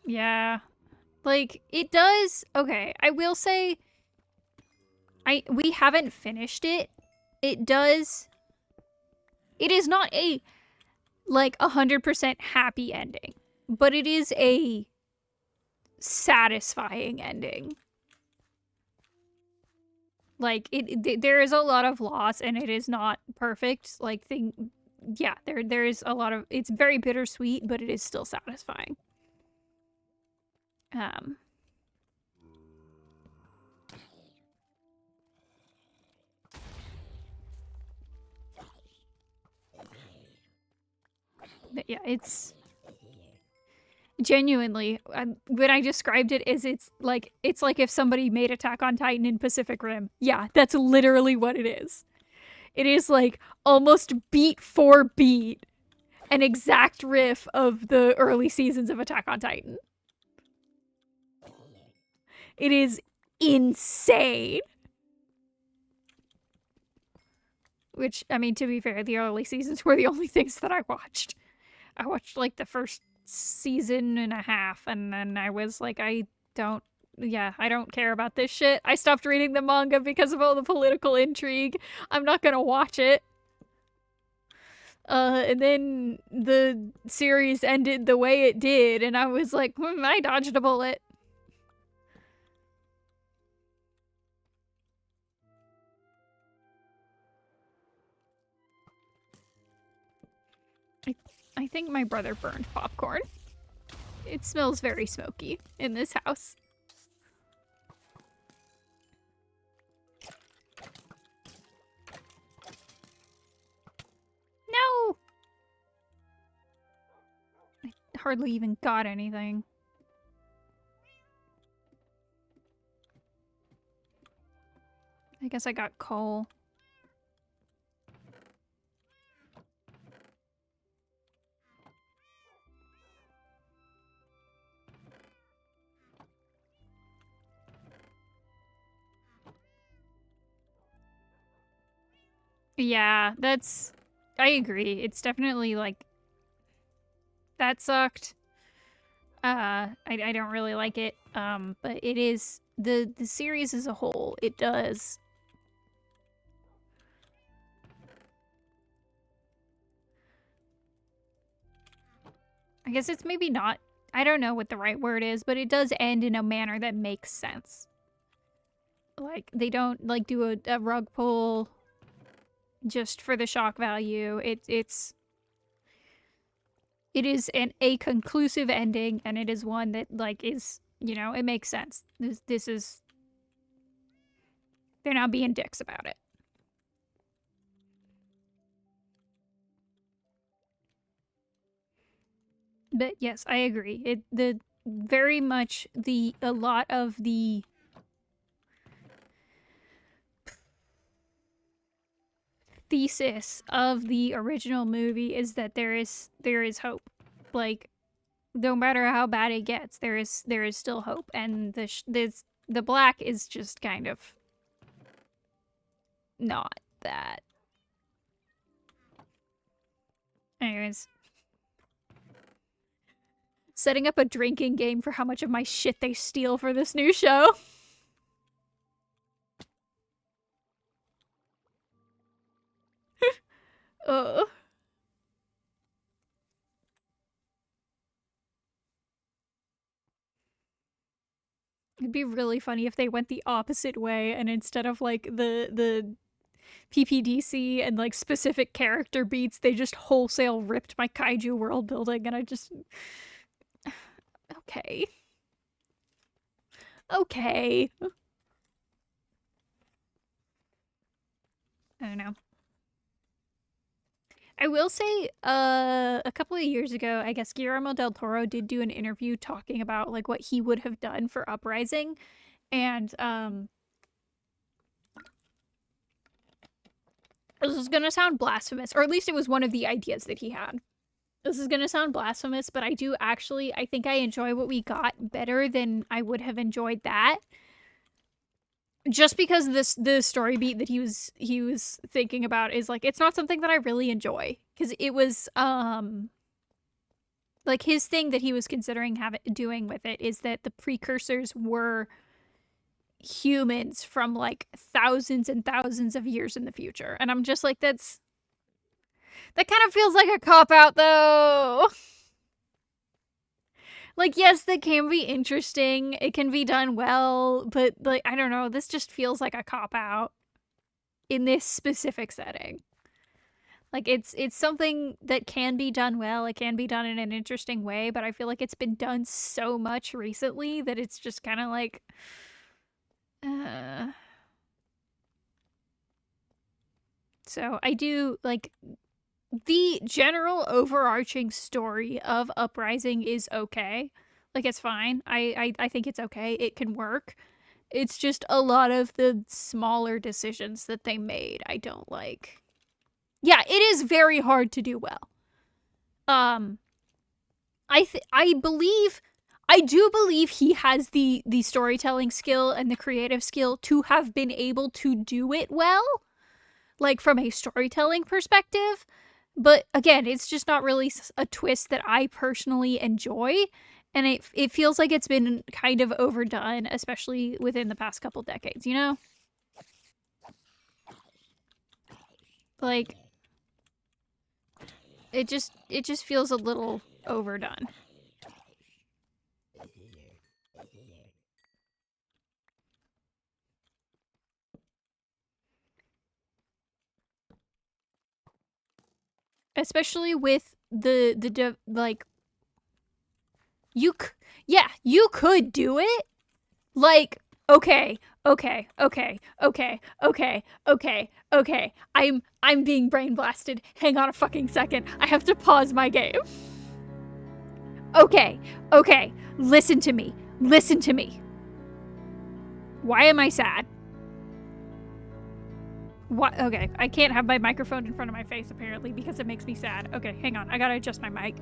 Yeah. Like, it does... Okay, I will say... We haven't finished it. It does... It is not a, like, 100% happy ending. But it is a satisfying ending. Like, there is a lot of loss, and it is not perfect. Like, yeah, there is a lot of... It's very bittersweet, but it is still satisfying. Yeah, it's... Genuinely, when I described it as it's like if somebody made Attack on Titan in Pacific Rim. Yeah, that's literally what it is. It is like almost beat for beat an exact riff of the early seasons of Attack on Titan. It is insane. Which, I mean, to be fair, the early seasons were the only things that I watched. I watched like the first season and a half, and then I was like, I don't care about this shit. I stopped reading the manga because of all the political intrigue. I'm not gonna watch it. And then the series ended the way it did, and I was like, I dodged a bullet. I think my brother burned popcorn. It smells very smoky in this house. No! I hardly even got anything. I guess I got coal. Yeah, that's... I agree. It's definitely, like... That sucked. I don't really like it. But it is... The series as a whole, it does... I guess it's maybe not... I don't know what the right word is, but it does end in a manner that makes sense. Like, they don't, like, do a rug pull just for the shock value. It is a conclusive ending, and it is one that, like, is, you know, it makes sense. This is... They're not being dicks about it. But yes, I agree. Very much a lot of the thesis of the original movie is that there is hope. Like, no matter how bad it gets, there is still hope, and the black is just kind of not that. Anyways, setting up a drinking game for how much of my shit they steal for this new show. It'd be really funny if they went the opposite way, and instead of, like, the PPDC and, like, specific character beats, they just wholesale ripped my kaiju world building, and I just... Okay. Okay. I don't know. I will say, a couple of years ago, I guess Guillermo del Toro did do an interview talking about, like, what he would have done for Uprising, and, this is gonna sound blasphemous, or at least it was one of the ideas that he had. This is gonna sound blasphemous, but I think I enjoy what we got better than I would have enjoyed that. Just because the story beat that he was thinking about is, like, it's not something that I really enjoy, because it was like, his thing that he was considering doing with it is that the precursors were humans from, like, thousands and thousands of years in the future, and I'm just like, that kind of feels like a cop-out, though. Like, yes, that can be interesting. It can be done well, but, like, I don't know. This just feels like a cop-out in this specific setting. Like, it's something that can be done well. It can be done in an interesting way, but I feel like it's been done so much recently that it's just kind of like... So, I do, like... The general overarching story of Uprising is okay. Like, it's fine. I think it's okay. It can work. It's just a lot of the smaller decisions that they made I don't like. Yeah, it is very hard to do well. I do believe he has the storytelling skill and the creative skill to have been able to do it well, like, from a storytelling perspective. But again, it's just not really a twist that I personally enjoy, and it feels like it's been kind of overdone, especially within the past couple decades, you know? Like, it just feels a little overdone. Especially with like, you could do it. Like, okay. I'm being brain blasted. Hang on a fucking second. I have to pause my game. Okay. Listen to me. Why am I sad? What? Okay, I can't have my microphone in front of my face, apparently, because it makes me sad. Okay, hang on. I gotta adjust my mic.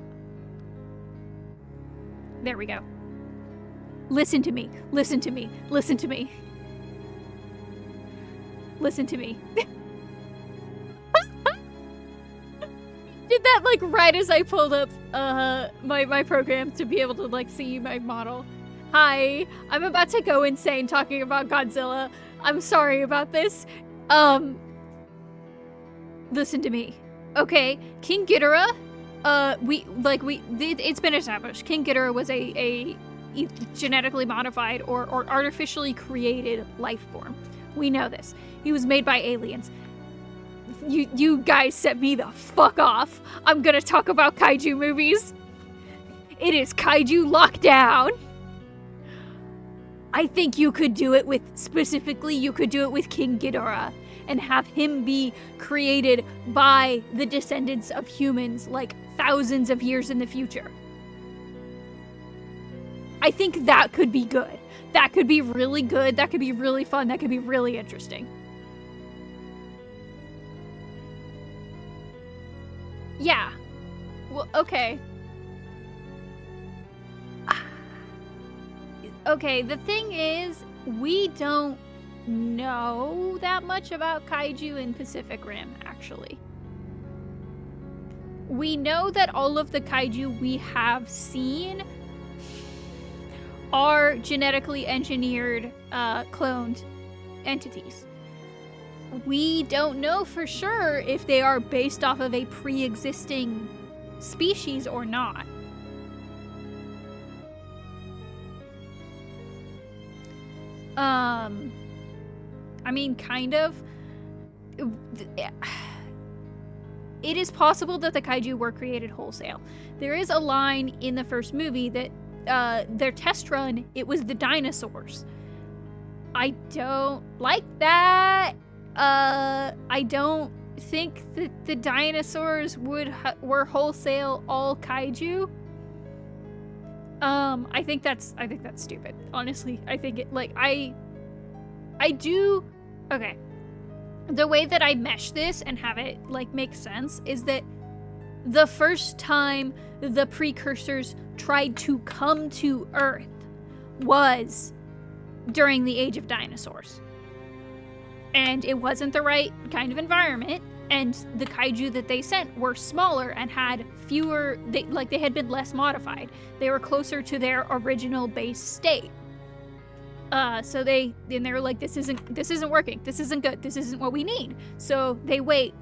There we go. Listen to me. Listen to me. Listen to me. Listen to me. Did that, like, right as I pulled up my program to be able to, like, see my model. Hi, I'm about to go insane talking about Godzilla. I'm sorry about this. Listen to me. Okay, King Ghidorah, it's been established. King Ghidorah was a genetically modified or artificially created life form. We know this. He was made by aliens. You guys set me the fuck off. I'm gonna talk about kaiju movies. It is kaiju lockdown. I think you could do it with King Ghidorah and have him be created by the descendants of humans like thousands of years in the future. I think that could be good. That could be really good. That could be really fun. That could be really interesting. Yeah. Well, okay. Okay, the thing is, we don't know that much about kaiju in Pacific Rim, actually. We know that all of the kaiju we have seen are genetically engineered, cloned entities. We don't know for sure if they are based off of a pre-existing species or not. I mean, kind of. It is possible that the kaiju were created wholesale. There is a line in the first movie that their test run, it was the dinosaurs. I don't like that. I don't think that the dinosaurs were wholesale all kaiju. I think that's stupid. Honestly, I think it, like, I do, okay. The way that I mesh this and have it, like, make sense is that the first time the precursors tried to come to Earth was during the age of dinosaurs. And it wasn't the right kind of environment, and the kaiju that they sent were smaller and had fewer, they had been less modified. They were closer to their original base state. So they were like, this isn't working. This isn't good. This isn't what we need. So they wait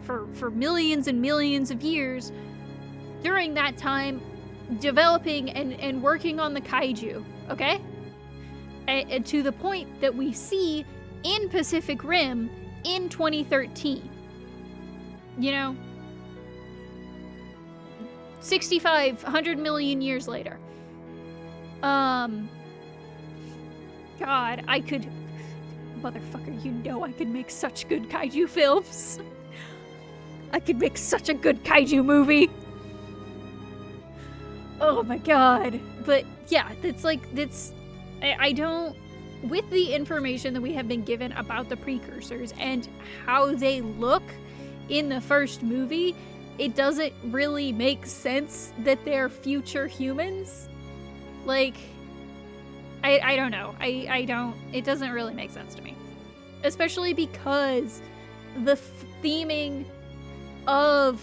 for millions and millions of years. During that time, developing and working on the kaiju, okay? And to the point that we see in Pacific Rim in 2013. You know? 100 million years later. God, I could... Motherfucker, you know I could make such good kaiju films. I could make such a good kaiju movie. Oh my god. But yeah, I don't... With the information that we have been given about the precursors and how they look in the first movie, it doesn't really make sense that they're future humans. Like... I don't know. It doesn't really make sense to me. Especially because the theming of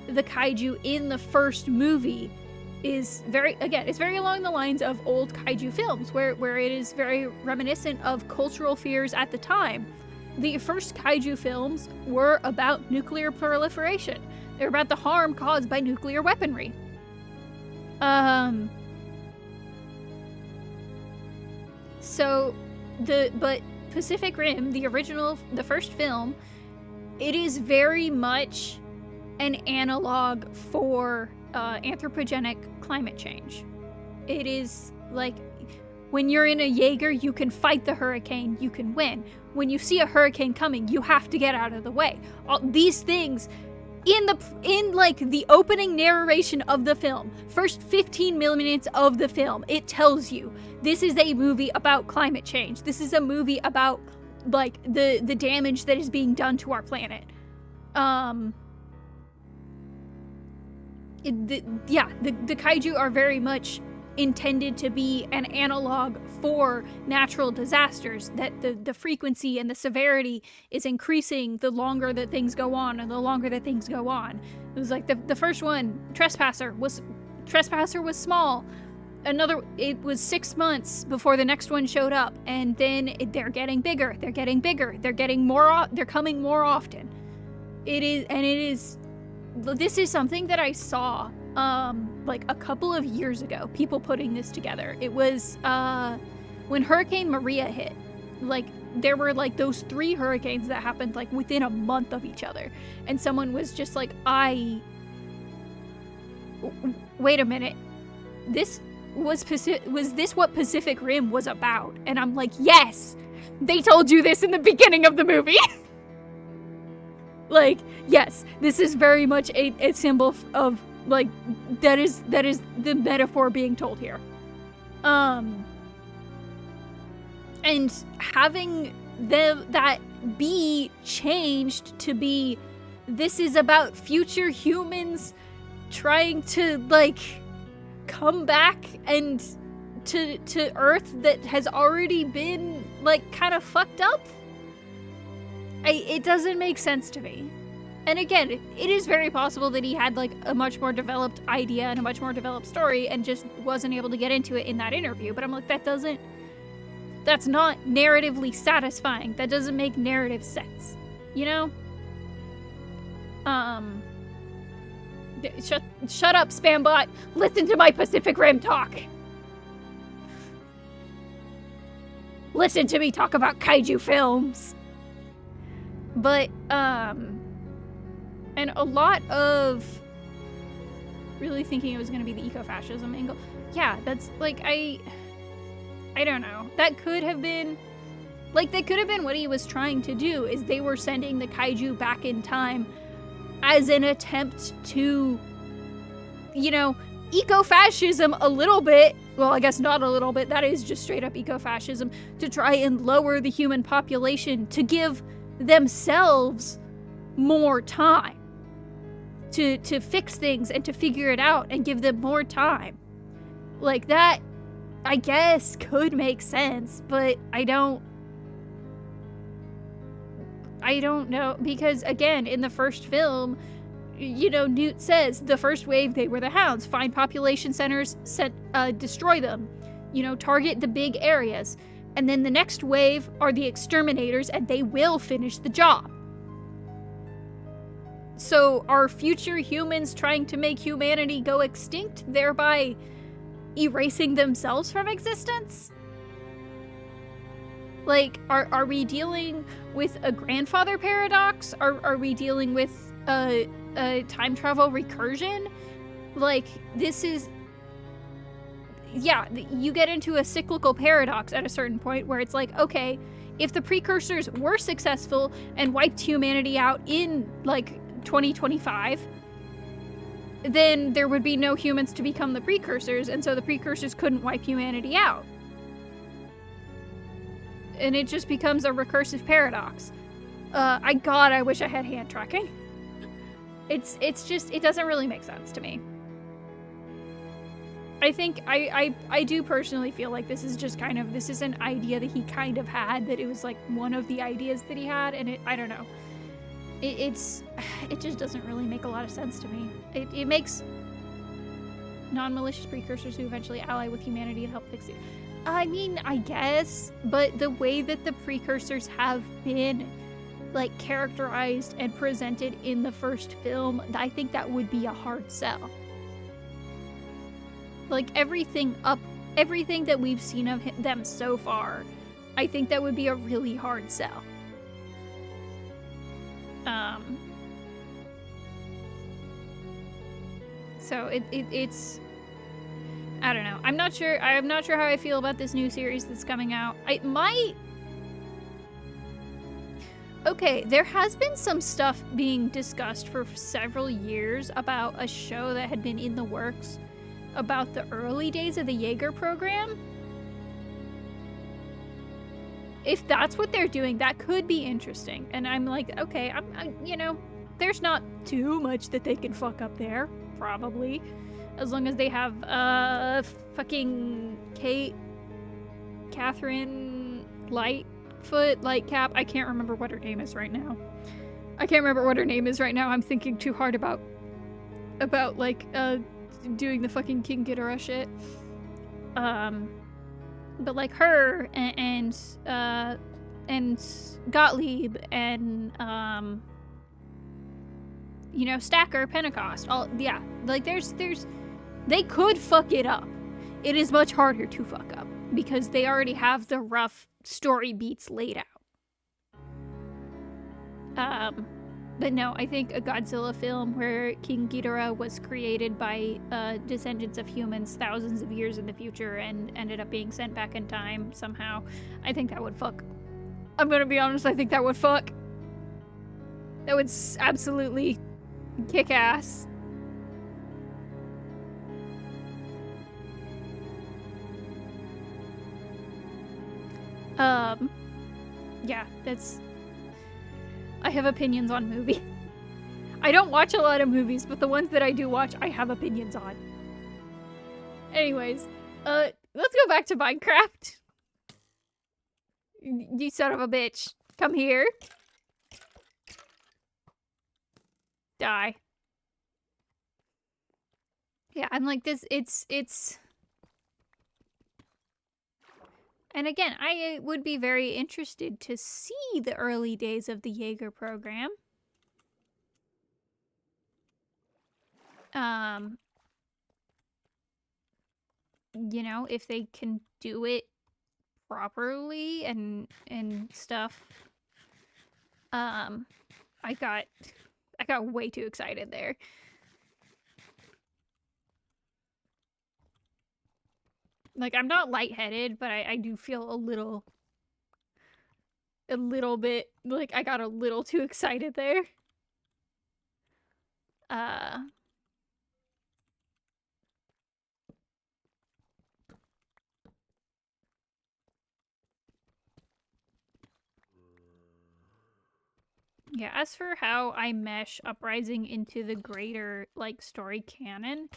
the kaiju in the first movie is it's very along the lines of old kaiju films, where it is very reminiscent of cultural fears at the time. The first kaiju films were about nuclear proliferation. They're about the harm caused by nuclear weaponry. But Pacific Rim, the first film, it is very much an analog for anthropogenic climate change. It is like, when you're in a Jaeger, you can fight the hurricane, you can win. When you see a hurricane coming, you have to get out of the way. All these things in the opening narration of the film, first 15 minutes of the film, it tells you this is a movie about climate change. This is a movie about like, the damage that is being done to our planet. The kaiju are very much intended to be an analog for natural disasters, that the frequency and the severity is increasing the longer that things go on and the longer that things go on. It was like the first one, Trespasser was small. It was 6 months before the next one showed up, and then they're getting bigger, they're coming more often. This is something that I saw like a couple of years ago, people putting this together. It was when Hurricane Maria hit. Like, there were like those 3 hurricanes that happened like within a month of each other, and someone was just like, wait a minute, was this what Pacific Rim was about? And I'm like, yes, they told you this in the beginning of the movie. Like, yes, this is very much a symbol of, like, that is the metaphor being told here. And having that be changed to be, this is about future humans trying to, like, come back and to Earth that has already been, like, kind of fucked up. It doesn't make sense to me. And again, it is very possible that he had, like, a much more developed idea and a much more developed story and just wasn't able to get into it in that interview. But I'm like, that's not narratively satisfying. That doesn't make narrative sense, you know? Shut up, Spambot. Listen to my Pacific Rim talk. Listen to me talk about kaiju films. But, and a lot of really thinking it was going to be the ecofascism angle. Yeah, that's, like, I don't know. That could have been what he was trying to do, is they were sending the kaiju back in time as an attempt to, you know, ecofascism a little bit. Well, I guess not a little bit. That is just straight up ecofascism, to try and lower the human population, to give themselves more time to fix things and to figure it out and give them more time. Like, that, I guess, could make sense, but I don't know, because again, in the first film, you know, Newt says the first wave, they were the Hounds. Find population centers, destroy them, you know, target the big areas. And then the next wave are the exterminators, and they will finish the job. So are future humans trying to make humanity go extinct, thereby erasing themselves from existence? Like, are we dealing with a grandfather paradox? Are we dealing with a time travel recursion? Like, this is... Yeah, you get into a cyclical paradox at a certain point where it's like, okay, if the precursors were successful and wiped humanity out in, like, 2025, then there would be no humans to become the precursors, and so the precursors couldn't wipe humanity out. And it just becomes a recursive paradox. I wish I had hand tracking. It's just, it doesn't really make sense to me. I think, I do personally feel like this is just kind of, this is an idea that he kind of had, that it was like one of the ideas that he had, and I don't know. It just doesn't really make a lot of sense to me. It makes non-malicious precursors who eventually ally with humanity and help fix it. I mean, I guess, but the way that the precursors have been, like, characterized and presented in the first film, I think that would be a hard sell. Like, everything that we've seen of them so far, I think that would be a really hard sell. So it's, I don't know. I'm not sure how I feel about this new series that's coming out. Okay, there has been some stuff being discussed for several years about a show that had been in the works about the early days of the Jaeger program. if that's what they're doing, that could be interesting. And I'm like, okay, you know, there's not too much that they can fuck up there, probably. As long as they have, fucking Catherine Lightcap. I can't remember what her name is right now. I'm thinking too hard about like, doing the fucking King Ghidorah shit. But like her and Gottlieb and you know, Stacker, Pentecost, yeah, like there's they could fuck it up. It is much harder to fuck up because they already have the rough story beats laid out. But no, I think a Godzilla film where King Ghidorah was created by descendants of humans thousands of years in the future and ended up being sent back in time somehow, I think that would fuck. I'm gonna be honest, I think that would fuck. That would absolutely kick ass. Yeah, that's... I have opinions on movies. I don't watch a lot of movies, but the ones that I do watch, I have opinions on. Anyways, let's go back to Minecraft. You son of a bitch. Come here. Die. Yeah, I'm like this, it's... And again, I would be very interested to see the early days of the Jaeger program. You know, if they can do it properly and stuff. I got way too excited there. Like, I'm not lightheaded, but I do feel a little bit, like, I got a little too excited there. Yeah, as for how I mesh Uprising into the greater, like, story canon,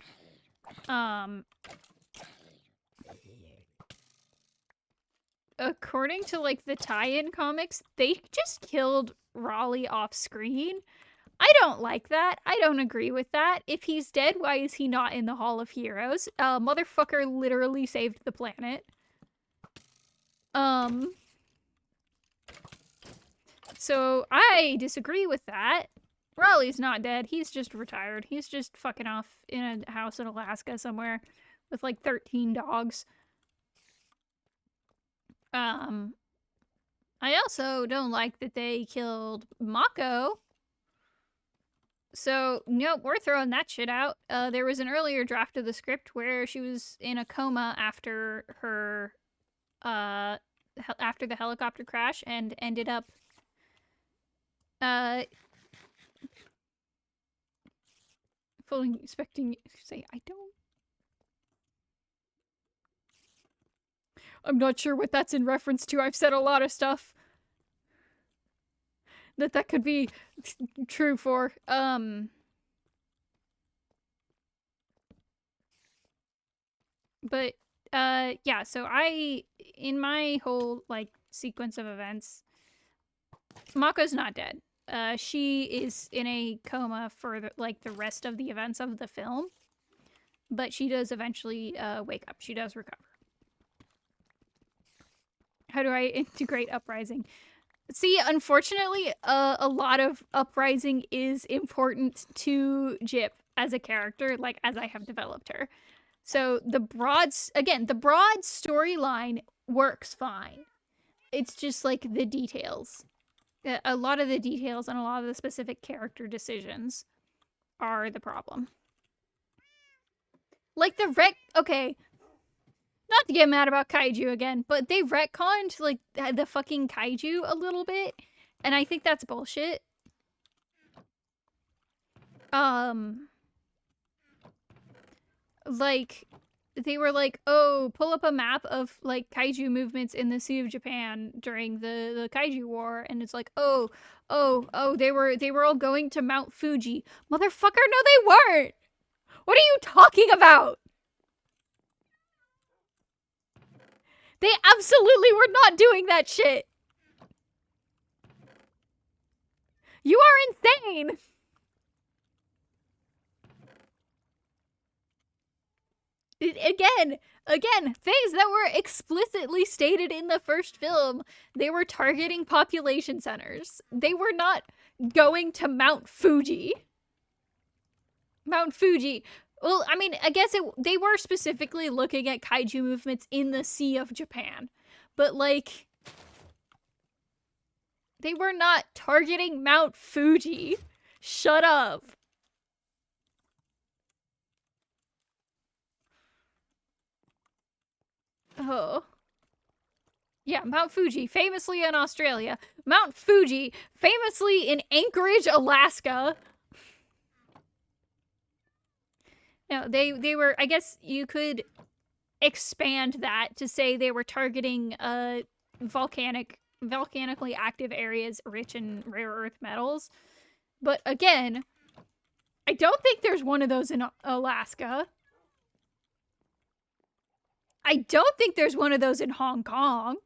according to, like, the tie-in comics, they just killed Raleigh off screen. I don't like that. I don't agree with that. If he's dead, why is he not in the Hall of Heroes? Motherfucker literally saved the planet. So I disagree with that. Raleigh's not dead. He's just retired. He's just fucking off in a house in Alaska somewhere with like 13 dogs. I also don't like that they killed Mako. So, nope, we're throwing that shit out. There was an earlier draft of the script where she was in a coma after her, after the helicopter crash and ended up, fully expecting you to say, I'm not sure what that's in reference to. I've said a lot of stuff that could be true for. But, yeah, so in my whole, like, sequence of events, Mako's not dead. She is in a coma for, the rest of the events of the film. But she does eventually, wake up. She does recover. How do I integrate Uprising? See, unfortunately, a lot of Uprising is important to Jip as a character, like, as I have developed her. So the broad storyline works fine. It's just, like, the details. A lot of the details and a lot of the specific character decisions are the problem. Like, okay, not to get mad about kaiju again, but they retconned, like, the fucking kaiju a little bit, and I think that's bullshit. Like, they were like, oh, pull up a map of like kaiju movements in the Sea of Japan during the kaiju war, and it's like, oh, they were all going to Mount Fuji. Motherfucker, no they weren't. What are you talking about? They absolutely were not doing that shit. You are insane. Again, things that were explicitly stated in the first film. They were targeting population centers. They were not going to Mount Fuji. Mount Fuji. Well, I mean, I guess they were specifically looking at kaiju movements in the Sea of Japan. But, like, they were not targeting Mount Fuji. Shut up. Oh. Yeah, Mount Fuji, famously in Australia. Mount Fuji, famously in Anchorage, Alaska. No, they were, I guess you could expand that to say they were targeting volcanically active areas rich in rare earth metals. But again, I don't think there's one of those in Alaska. I don't think there's one of those in Hong Kong.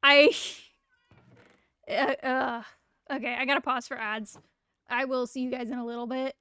Okay, I gotta pause for ads. I will see you guys in a little bit.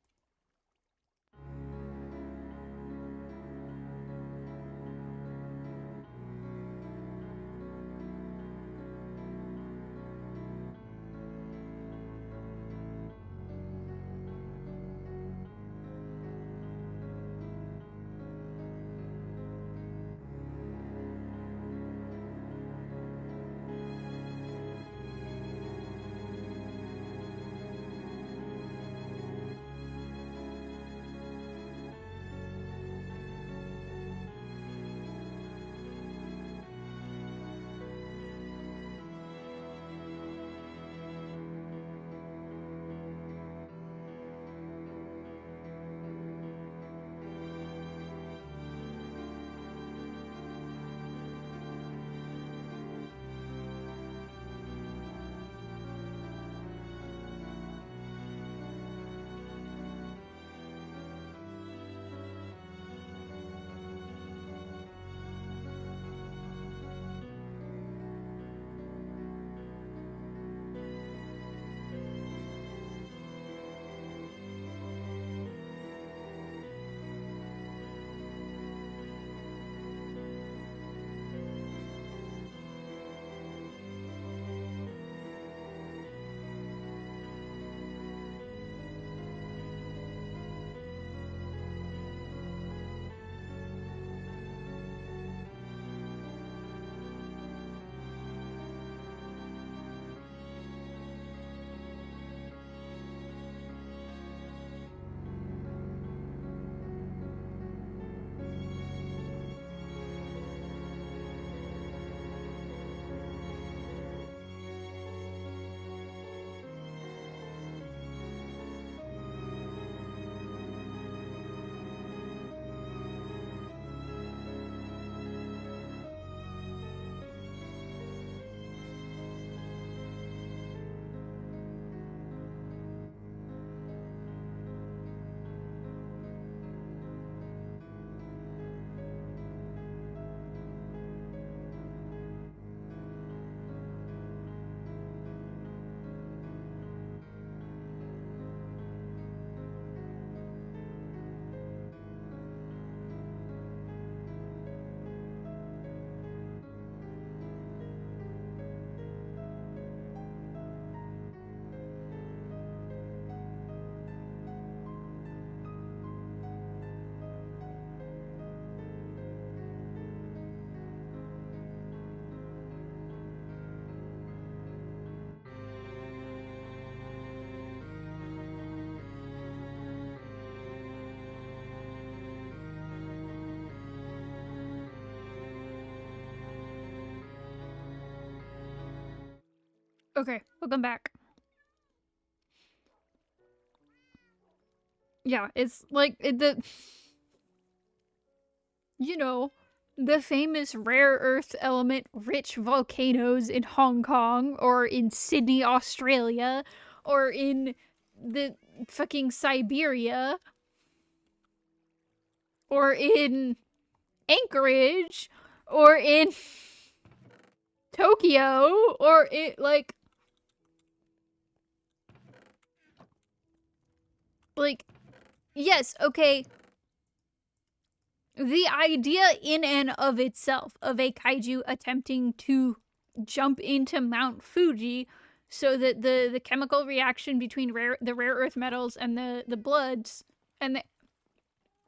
Okay, welcome back. Yeah, it's like you know, the famous rare earth element rich volcanoes in Hong Kong or in Sydney, Australia, or in the fucking Siberia, or in Anchorage, or in Tokyo, or it like yes, okay. The idea in and of itself of a kaiju attempting to jump into Mount Fuji so that the chemical reaction between the rare earth metals and the bloods and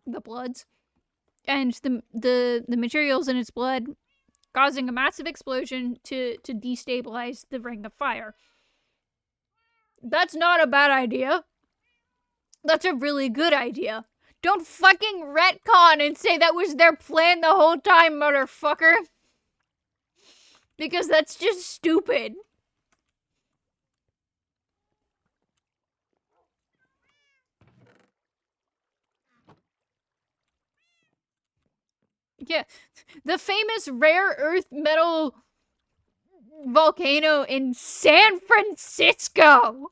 the bloods and the materials in its blood causing a massive explosion to destabilize the ring of fire. That's not a bad idea. That's a really good idea. Don't fucking retcon and say that was their plan the whole time, motherfucker. Because that's just stupid. Yeah, the famous rare earth metal volcano in San Francisco.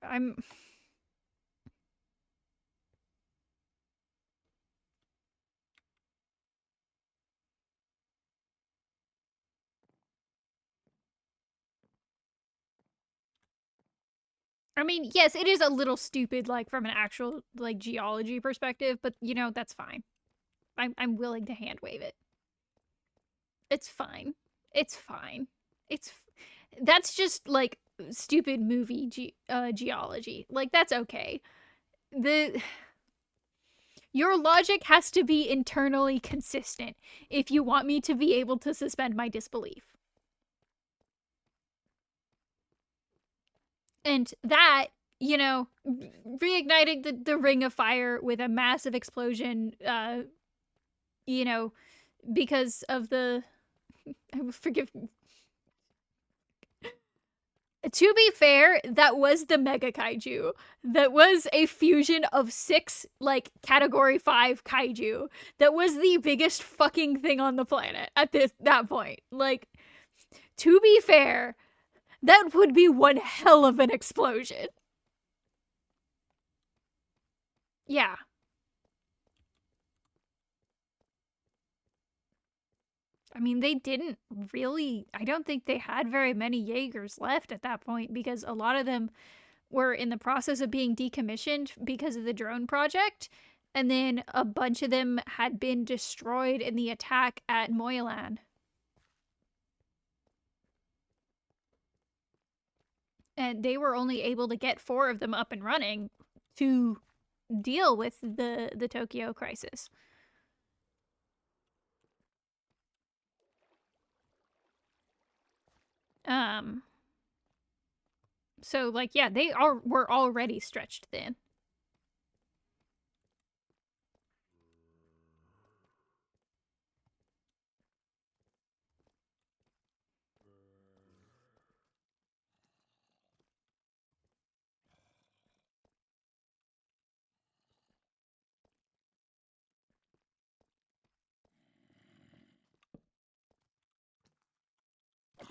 I'm I mean, yes, it is a little stupid, like from an actual like geology perspective, but you know that's fine. I'm willing to hand wave it. It's fine. It's fine. It's that's just like stupid movie geology. Like that's okay. The Your logic has to be internally consistent if you want me to be able to suspend my disbelief. And that, you know, reigniting the ring of fire with a massive explosion, you know, because of the forgive me. To be fair, that was the mega kaiju. That was a fusion of 6 like category 5 kaiju. That was the biggest fucking thing on the planet at that point. Like, to be fair, that would be one hell of an explosion. Yeah. I mean, they didn't really. I don't think they had very many Jaegers left at that point because a lot of them were in the process of being decommissioned because of the drone project. And then a bunch of them had been destroyed in the attack at Moylan. And they were only able to get 4 of them up and running to deal with the Tokyo crisis. So like yeah, were already stretched thin.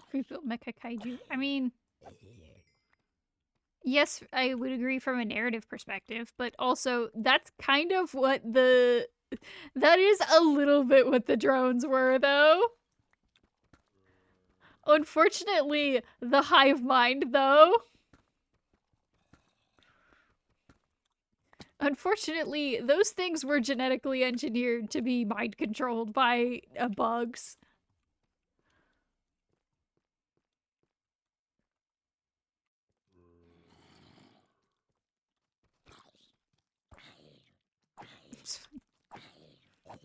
Pre-built mecha kaiju. I mean, yes, I would agree from a narrative perspective, but also that's kind of what that is a little bit what the drones were, though. Unfortunately, the hive mind, though. Unfortunately, those things were genetically engineered to be mind controlled by bugs.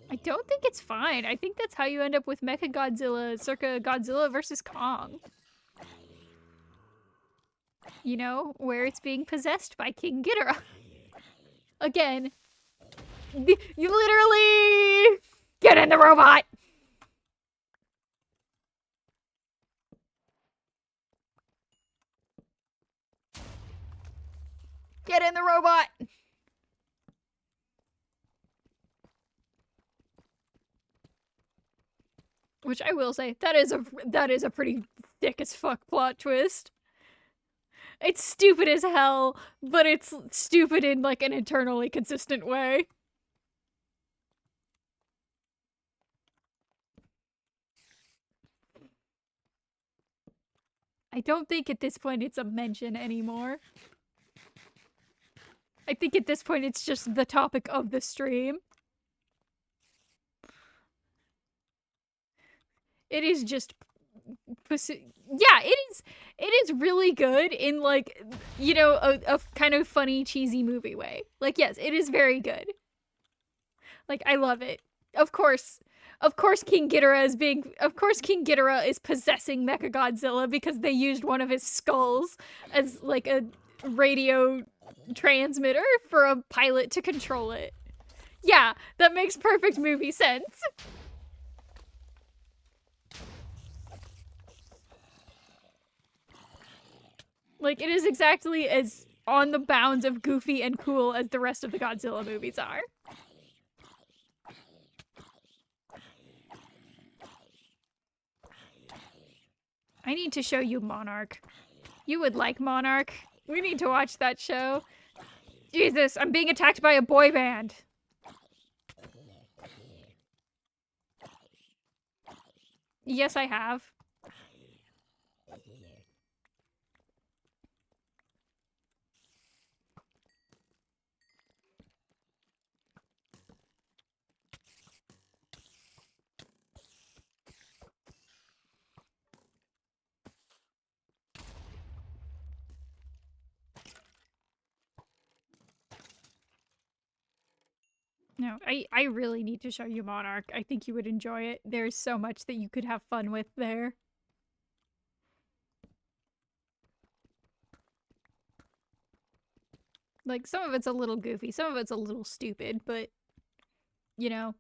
I don't think it's fine. I think that's how you end up with Mecha Godzilla circa Godzilla versus Kong. You know, where it's being possessed by King Ghidorah. Again, you literally get in the robot. Get in the robot. Which I will say, that is a pretty thick as fuck plot twist. It's stupid as hell, but it's stupid in like an internally consistent way. I don't think at this point it's a mention anymore. I think at this point it's just the topic of the stream. It is just... Yeah, it is really good in, like, you know, a kind of funny, cheesy movie way. Like, yes, it is very good. Like, I love it. Of course King Ghidorah is possessing Mechagodzilla because they used one of his skulls as, like, a radio transmitter for a pilot to control it. Yeah, that makes perfect movie sense. Like, it is exactly as on the bounds of goofy and cool as the rest of the Godzilla movies are. I need to show you Monarch. You would like Monarch. We need to watch that show. Jesus, I'm being attacked by a boy band. Yes, I have. No, I really need to show you Monarch. I think you would enjoy it. There's so much that you could have fun with there. Like, some of it's a little goofy, some of it's a little stupid, but, you know.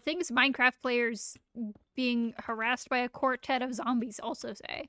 Things Minecraft players being harassed by a quartet of zombies also say.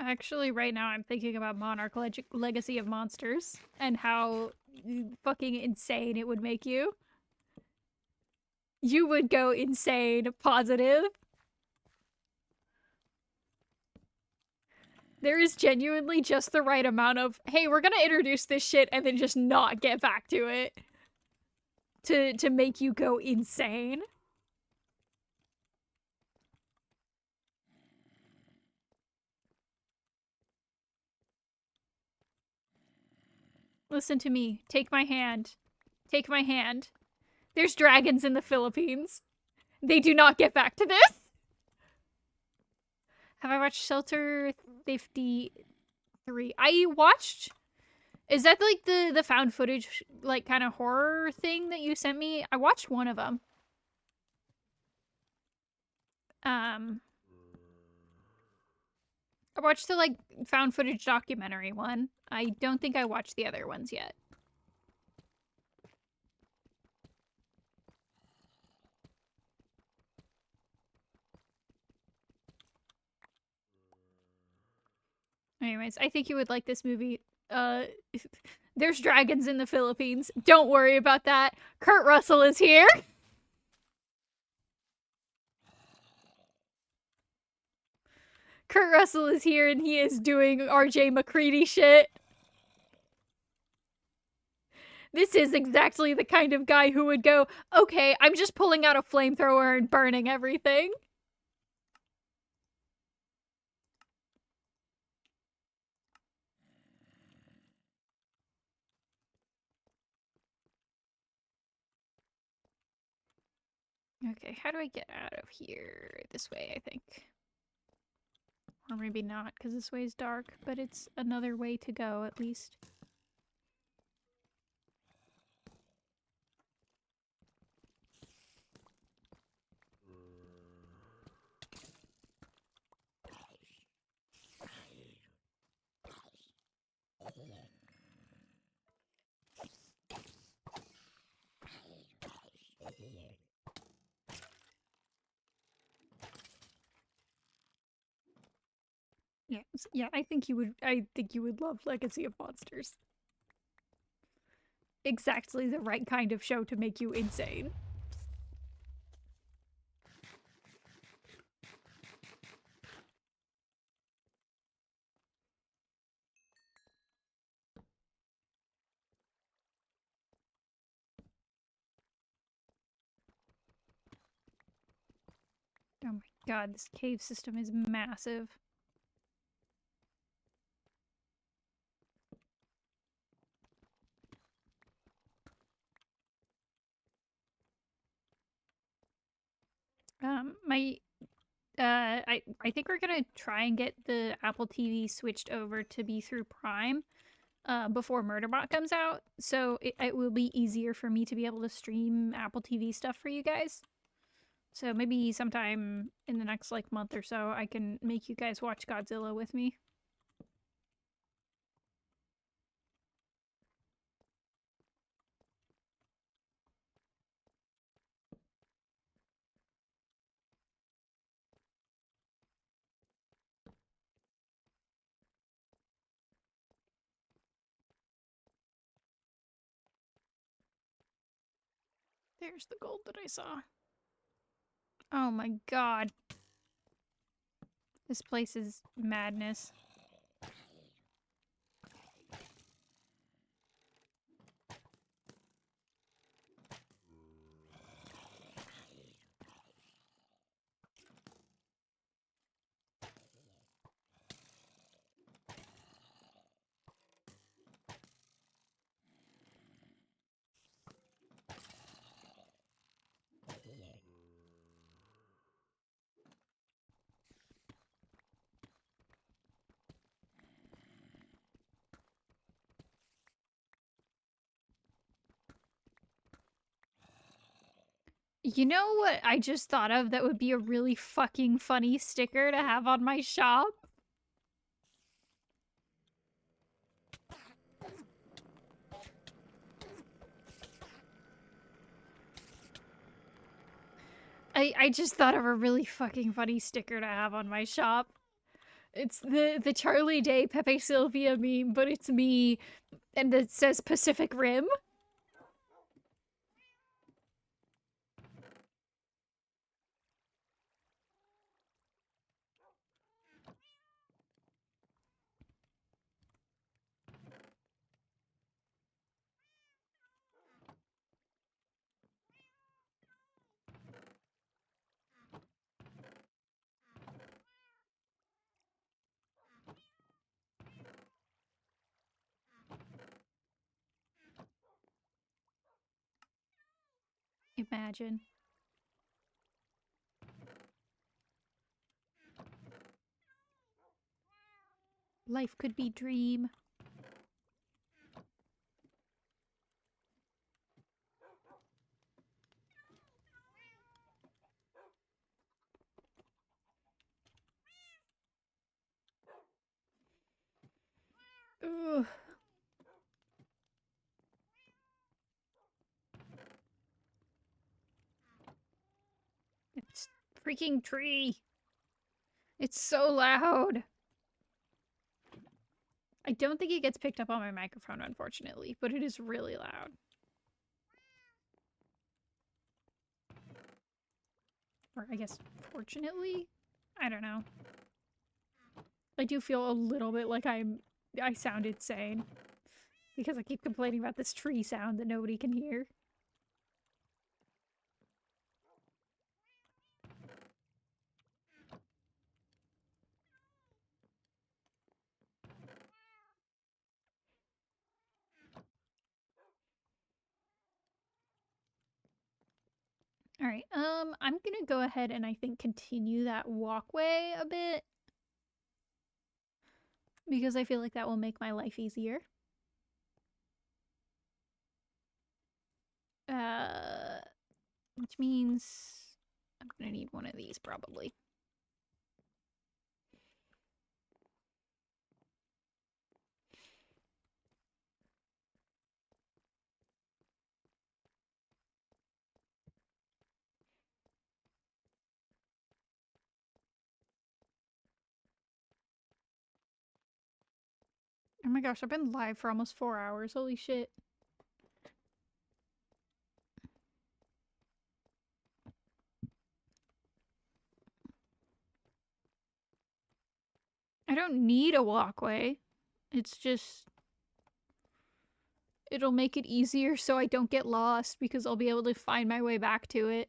Actually, right now I'm thinking about Monarch Legacy of Monsters and how fucking insane it would make you. You would go insane, positive. There is genuinely just the right amount of, hey, we're gonna introduce this shit and then just not get back to it. To make you go insane. Listen to me. Take my hand. Take my hand. There's dragons in the Philippines. They do not get back to this. Have I watched Shelter 53? I watched... Is that like the found footage, like, kind of horror thing that you sent me? I watched one of them. I watched the, like, found footage documentary one. I don't think I watched the other ones yet. Anyways, I think you would like this movie. There's dragons in the Philippines. Don't worry about that. Kurt Russell is here. Kurt Russell is here and he is doing RJ McCready shit. This is exactly the kind of guy who would go, okay, I'm just pulling out a flamethrower and burning everything. Okay, how do I get out of here? This way, I think. Or maybe not, because this way is dark, but it's another way to go, at least. Yeah, yeah, I think you would love Legacy of Monsters. Exactly the right kind of show to make you insane. Oh my god, this cave system is massive. My I think we're gonna try and get the Apple TV switched over to be through Prime before Murderbot comes out, so it will be easier for me to be able to stream Apple TV stuff for you guys. So maybe sometime in the next like month or so I can make you guys watch Godzilla with me. There's the gold that I saw. Oh my god. This place is madness. You know what I just thought of that would be a really fucking funny sticker to have on my shop? I just thought of a really fucking funny sticker to have on my shop. It's the Charlie Day Pepe Sylvia meme, but it's me and it says Pacific Rim. Imagine. Life could be dream. Ugh. It's freaking tree. It's so loud. I don't think it gets picked up on my microphone, unfortunately, but it is really loud. Or I guess, fortunately? I don't know. I do feel a little bit like I sound insane. Because I keep complaining about this tree sound that nobody can hear. Alright, I'm gonna go ahead and I think continue that walkway a bit. Because I feel like that will make my life easier. Which means I'm gonna need one of these probably. Oh my gosh, I've been live for almost 4 hours. Holy shit. I don't need a walkway. It's just... It'll make it easier so I don't get lost because I'll be able to find my way back to it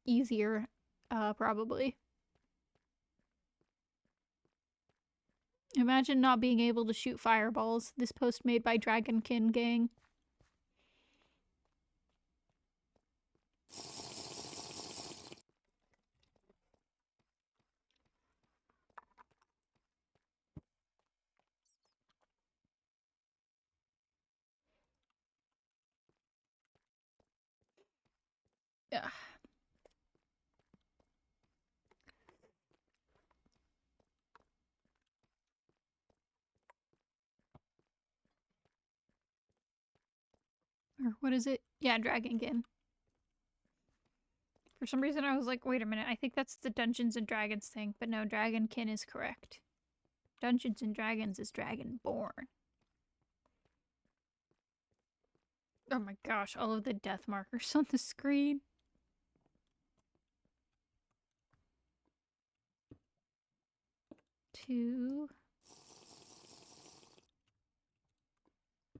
easier, probably. Imagine not being able to shoot fireballs. This post made by Dragonkin Gang. Ugh. Or what is it? Yeah, Dragonkin. For some reason I was like, wait a minute, I think that's the Dungeons and Dragons thing, but no, Dragonkin is correct. Dungeons and Dragons is Dragonborn. Oh my gosh, all of the death markers on the screen. Two,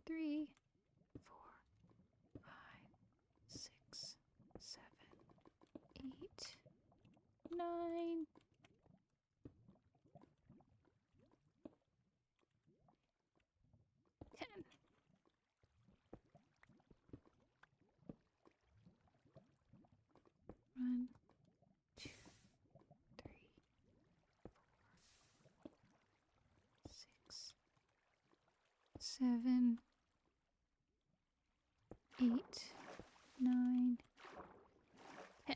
three, 4, 5, 6, 7, 8, 9. 10. 1, 2, 3, 6, 7, 8, 9, 10.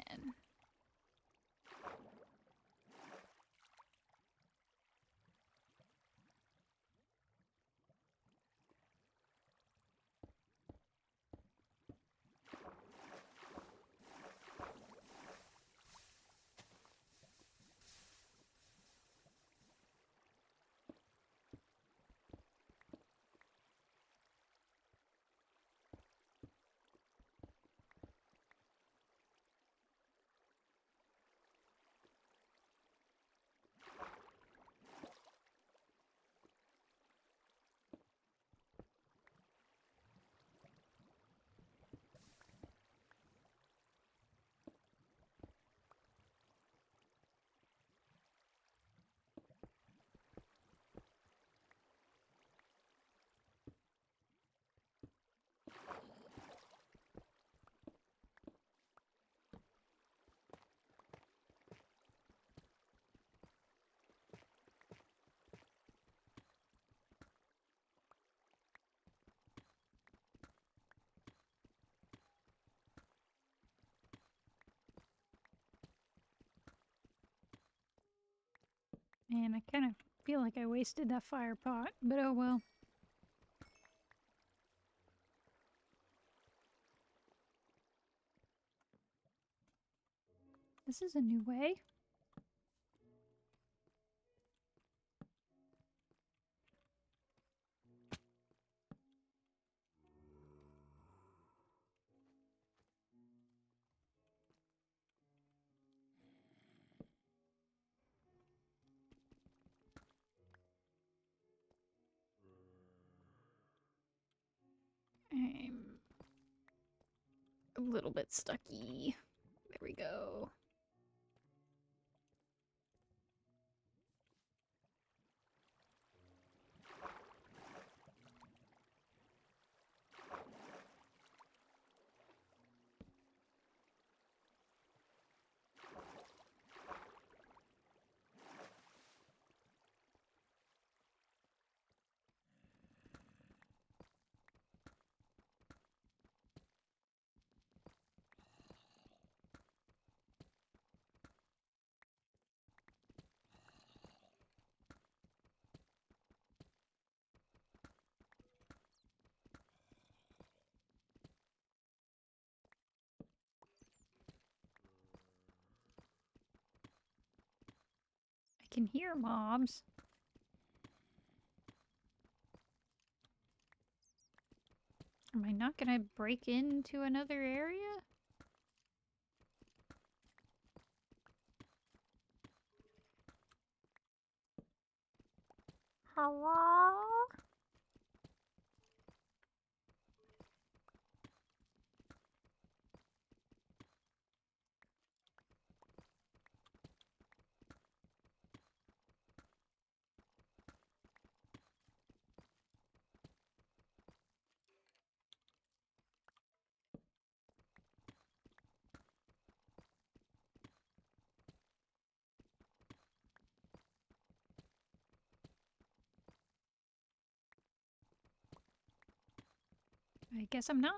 Man, I kind of feel like I wasted that fire pot, but oh well. This is a new way. I'm a little bit stucky. There we go. I can hear mobs. Am I not gonna break into another area? Hello? I guess I'm not.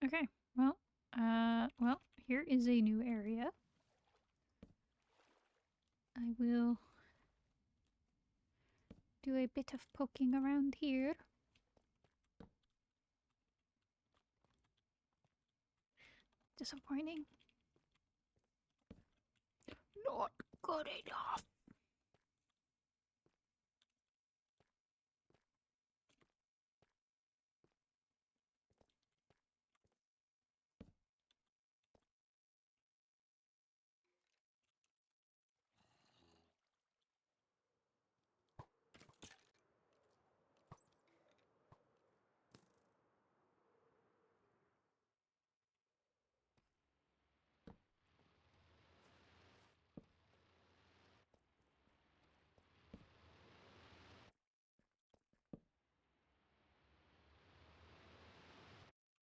Okay, well, here is a new area. I will do a bit of poking around here. Disappointing. Not good enough.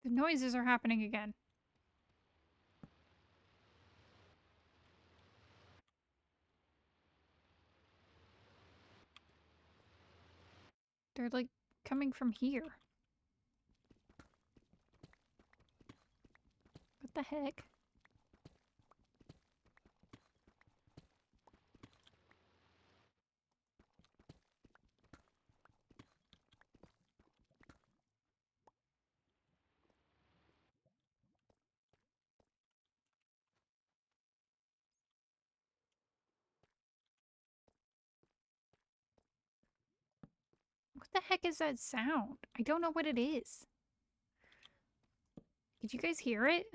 The noises are happening again. They're like coming from here. What the heck? What the heck is that sound? I don't know what it is. Did you guys hear it?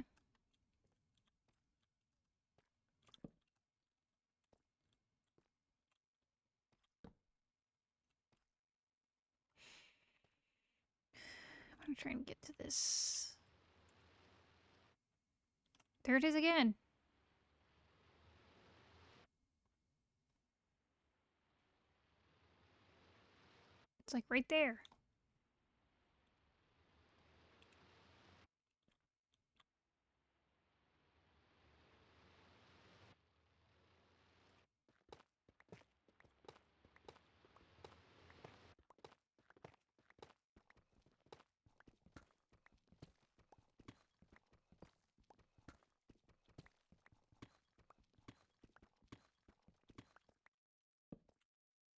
I'm trying to get to this. There it is again. It's like right there.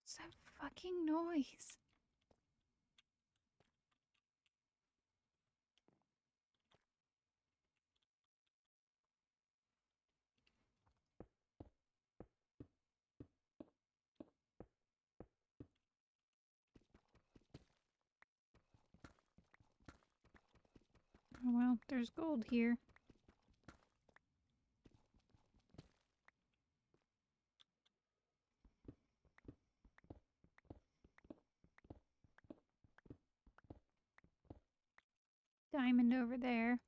What's that fucking noise? Oh well, there's gold here. Diamond over there.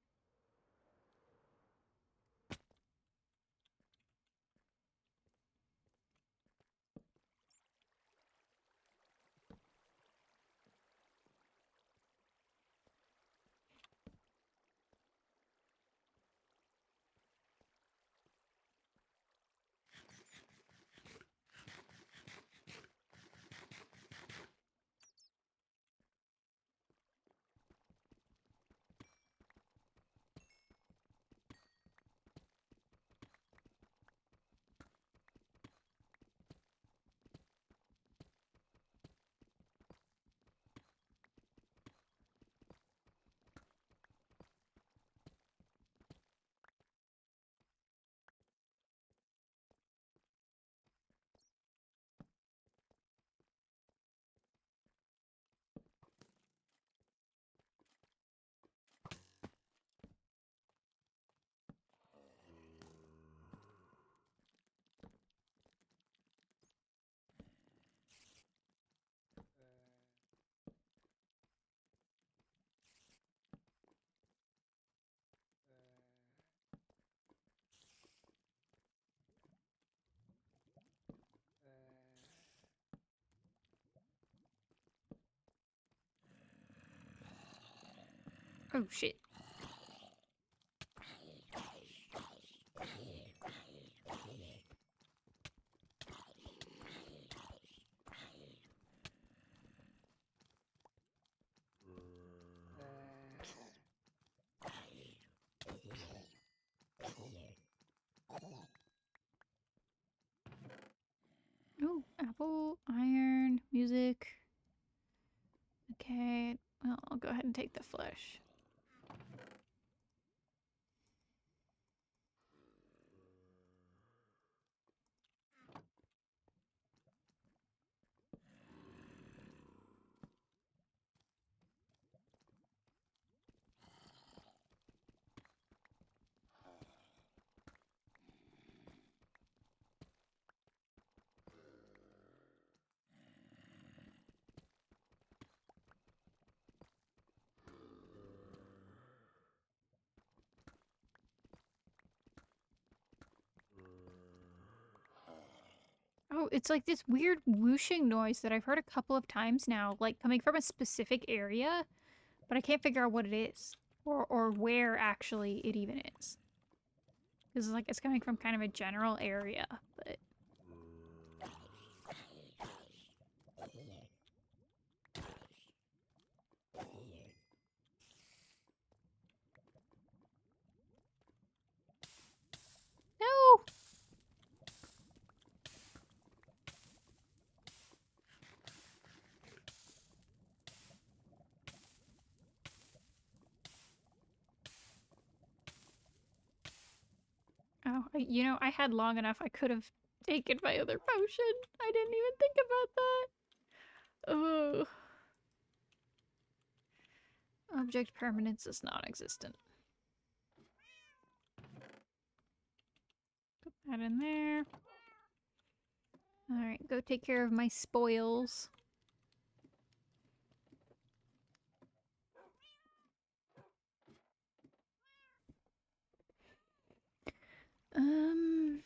Oh, shit. Oh, apple, iron, music. Okay, well, I'll go ahead and take the flesh. Oh, it's like this weird whooshing noise that I've heard a couple of times now, like coming from a specific area, but I can't figure out what it is or where actually it even is. Because like it's coming from kind of a general area, but no. Oh, you know, I had long enough. I could have taken my other potion. I didn't even think about that. Oh. Object permanence is non-existent. Put that in there. Alright, go take care of my spoils. Um...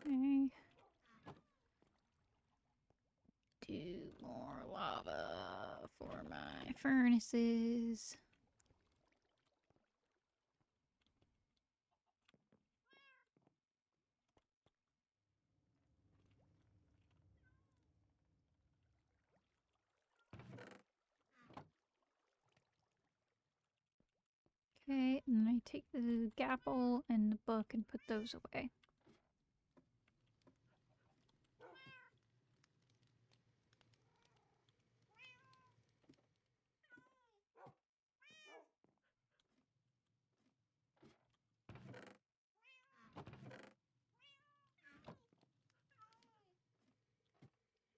Okay. 2 more lava for my furnaces. Okay, and then I take the gapple and the book and put those away.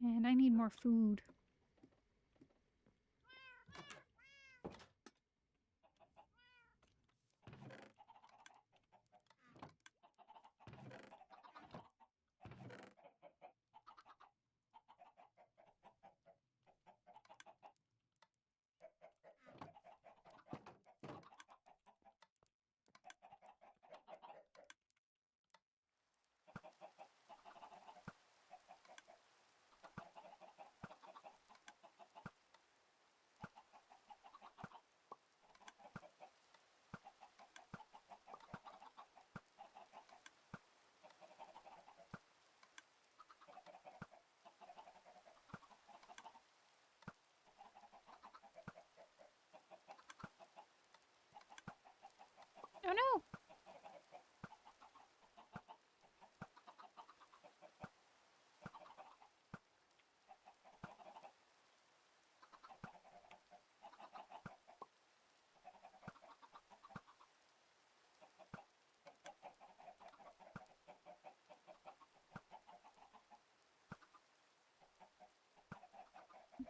And I need more food.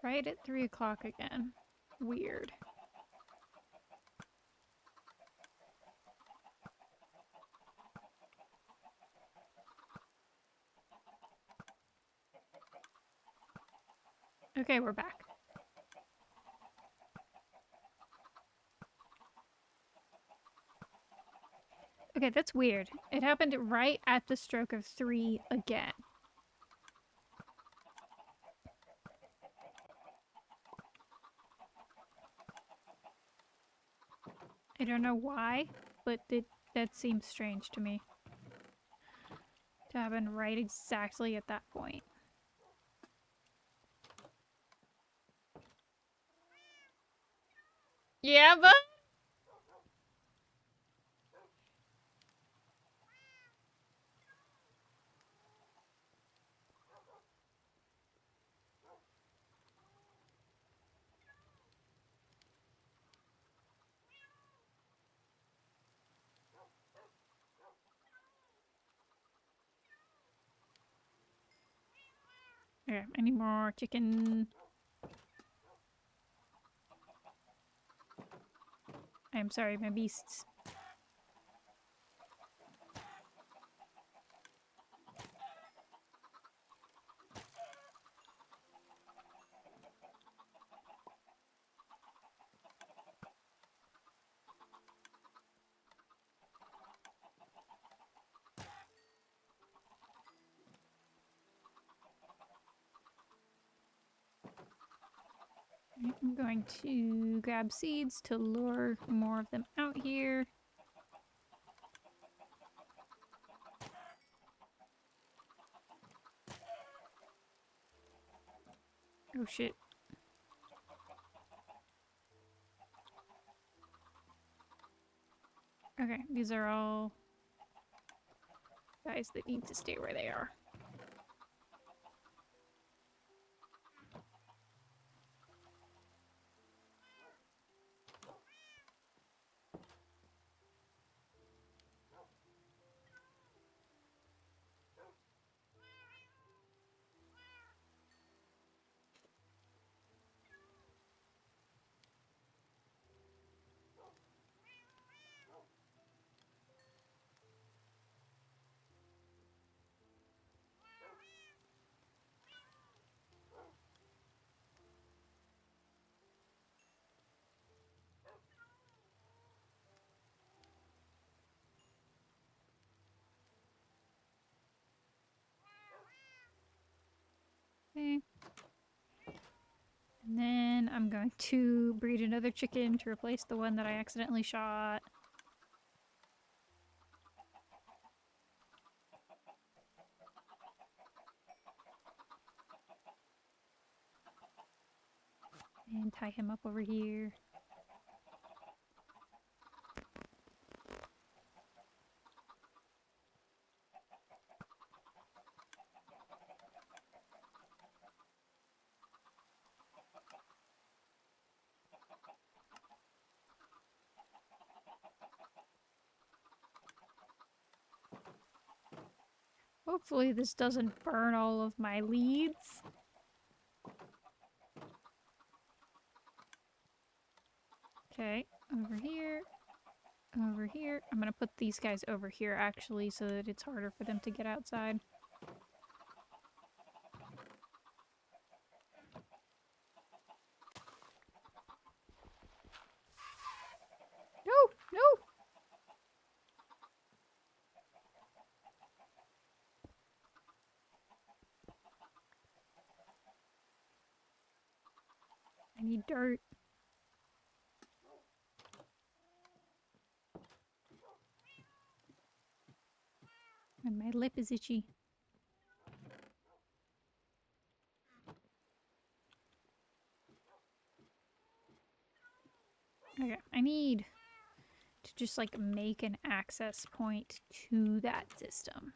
Right at 3 o'clock again. Weird. Okay, we're back. Okay, that's weird. It happened right at the stroke of 3 again. I don't know why, but that seems strange to me. To happen right exactly at that point. Yeah, but... Okay, I need more chicken. I'm sorry, my beasts. I'm going to grab seeds to lure more of them out here. Oh shit. Okay, these are all guys that need to stay where they are. Okay. And then I'm going to breed another chicken to replace the one that I accidentally shot. And tie him up over here. Hopefully this doesn't burn all of my leads. Okay, over here. Over here. I'm gonna put these guys over here actually so that it's harder for them to get outside. No! No! I need dirt. And my lip is itchy. Okay, I need to just like make an access point to that system.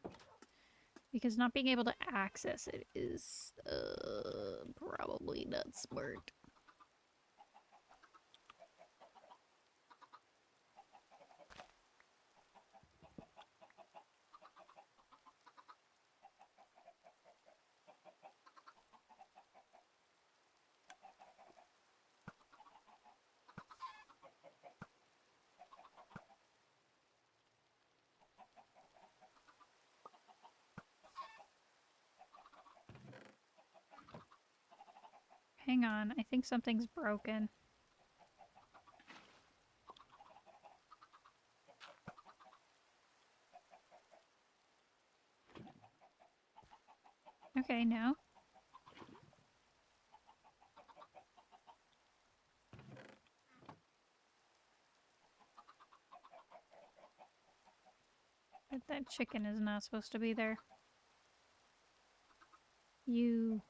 Because not being able to access it is probably not smart. hang on. I think something's broken. Okay, no. But that chicken is not supposed to be there. You...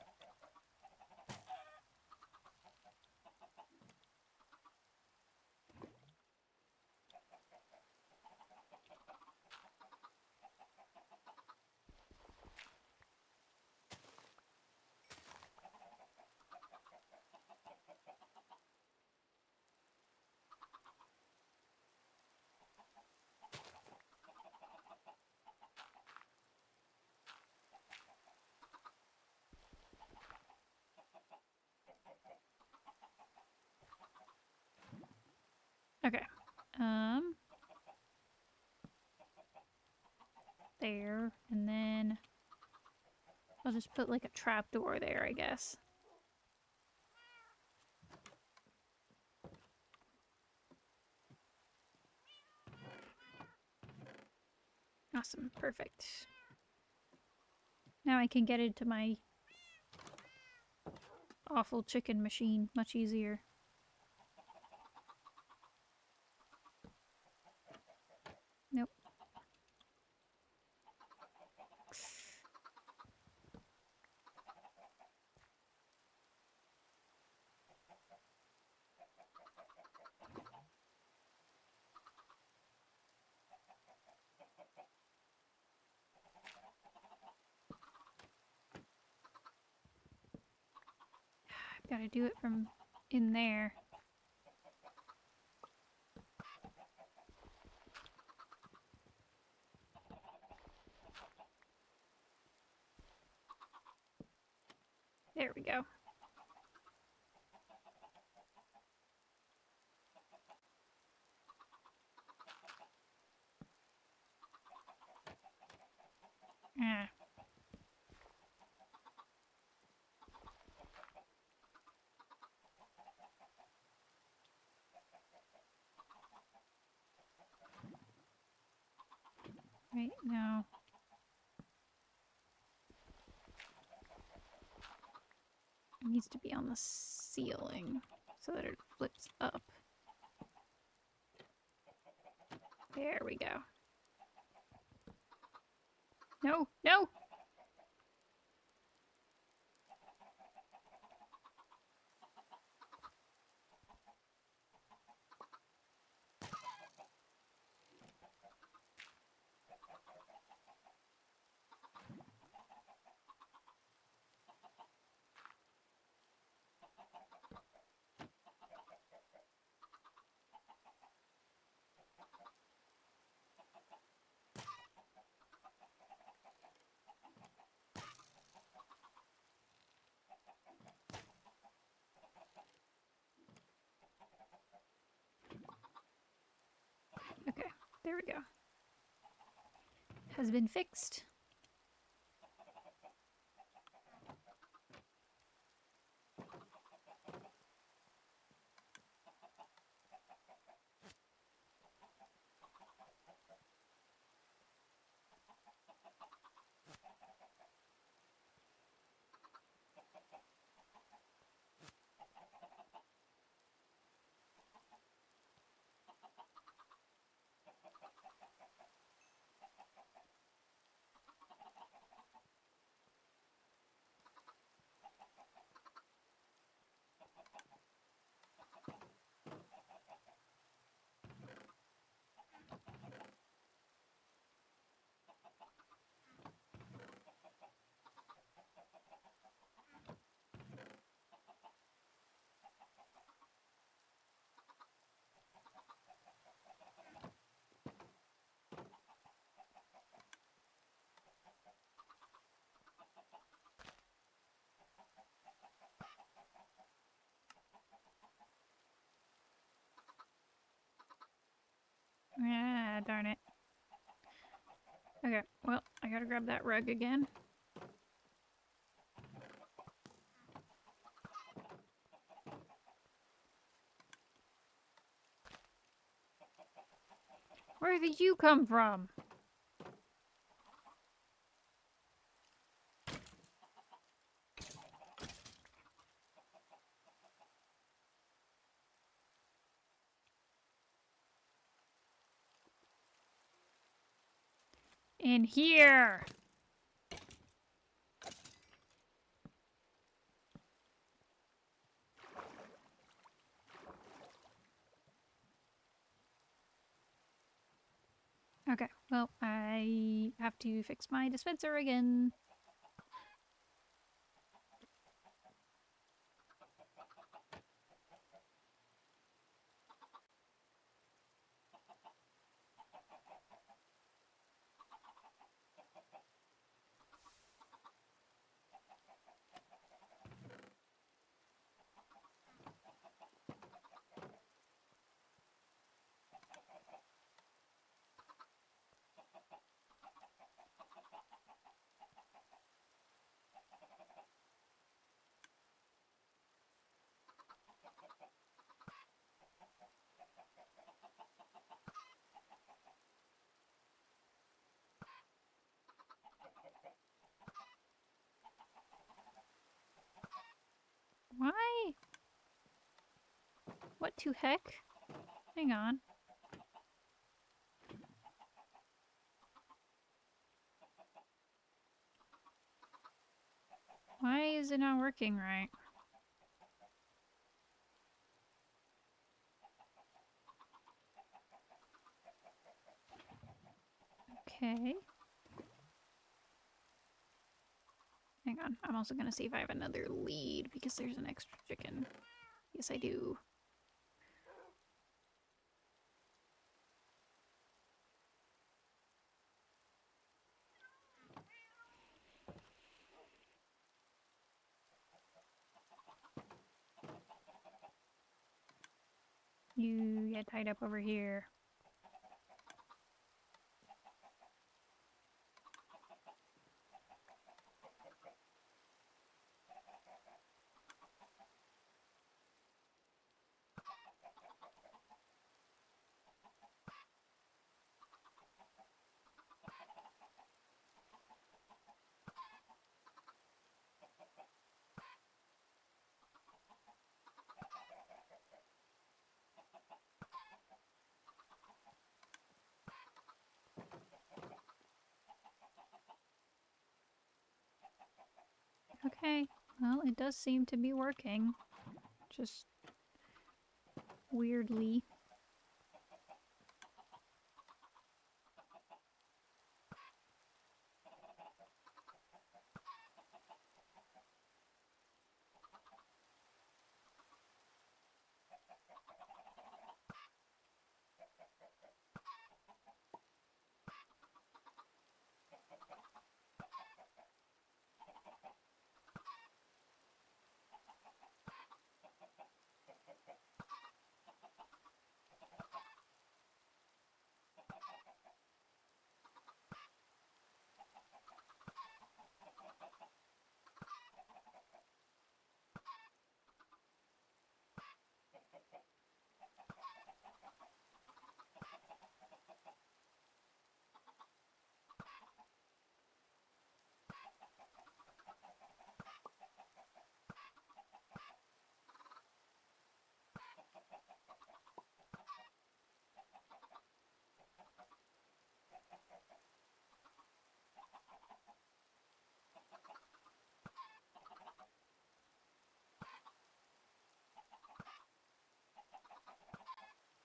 Okay. There, and then I'll just put like a trapdoor there, I guess. Awesome, perfect. Now I can get into my awful chicken machine much easier. Nope. I've got to do it from in there. There we go. Ah. Right now. It needs to be on the ceiling so that it flips up. There we go. No, no! Okay, there we go. Has been fixed. Ah, darn it. Okay, well, I gotta grab that rug again. Where did you come from? In here! Okay, well, I have to fix my dispenser again. Why? What to heck? Hang on. Why is it not working right? Okay. Hang on. I'm also gonna see if I have another lead because there's an extra chicken. Yes, I do. You get tied up over here. Okay, well, it does seem to be working. Just weirdly.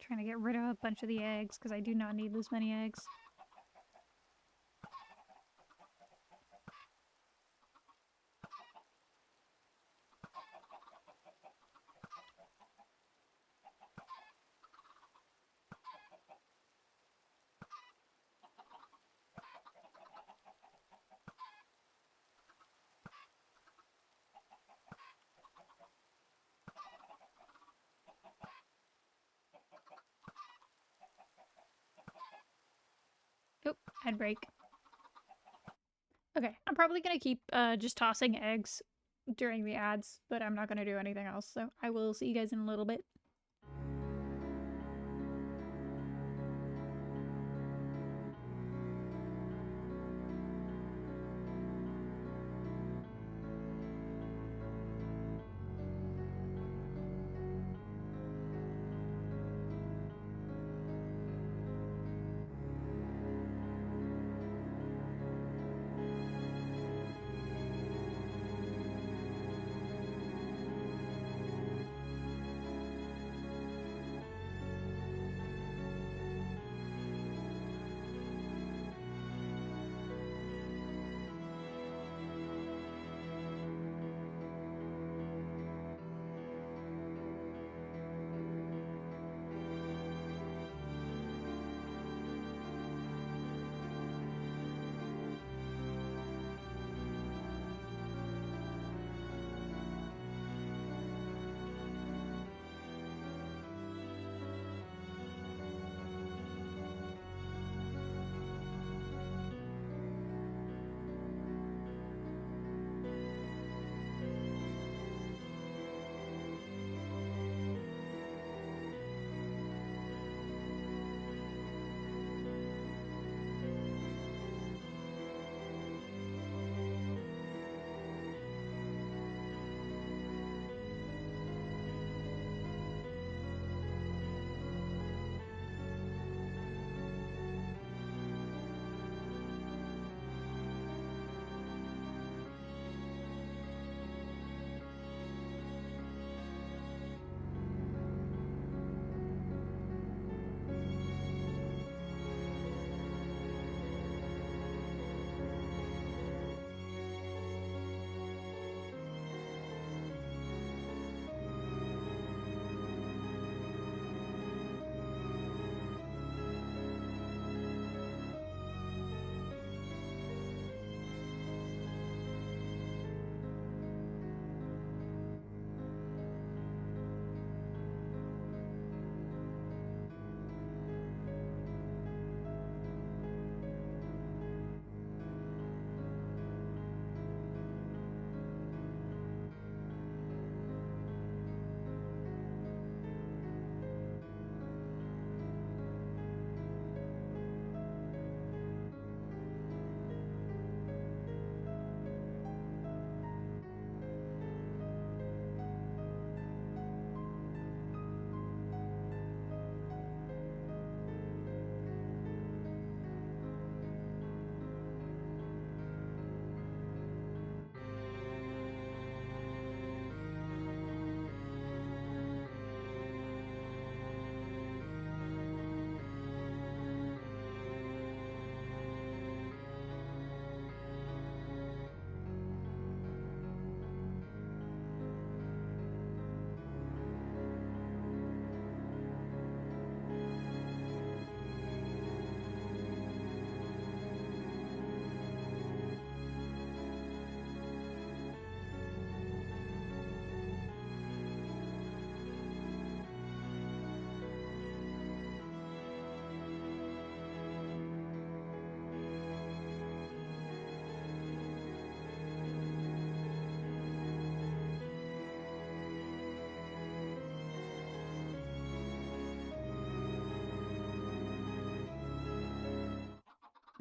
Trying to get rid of a bunch of the eggs because I do not need this many eggs. Oh, ad break. Okay, I'm probably gonna keep just tossing eggs during the ads, but I'm not gonna do anything else, so I will see you guys in a little bit.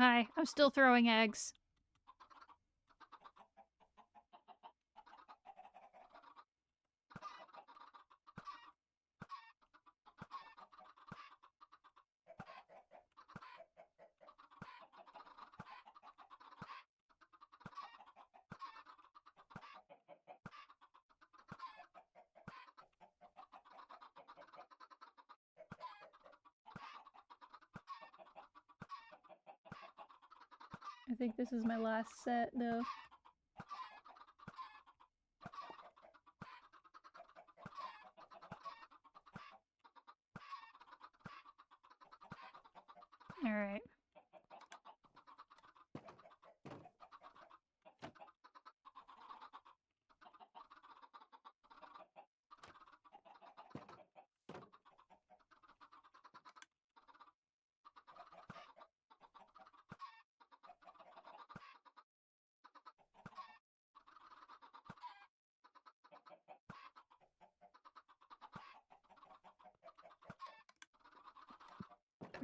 Hi, I'm still throwing eggs. I think this is my last set, though. Alright.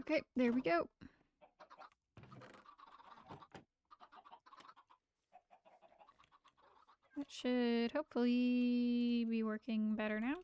Okay, there we go. That should hopefully be working better now.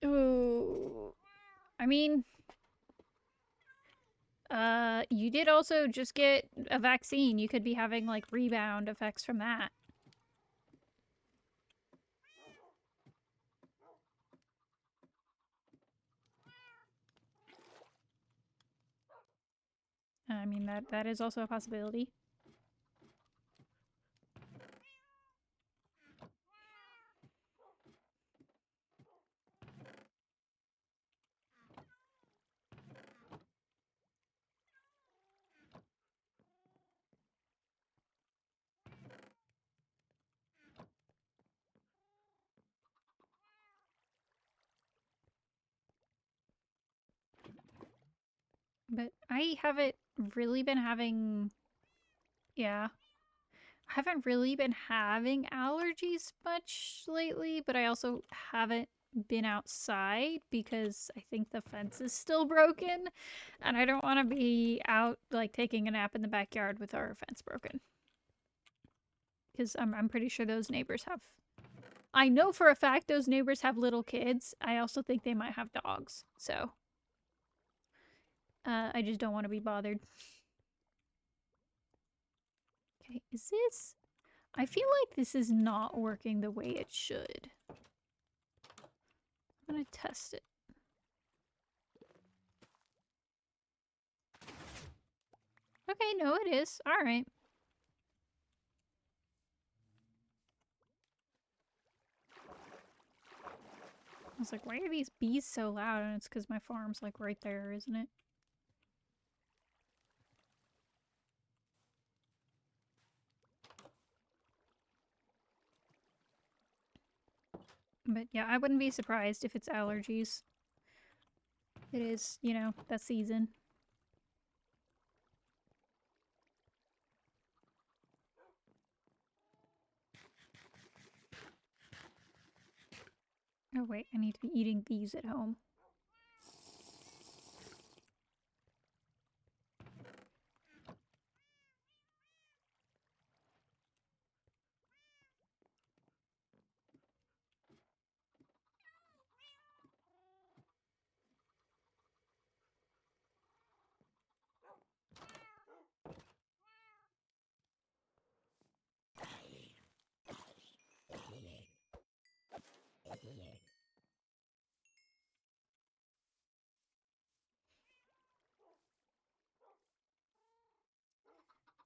Ooh. I mean, you did also just get a vaccine. You could be having, like, rebound effects from that. I mean, that is also a possibility. But I haven't really been having... Yeah. I haven't really been having allergies much lately, but I also haven't been outside because I think the fence is still broken, and I don't want to be out, like, taking a nap in the backyard with our fence broken. Because I'm pretty sure those neighbors have... I know for a fact those neighbors have little kids. I also think they might have dogs, so... I just don't want to be bothered. Okay, is this... I feel like this is not working the way it should. I'm gonna test it. Okay, no, it is. Alright. I was like, why are these bees so loud? And it's because my farm's, like, right there, isn't it? But yeah, I wouldn't be surprised if it's allergies. It is, you know, that season. Oh wait, I need to be eating these at home.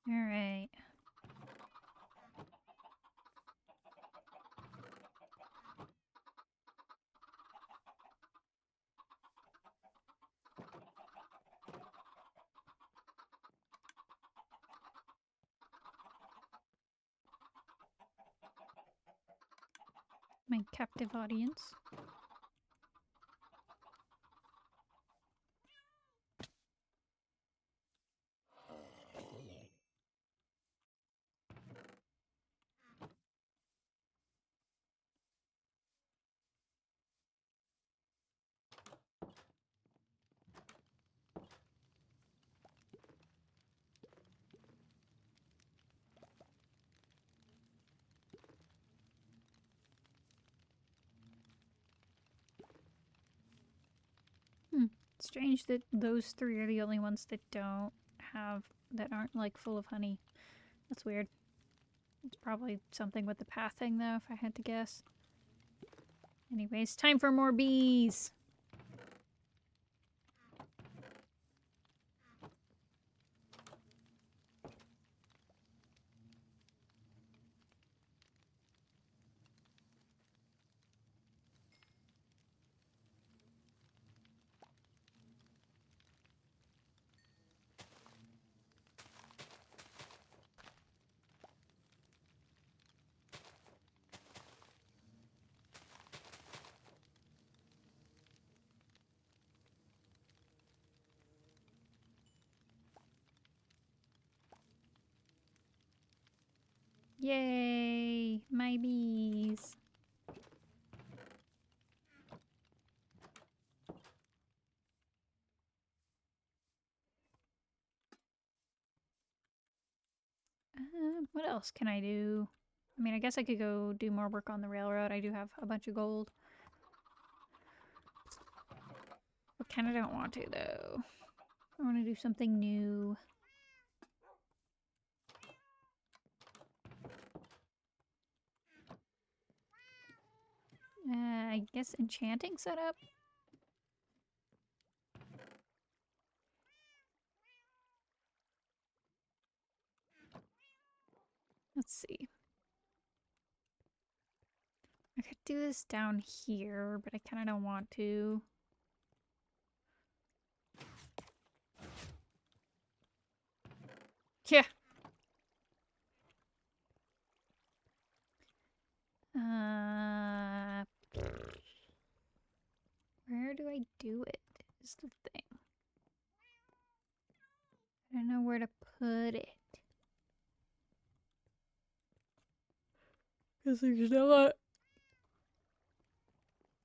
Alright. My captive audience. Strange that those three are the only ones that aren't like full of honey. That's weird. It's probably something with the path thing though, if I had to guess. Anyways, time for more bees! Yay! My bees! What else can I do? I mean, I guess I could go do more work on the railroad. I do have a bunch of gold. I kind of don't want to, though. I want to do something new. I guess enchanting setup? Let's see. I could do this down here, but I kind of don't want to. Yeah. Where do I do it? Is the thing. I don't know where to put it. Because there's not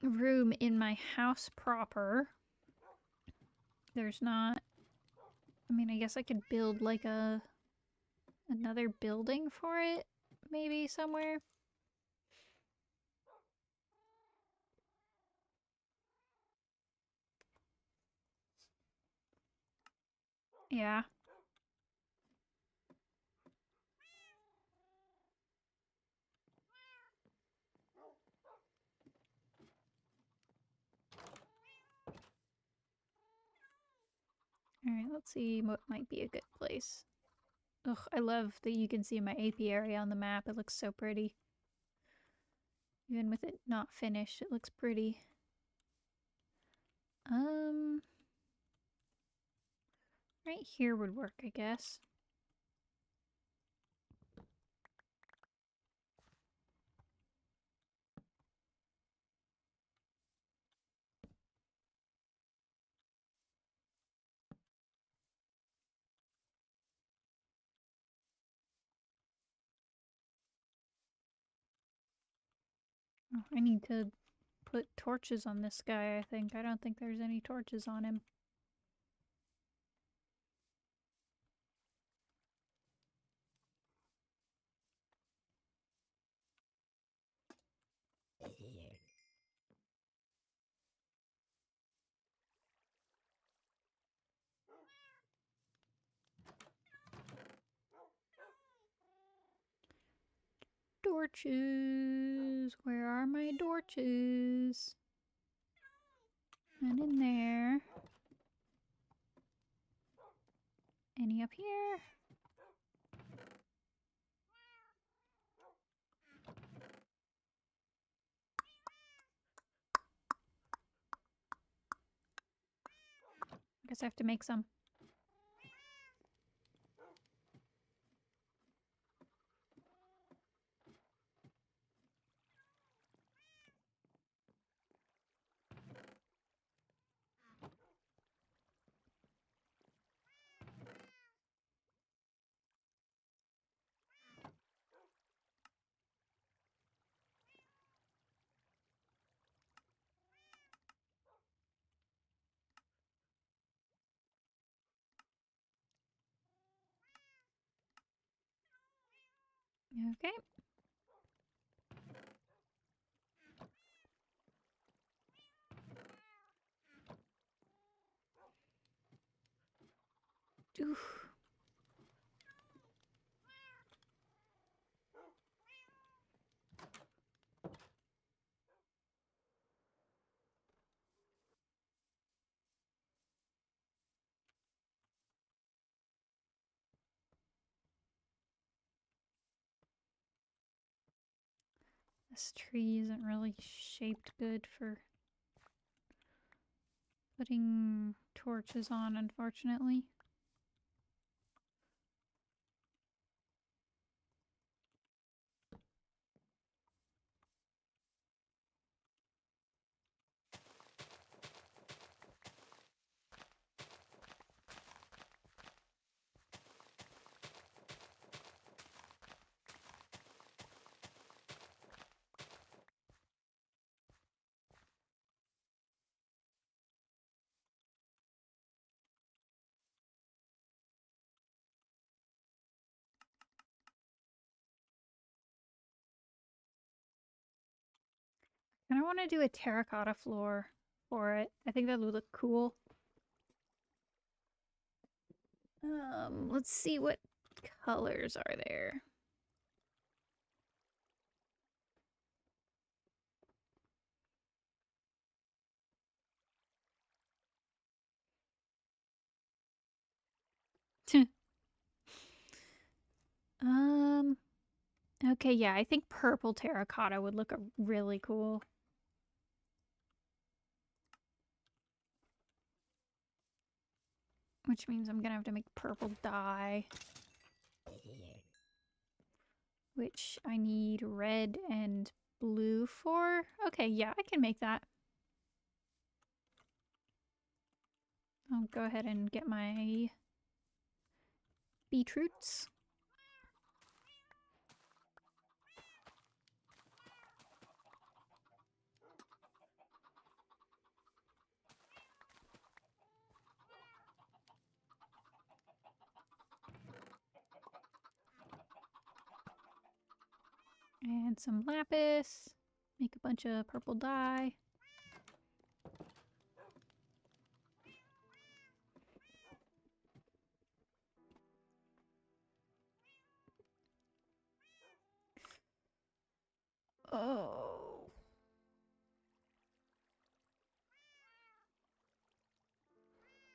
room in my house proper. There's not. I mean, I guess I could build like another building for it, maybe somewhere. Yeah. Alright, let's see what might be a good place. Ugh, I love that you can see my apiary on the map. It looks so pretty. Even with it not finished, it looks pretty. Right here would work, I guess. Oh, I need to put torches on this guy, I think. I don't think there's any torches on him. Torches! Where are my torches? None in there. Any up here? Guess I have to make some. Okay. Oof. This tree isn't really shaped good for putting torches on, unfortunately. And I want to do a terracotta floor for it. I think that would look cool. Let's see what colors are there. um, okay, yeah, I think purple terracotta would look really cool. Which means I'm gonna have to make purple dye. Which I need red and blue for. Okay, yeah, I can make that. I'll go ahead and get my beetroots. And some lapis. Make a bunch of purple dye. Oh.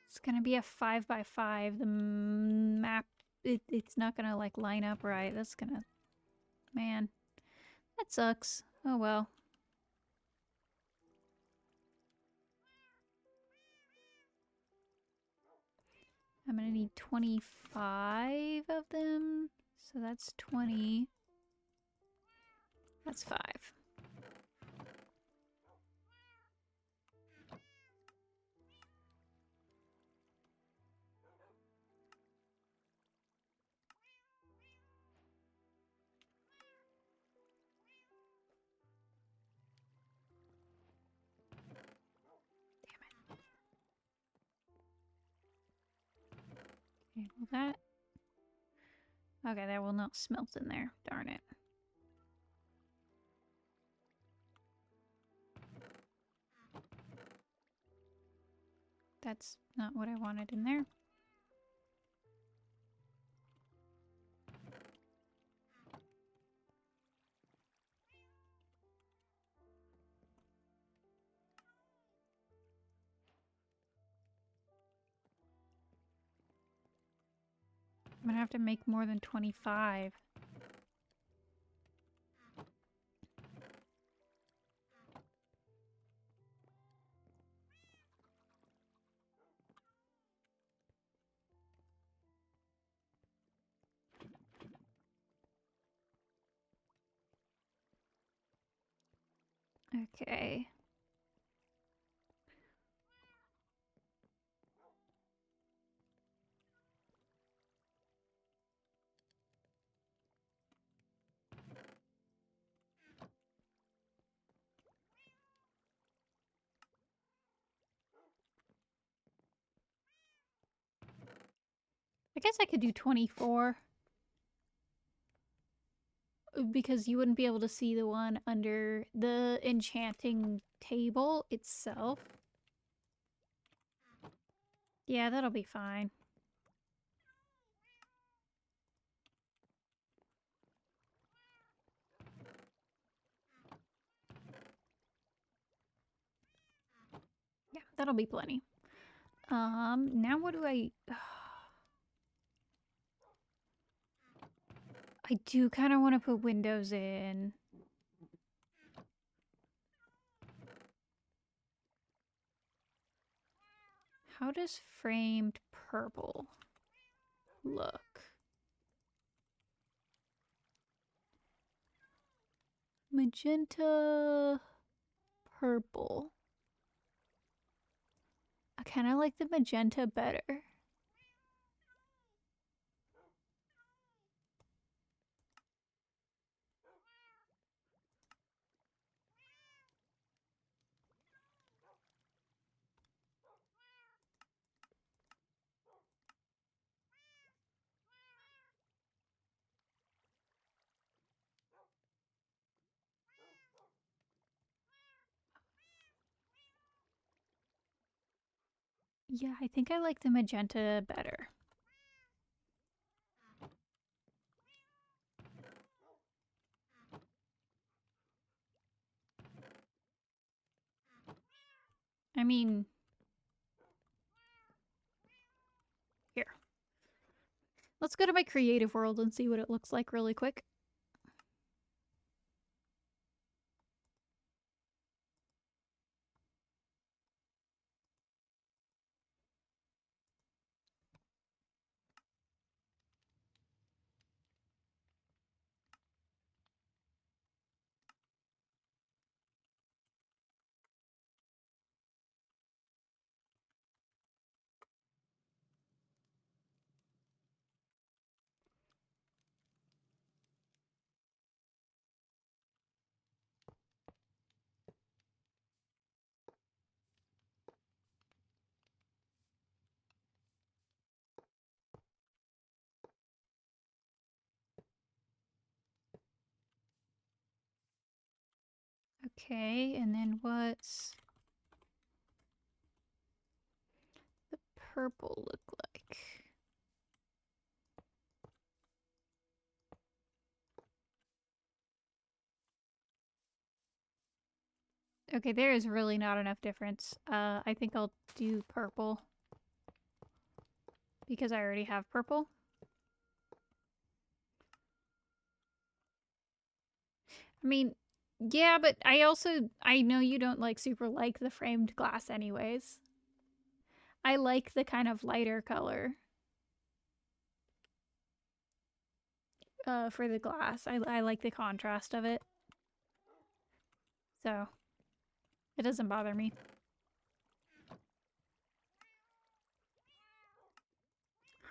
It's gonna be a 5x5. The map, it's not gonna like line up right. That's gonna, man, that sucks. Oh well. I'm gonna need 25 of them. So that's 20. That's 5. Okay, well that... Okay, that will not smelt in there. Darn it. That's not what I wanted in there. I'm gonna have to make more than 25. Okay. I guess I could do 24. Because you wouldn't be able to see the one under the enchanting table itself. Yeah, that'll be fine. Yeah, that'll be plenty. Now what do I... I do kind of want to put windows in. How does framed purple look? Magenta purple. I kind of like the magenta better. Yeah, I think I like the magenta better. I mean, here. Let's go to my creative world and see what it looks like really quick. Okay, and then what's the purple look like? Okay, there is really not enough difference. I think I'll do purple. Because I already have purple. I mean, yeah, but I know you don't like super like the framed glass anyways. I like the kind of lighter color. For the glass. I like the contrast of it. So, it doesn't bother me.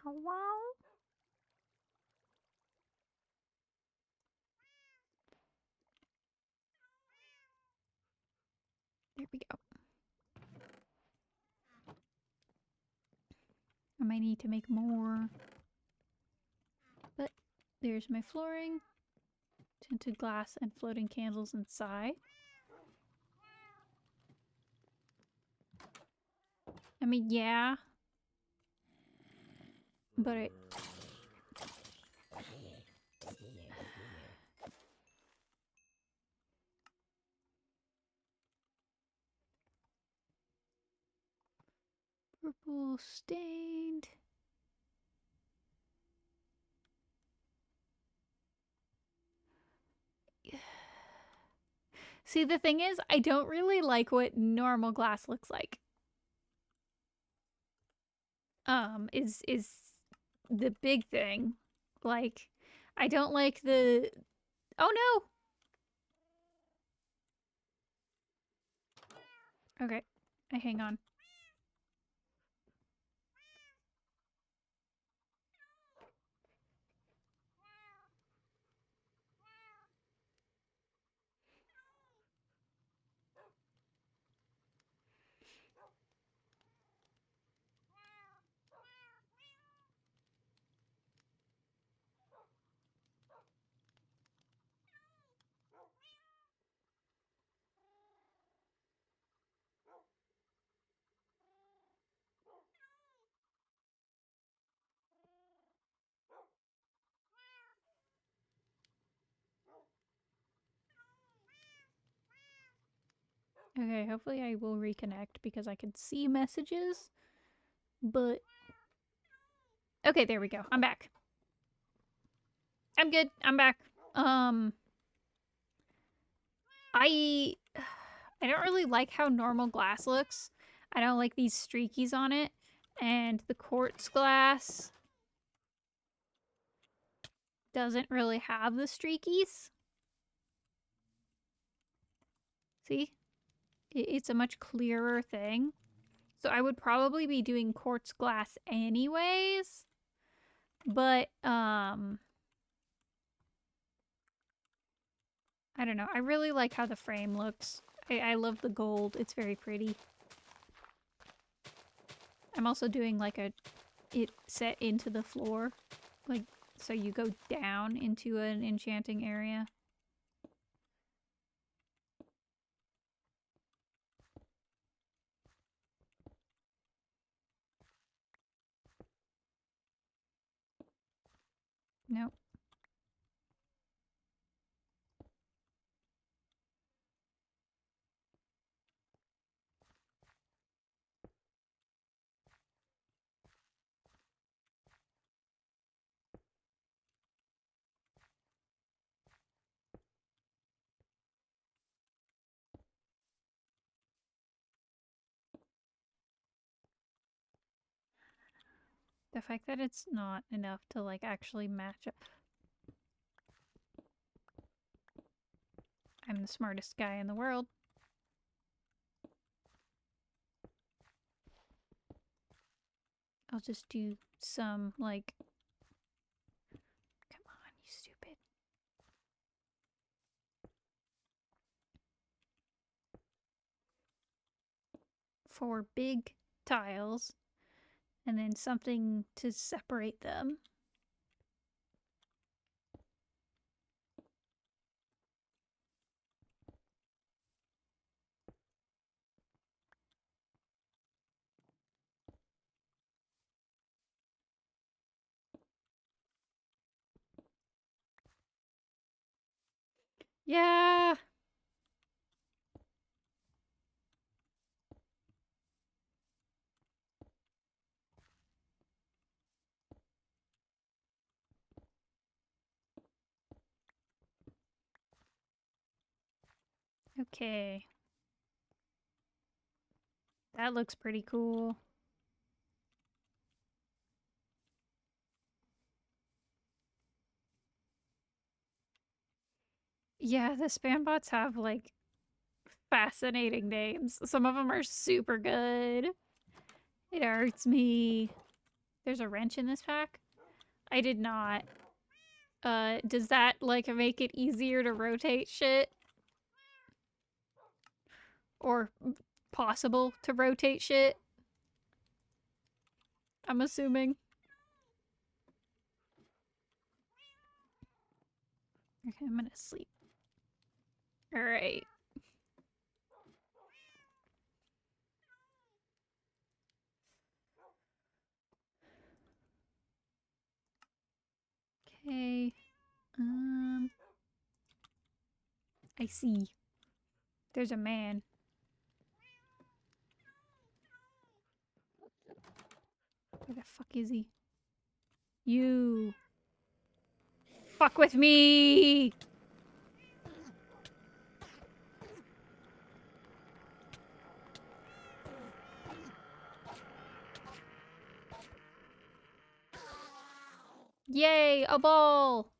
Hello? There we go. I might need to make more. But there's my flooring. Tinted glass and floating candles inside. I mean, yeah. But it... Purple stained. See, the thing is, I don't really like what normal glass looks like. Is the big thing. Like, I don't like the... Oh no! Okay. Hang on. Okay, hopefully I will reconnect because I can see messages. But okay, there we go. I'm back. I'm good. I'm back. I don't really like how normal glass looks. I don't like these streakies on it. And the quartz glass doesn't really have the streakies. See? It's a much clearer thing. So I would probably be doing quartz glass anyways. But, I don't know. I really like how the frame looks. I love the gold. It's very pretty. I'm also doing like it set into the floor. Like, so you go down into an enchanting area. Nope. The fact that it's not enough to like actually match up. I'm the smartest guy in the world. I'll just do some like... Come on, you stupid. Four big tiles. And then something to separate them. Yeah! Okay. That looks pretty cool. Yeah, the spam bots have like fascinating names. Some of them are super good. It hurts me. There's a wrench in this pack? I did not. Does that like make it easier to rotate shit? Or possible to rotate shit? I'm assuming. Okay, I'm gonna sleep. Alright. Okay. I see. There's a man. Where the fuck is he? You. Fuck with me! Yay, a ball!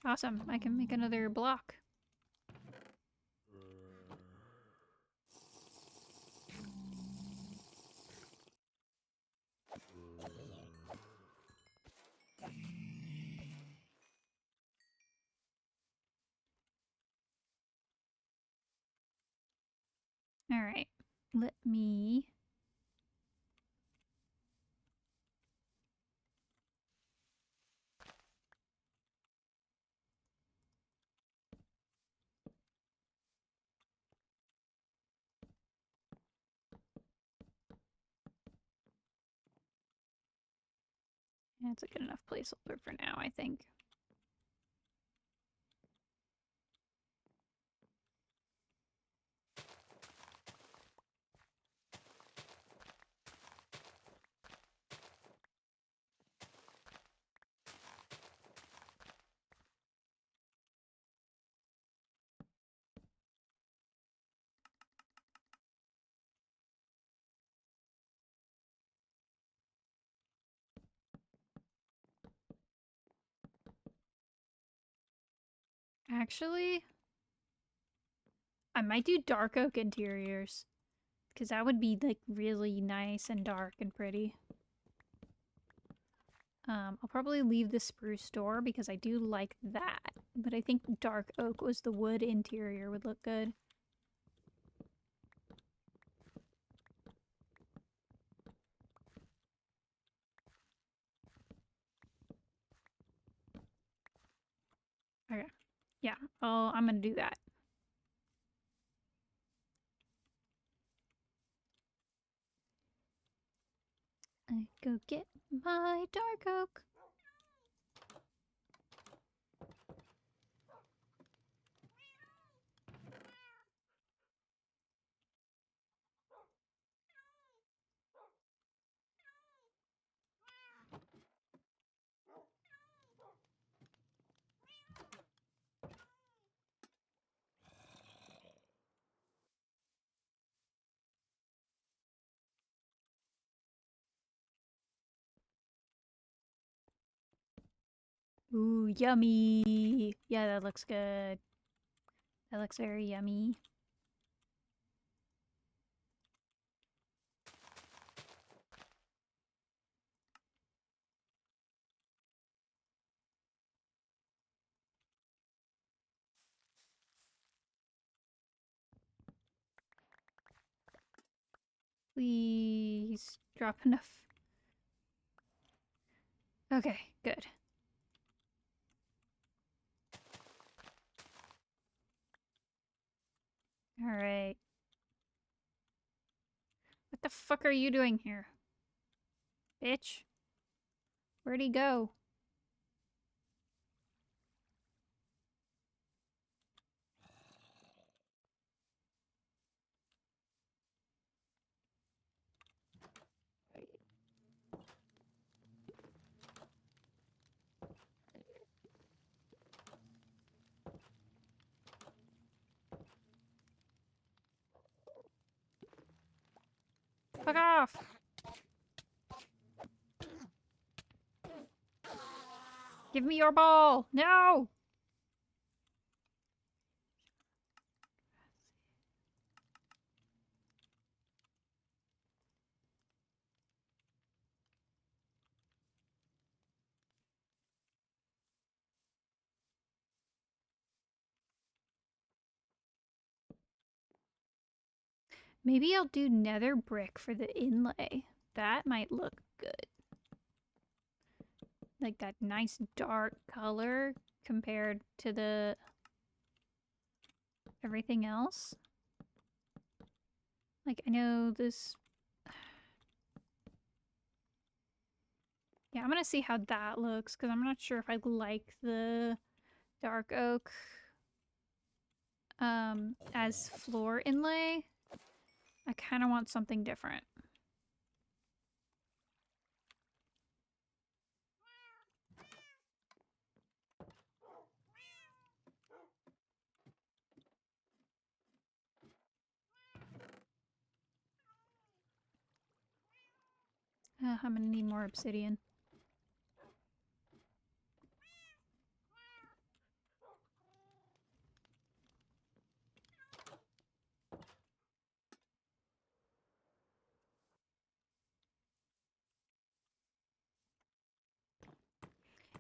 Awesome, I can make another block. Alright. Let me... That's a good enough placeholder for now, I think. Actually, I might do dark oak interiors. Because that would be, like, really nice and dark and pretty. I'll probably leave the spruce door because I do like that. But I think dark oak was the wood interior would look good. Okay. Yeah. Oh, I'm gonna do that. I go get my dark oak. Ooh, yummy. Yeah, that looks good. That looks very yummy. Please drop enough. Okay, good. Alright. What the fuck are you doing here? Bitch. Where'd he go? Fuck off! Give me your ball! No! Maybe I'll do nether brick for the inlay. That might look good. Like that nice dark color compared to the everything else. Like, I know this... Yeah, I'm gonna see how that looks, because I'm not sure if I like the dark oak as floor inlay. I kind of want something different. I'm gonna need more obsidian.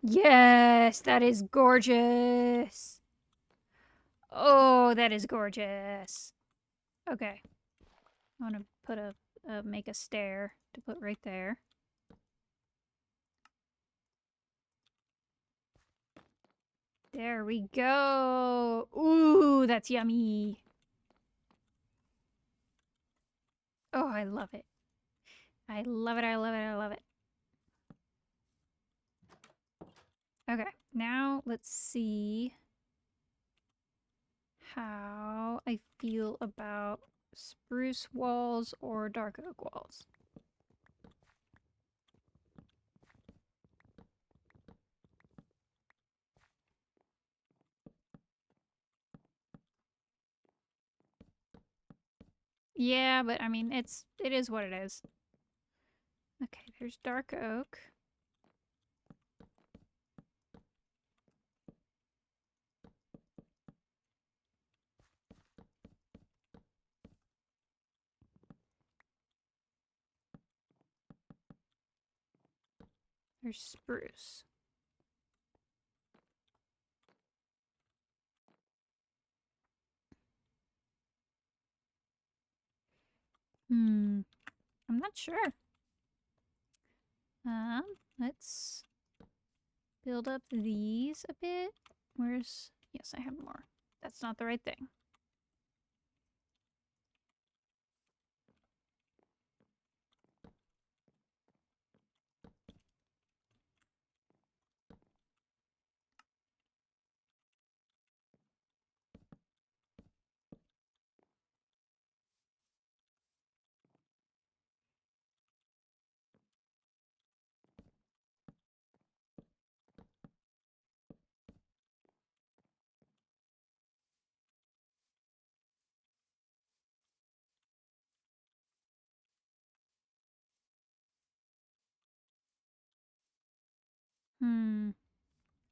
Yes, that is gorgeous. Oh, that is gorgeous. Okay. I want to put make a stair to put right there. There we go. Ooh, that's yummy. Oh, I love it. I love it, I love it, I love it. Okay, now let's see how I feel about spruce walls or dark oak walls. Yeah, but I mean, it is what it is. Okay, there's dark oak. There's spruce. I'm not sure. Let's build up these a bit. Where's... Yes, I have more. That's not the right thing.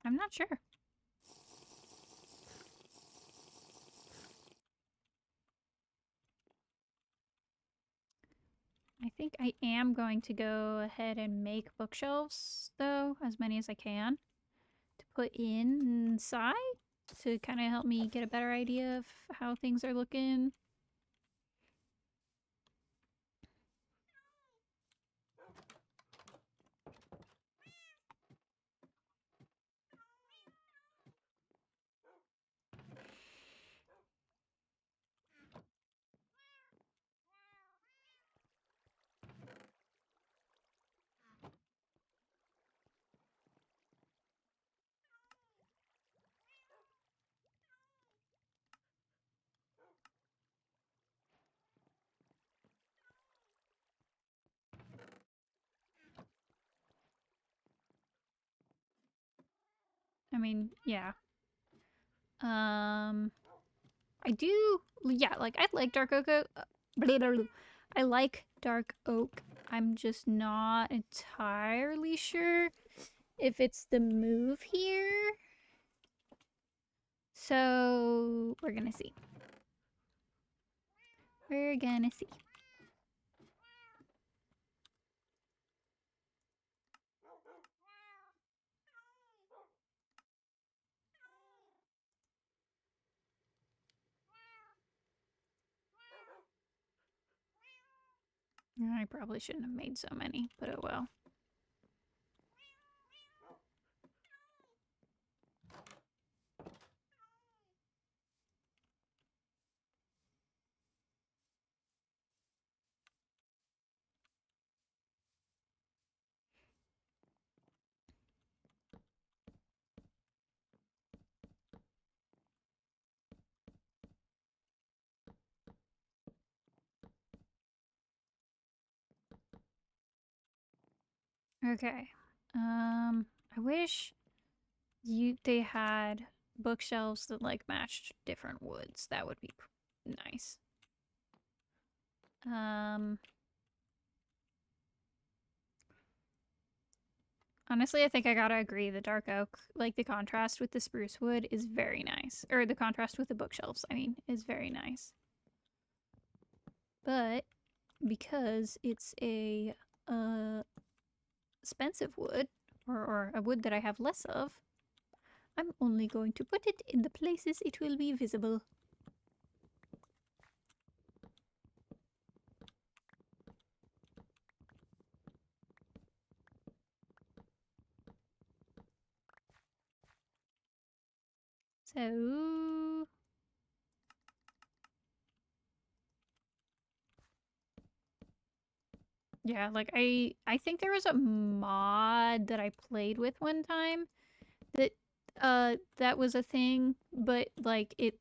I'm not sure. I think I am going to go ahead and make bookshelves, though, as many as I can, to put inside to kind of help me get a better idea of how things are looking. I mean, yeah. I do, yeah, like, I like dark oak. I like dark oak. I'm just not entirely sure if it's the move here. So, we're gonna see. We're gonna see. I probably shouldn't have made so many, but oh well. Okay. I wish they had bookshelves that like matched different woods. That would be nice. Honestly, I think I gotta agree. The dark oak, like the contrast with the spruce wood, is very nice. Or the contrast with the bookshelves, I mean, is very nice. But because it's a expensive wood, or a wood that I have less of, I'm only going to put it in the places it will be visible. So... yeah, like I think there was a mod that I played with one time that that was a thing, but like it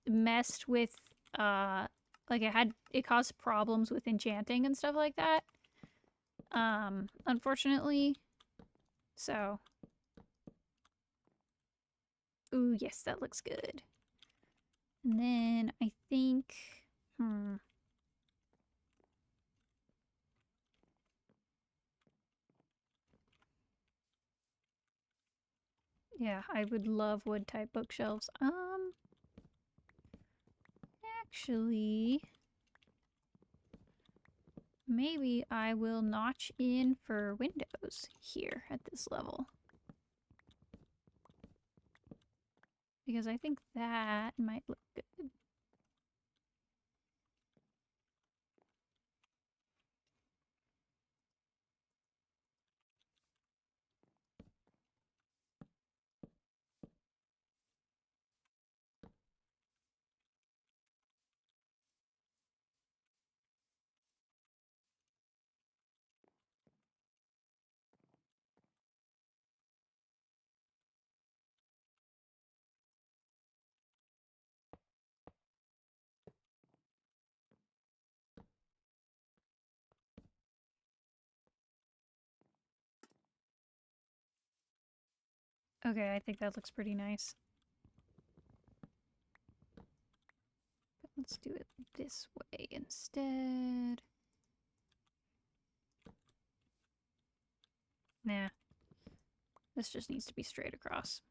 messed with like it caused problems with enchanting and stuff like that. Unfortunately. So, ooh, yes, that looks good. And then I think yeah, I would love wood type bookshelves. Actually, maybe I will notch in for windows here at this level. Because I think that might look good. Okay, I think that looks pretty nice. But let's do it this way instead. Nah. This just needs to be straight across.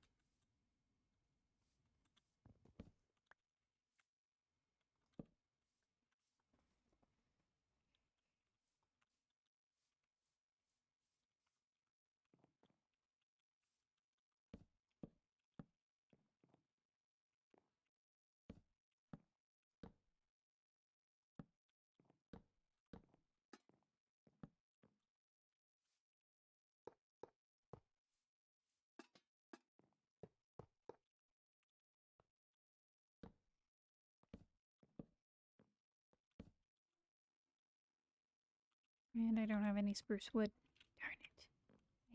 And I don't have any spruce wood. Darn it.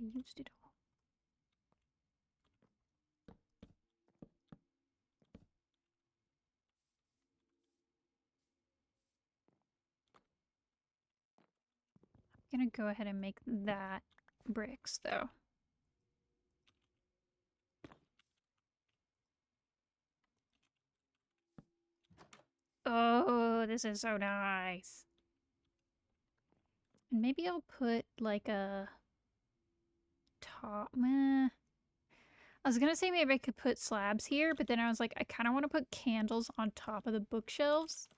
I used it all. I'm gonna go ahead and make that bricks, though. Oh, this is so nice. And maybe I'll put like a top. Meh. I was gonna say maybe I could put slabs here, but then I was like, I kind of want to put candles on top of the bookshelves.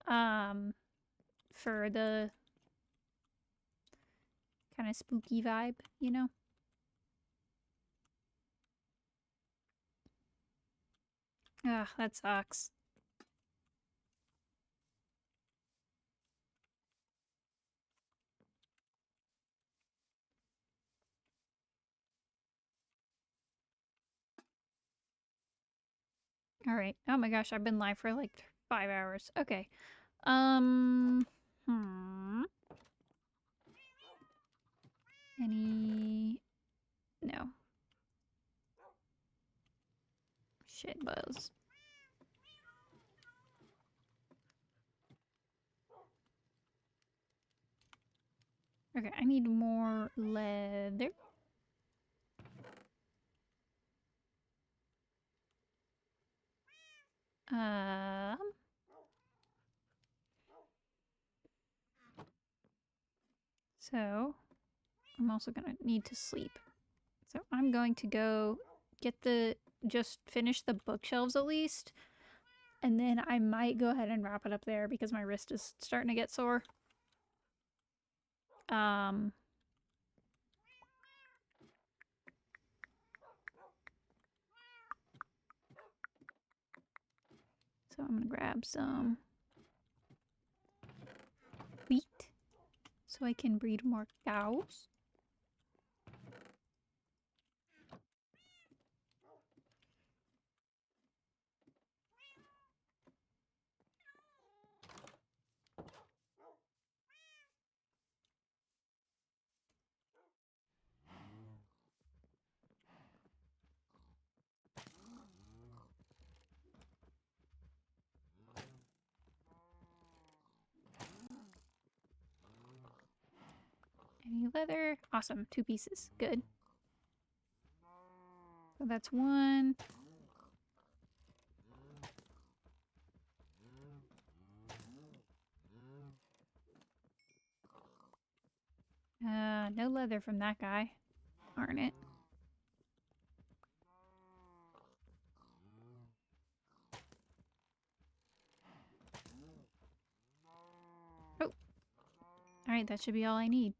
For the kind of spooky vibe, you know? Ugh, that sucks. All right. Oh my gosh, I've been live for like 5 hours. Okay. Hmm. Any... No. Shit buzz. Okay, I need more leather. Um... So, I'm also gonna need to sleep. So I'm going to go get just finish the bookshelves at least. And then I might go ahead and wrap it up there because my wrist is starting to get sore. Um, so I'm gonna grab some wheat so I can breed more cows. Any leather? Awesome. 2 pieces. Good. So that's 1. No leather from that guy. Darn it. Oh. Alright, that should be all I need.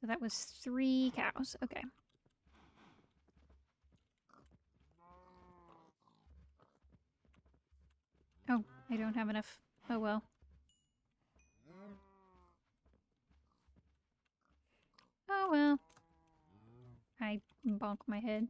So that was 3 cows. Okay. Oh, I don't have enough. Oh well. Oh well. I bonk my head.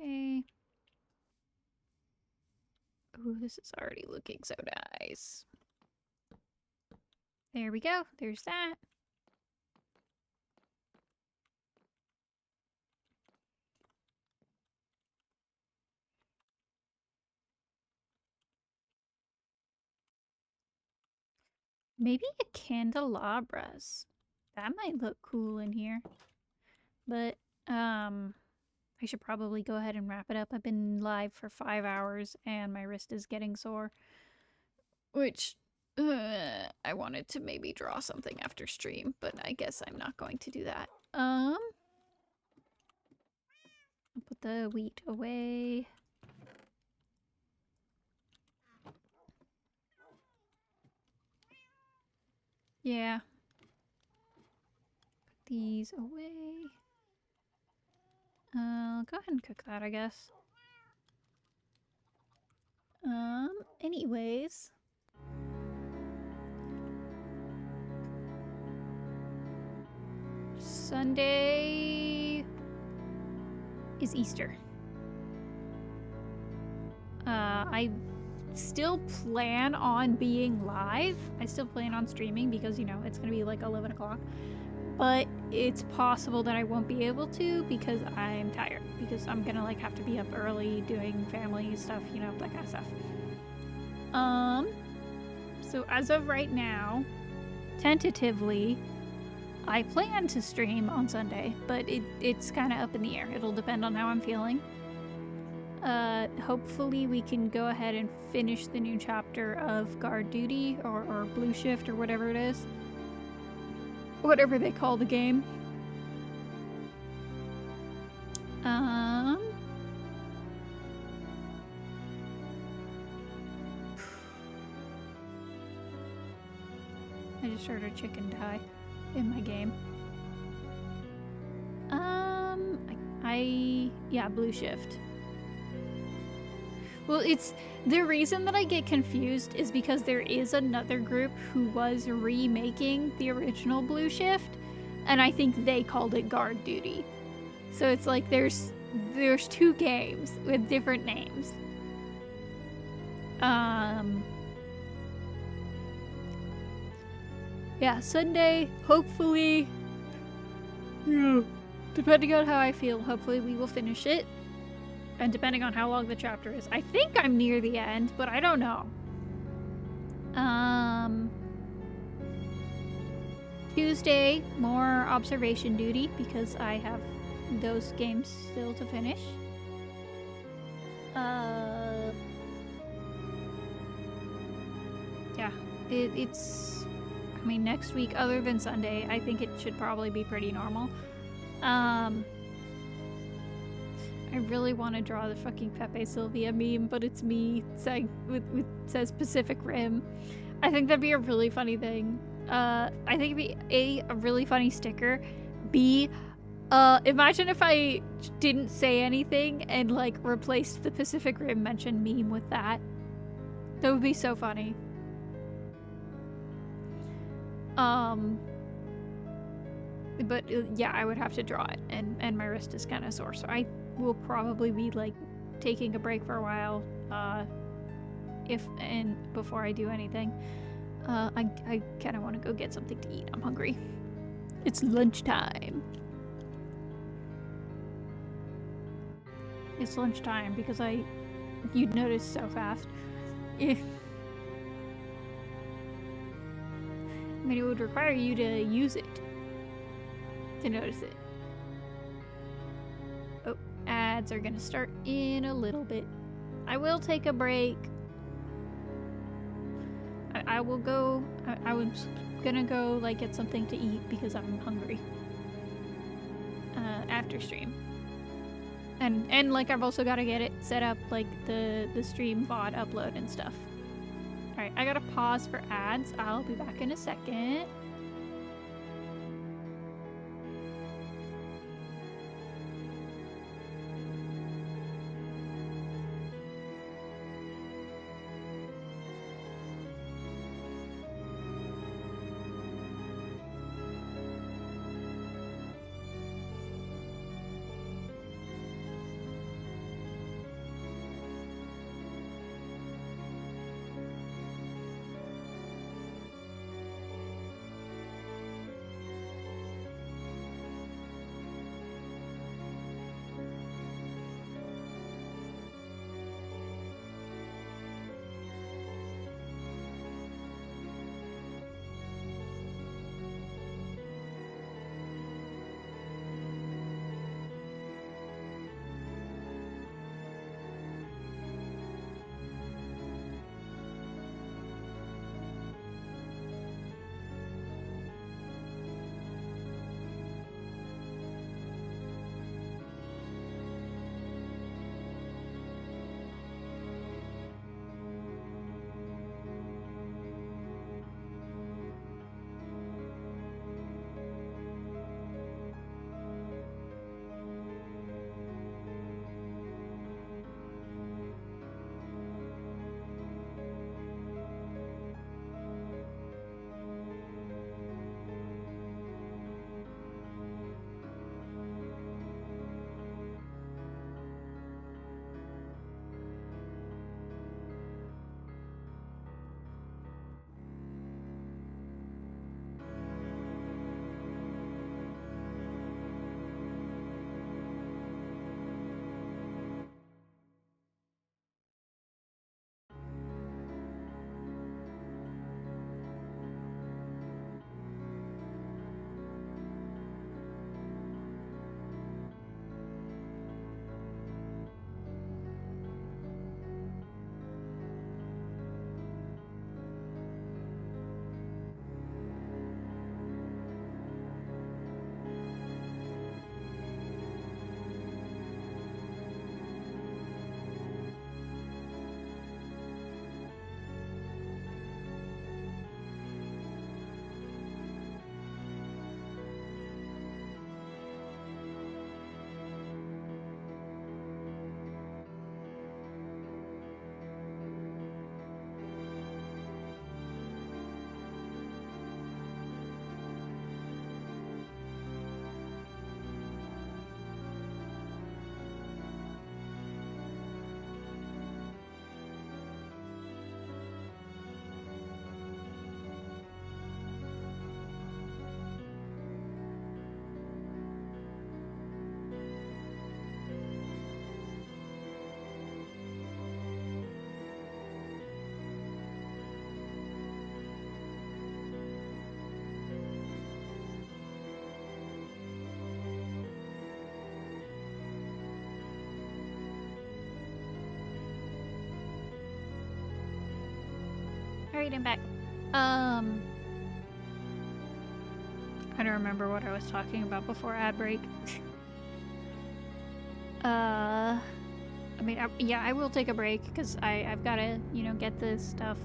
Okay. Ooh, this is already looking so nice. There we go. There's that. Maybe a candelabras. That might look cool in here. But, I should probably go ahead and wrap it up. I've been live for 5 hours and my wrist is getting sore. Which, I wanted to maybe draw something after stream, but I guess I'm not going to do that. I'll put the wheat away. Yeah. Put these away. I'll go ahead and cook that, I guess. Anyways. Sunday is Easter. I still plan on being live. I still plan on streaming because, you know, it's gonna be like 11 o'clock. But it's possible that I won't be able to because I'm tired. Because I'm gonna like have to be up early doing family stuff, you know, that kind of stuff. So as of right now, tentatively, I plan to stream on Sunday, but it's kind of up in the air. It'll depend on how I'm feeling. Hopefully we can go ahead and finish the new chapter of Guard Duty or Blue Shift or whatever it is. Whatever they call the game. I just heard a chicken die in my game. Yeah, Blue Shift. Well, it's the reason that I get confused is because there is another group who was remaking the original Blue Shift, and I think they called it Guard Duty. So it's like there's 2 games with different names. Yeah, Sunday, hopefully, depending on how I feel, hopefully we will finish it. And depending on how long the chapter is. I think I'm near the end, but I don't know. Tuesday, more observation duty because I have those games still to finish. Yeah, it's... I mean, next week, other than Sunday, I think it should probably be pretty normal. I really want to draw the fucking Pepe Sylvia meme, but it's me saying with says Pacific Rim. I think that'd be a really funny thing. I think it'd be A, really funny sticker, B, Imagine if I didn't say anything and, like, replaced the Pacific Rim mention meme with that. That would be so funny. But yeah, I would have to draw it, and my wrist is kind of sore, so I will probably be, like, taking a break for a while, before I do anything. I kind of want to go get something to eat. I'm hungry. It's lunchtime. It's lunchtime because you'd notice so fast. I mean, it would require you to use it to notice it. Oh, ads are gonna start in a little bit. I will take a break. I will go. I was gonna go, like, get something to eat because I'm hungry. After stream. And like, I've also got to get it set up, like the stream VOD upload and stuff. Alright, I gotta pause for ads. I'll be back in a second. Alright, I'm back. I don't remember what I was talking about before ad break. I mean, yeah, I will take a break because I've got to, you know, get this stuff,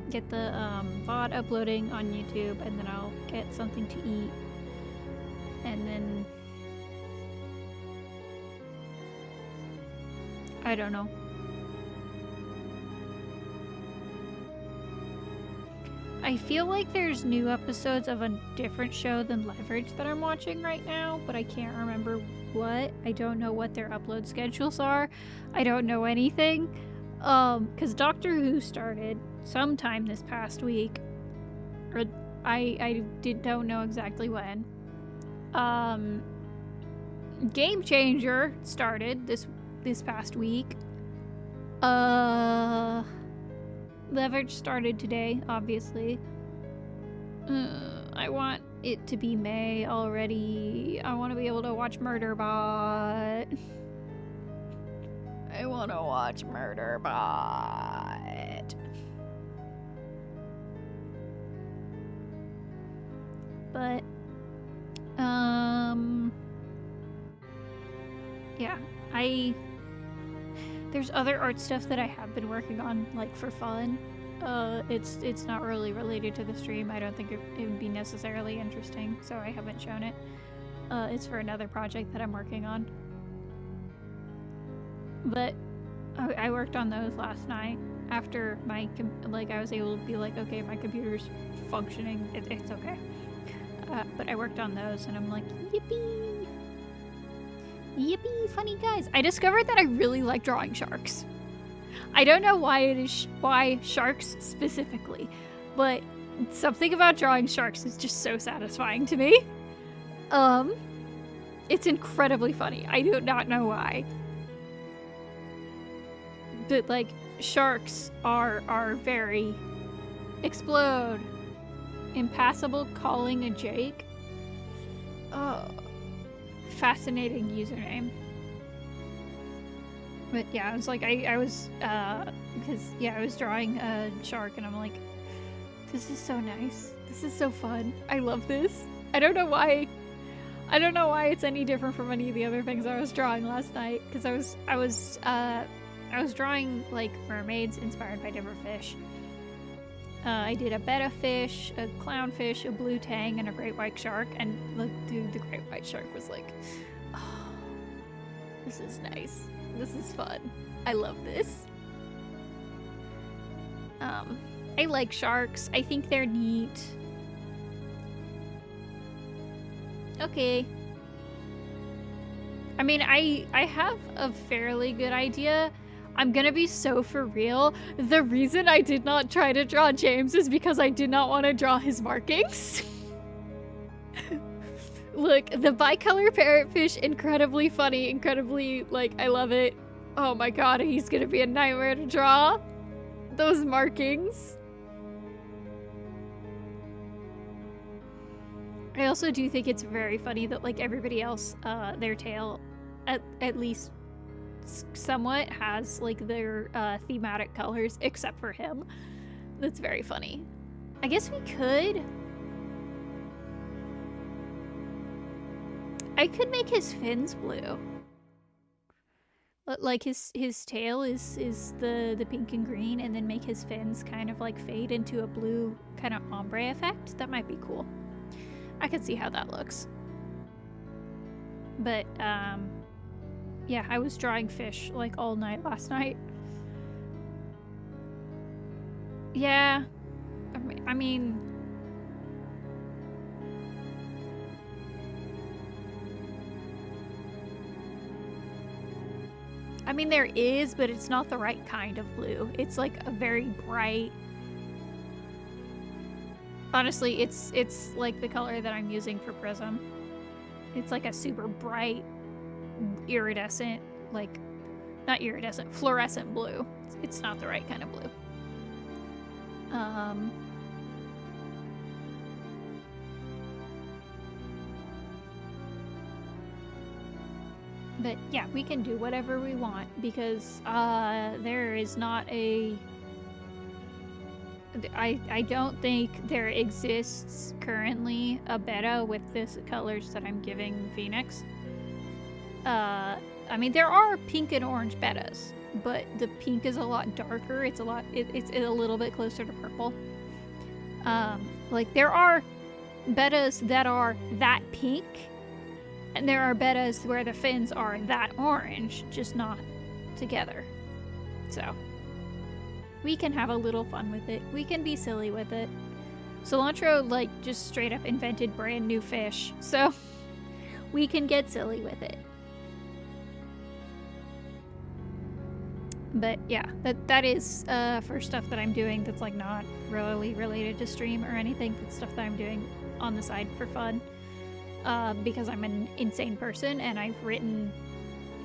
get the VOD uploading on YouTube, and then I'll get something to eat, and then I don't know. I feel like there's new episodes of a different show than Leverage that I'm watching right now, but I can't remember what. I don't know what their upload schedules are. I don't know anything. Because Doctor Who started sometime this past week. Or I don't know exactly when. Game Changer started this past week. Leverage started today, obviously. I want it to be May already. I want to be able to watch Murderbot. I want to watch Murderbot. But, yeah, there's other art stuff that I have been working on, like, for fun. It's not really related to the stream. I don't think it would be necessarily interesting, so I haven't shown it. It's for another project that I'm working on. But I worked on those last night after I was able to be like, okay, my computer's functioning. It's okay. But I worked on those, and I'm like, yippee! Yippee, funny guys. I discovered that I really like drawing sharks. I don't know why sharks specifically, but something about drawing sharks is just so satisfying to me. It's incredibly funny. I do not know why. But, like, sharks are very explode. Impassable calling a Jake. Oh. Fascinating username. But yeah, I was like, I was drawing a shark, and I'm like, this is so nice. This is so fun. I love this. I don't know why it's any different from any of the other things I was drawing last night, because I was drawing like mermaids inspired by different fish. I did a betta fish, a clownfish, a blue tang, and a great white shark. And look, dude, the great white shark was like, oh, this is nice. This is fun. I love this. I like sharks. I think they're neat. Okay. I mean, I have a fairly good idea. I'm gonna be so for real. The reason I did not try to draw James is because I did not want to draw his markings. Look, the bicolor parrotfish, incredibly funny, incredibly, like, I love it. Oh my god, he's gonna be a nightmare to draw. Those markings. I also do think it's very funny that, like, everybody else, their tail, at least somewhat has, like, their thematic colors, except for him. That's very funny. I guess we could. I could make his fins blue. Like his tail is the pink and green, and then make his fins kind of like fade into a blue kind of ombre effect. That might be cool. I could see how that looks. But yeah, I was drawing fish like all night last night. Yeah, I mean, there is, but it's not the right kind of blue. It's like a very bright. Honestly, it's like the color that I'm using for Prism. It's like a super bright, iridescent, like, not iridescent, fluorescent blue. It's not the right kind of blue. But yeah, we can do whatever we want, because there is not a... I don't think there exists currently a beta with this colors that I'm giving Phoenix. I mean, there are pink and orange betas, but the pink is a lot darker. It's a little bit closer to purple. Like, there are betas that are that pink, and there are betas where the fins are that orange, just not together. So we can have a little fun with it. We can be silly with it. Cilantro, like, just straight up invented brand new fish, so we can get silly with it. But yeah, that is for stuff that I'm doing that's like not really related to stream or anything. That's stuff that I'm doing on the side for fun. Because I'm an insane person and I've written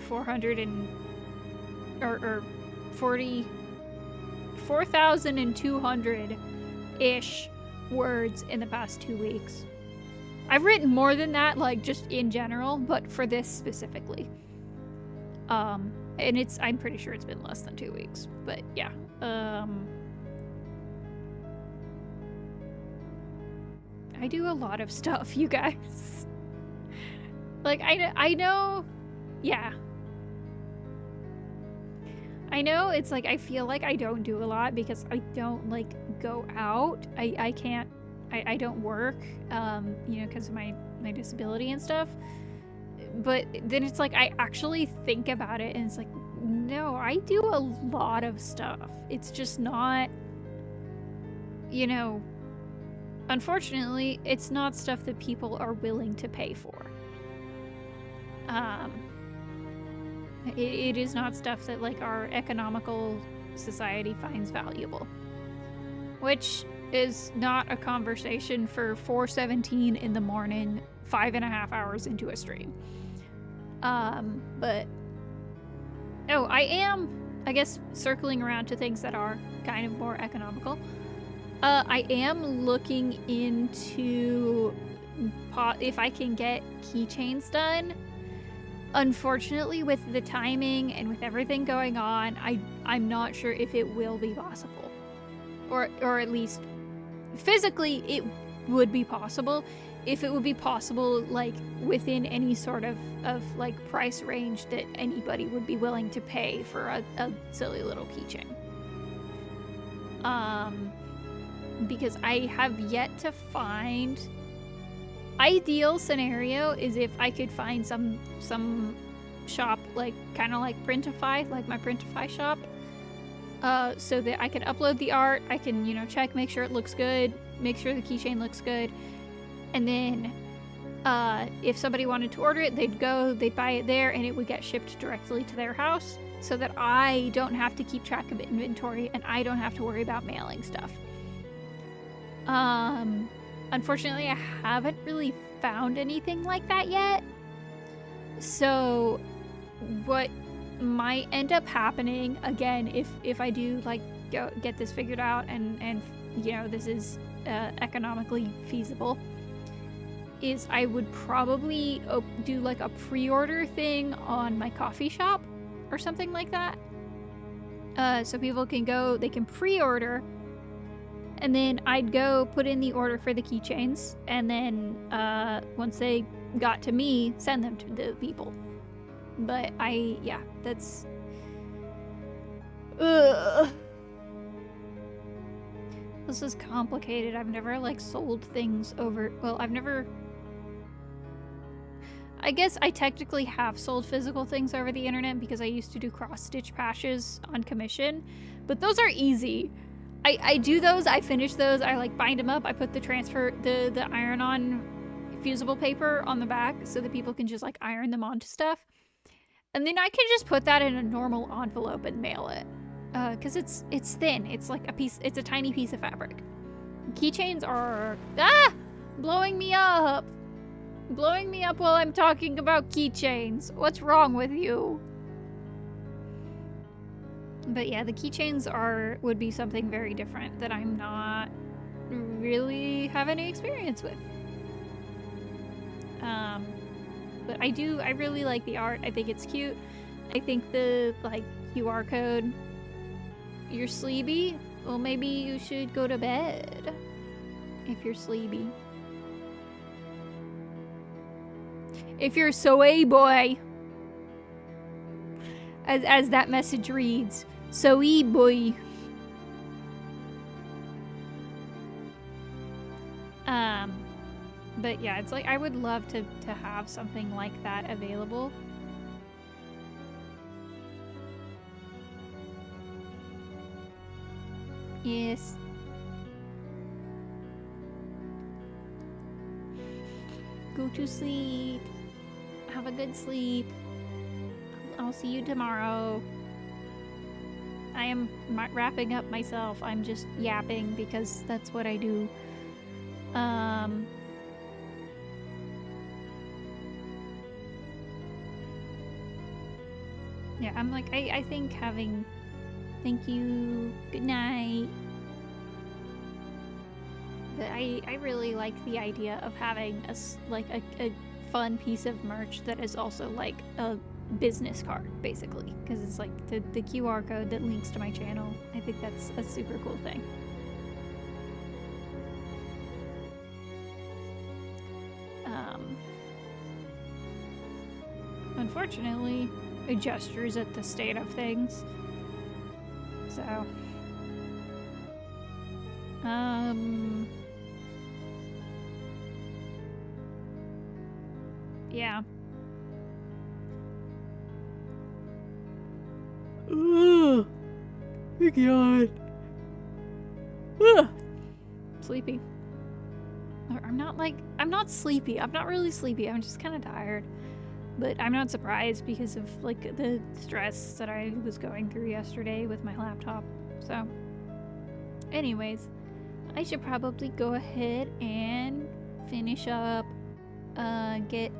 4,200-ish words in the past 2 weeks. I've written more than that, like, just in general, but for this specifically. And I'm pretty sure it's been less than 2 weeks, but yeah. I do a lot of stuff, you guys. Like, I know, yeah. I know it's like, I feel like I don't do a lot because I don't, like, go out. I can't, I don't work, you know, because of my disability and stuff. But then it's like, I actually think about it and it's like, no, I do a lot of stuff. It's just not, you know, unfortunately, it's not stuff that people are willing to pay for. It is not stuff that, like, our economical society finds valuable. Which is not a conversation for 4:17 in the morning, 5.5 hours into a stream. But oh, I am, I guess, circling around to things that are kind of more economical. I am looking into if I can get keychains done. Unfortunately, with the timing and with everything going on, I'm not sure if it will be possible. Or at least physically it would be possible. If it would be possible, like, within any sort of like price range that anybody would be willing to pay for a silly little keychain. Because I have yet to find. Ideal scenario is if I could find some shop, like, kind of like Printify, like my Printify shop, so that I can upload the art, I can, you know, check, make sure it looks good, make sure the keychain looks good, and then if somebody wanted to order it, they'd buy it there, and it would get shipped directly to their house, so that I don't have to keep track of inventory, and I don't have to worry about mailing stuff. Unfortunately, I haven't really found anything like that yet. So what might end up happening, again, if I do, like, get this figured out and you know, this is economically feasible, is I would probably do, like, a pre-order thing on my coffee shop or something like that. So people can go, they can pre-order, and then I'd go put in the order for the keychains, and then once they got to me, send them to the people. But yeah, that's... Ugh. This is complicated. I've never, like, sold things over... Well, I've never... I guess I technically have sold physical things over the internet because I used to do cross-stitch patches on commission, but those are easy. I do those, I finish those, I, like, bind them up, I put the iron-on fusible paper on the back so that people can just, like, iron them onto stuff. And then I can just put that in a normal envelope and mail it. Because it's thin, it's like it's a tiny piece of fabric. Keychains are, blowing me up. Blowing me up while I'm talking about keychains. What's wrong with you? But yeah, the keychains would be something very different that I'm not really have any experience with. But I really like the art. I think it's cute. I think the, like, QR code, you're sleepy? Well, maybe you should go to bed if you're sleepy. If you're soy boy, as that message reads. Soy boy. But yeah, it's like, I would love to have something like that available. Yes. Go to sleep. Have a good sleep. I'll see you tomorrow. I am wrapping up myself. I'm just yapping because that's what I do. Yeah, I'm like, I think having thank you, good night. But I really like the idea of having a fun piece of merch that is also like a business card, basically, because it's like the QR code that links to my channel. I think that's a super cool thing. Unfortunately, it gestures at the state of things. So, yeah. Ugh. Oh God. Ugh. Sleepy. I'm not sleepy. I'm not really sleepy. I'm just kind of tired. But I'm not surprised because of like the stress that I was going through yesterday with my laptop. So, anyways, I should probably go ahead and finish up, get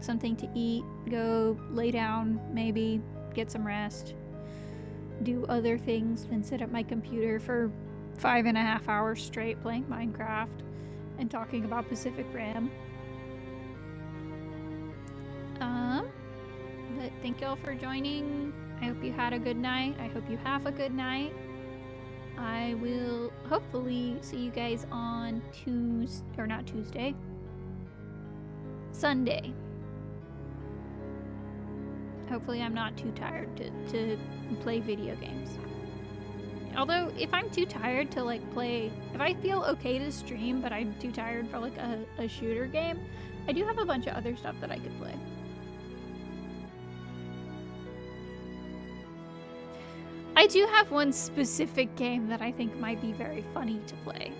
something to eat, go lay down, maybe get some rest, do other things than sit at my computer for 5.5 hours straight playing Minecraft and talking about Pacific Rim. But thank y'all for joining. I hope you had a good night. I hope you have a good night. I will hopefully see you guys on Sunday. Hopefully I'm not too tired to play video games. Although, if I'm too tired to like play, if I feel okay to stream, but I'm too tired for like a shooter game, I do have a bunch of other stuff that I could play. I do have one specific game that I think might be very funny to play.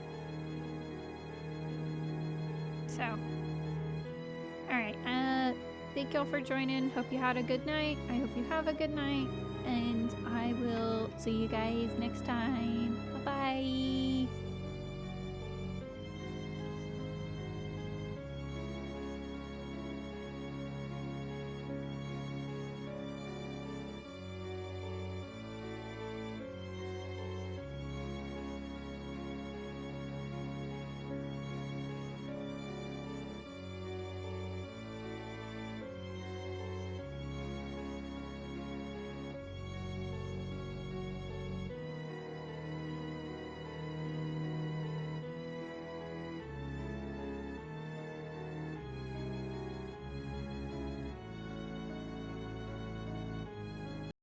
So, alright, thank y'all for joining. Hope you had a good night. I hope you have a good night. And I will see you guys next time. Bye-bye.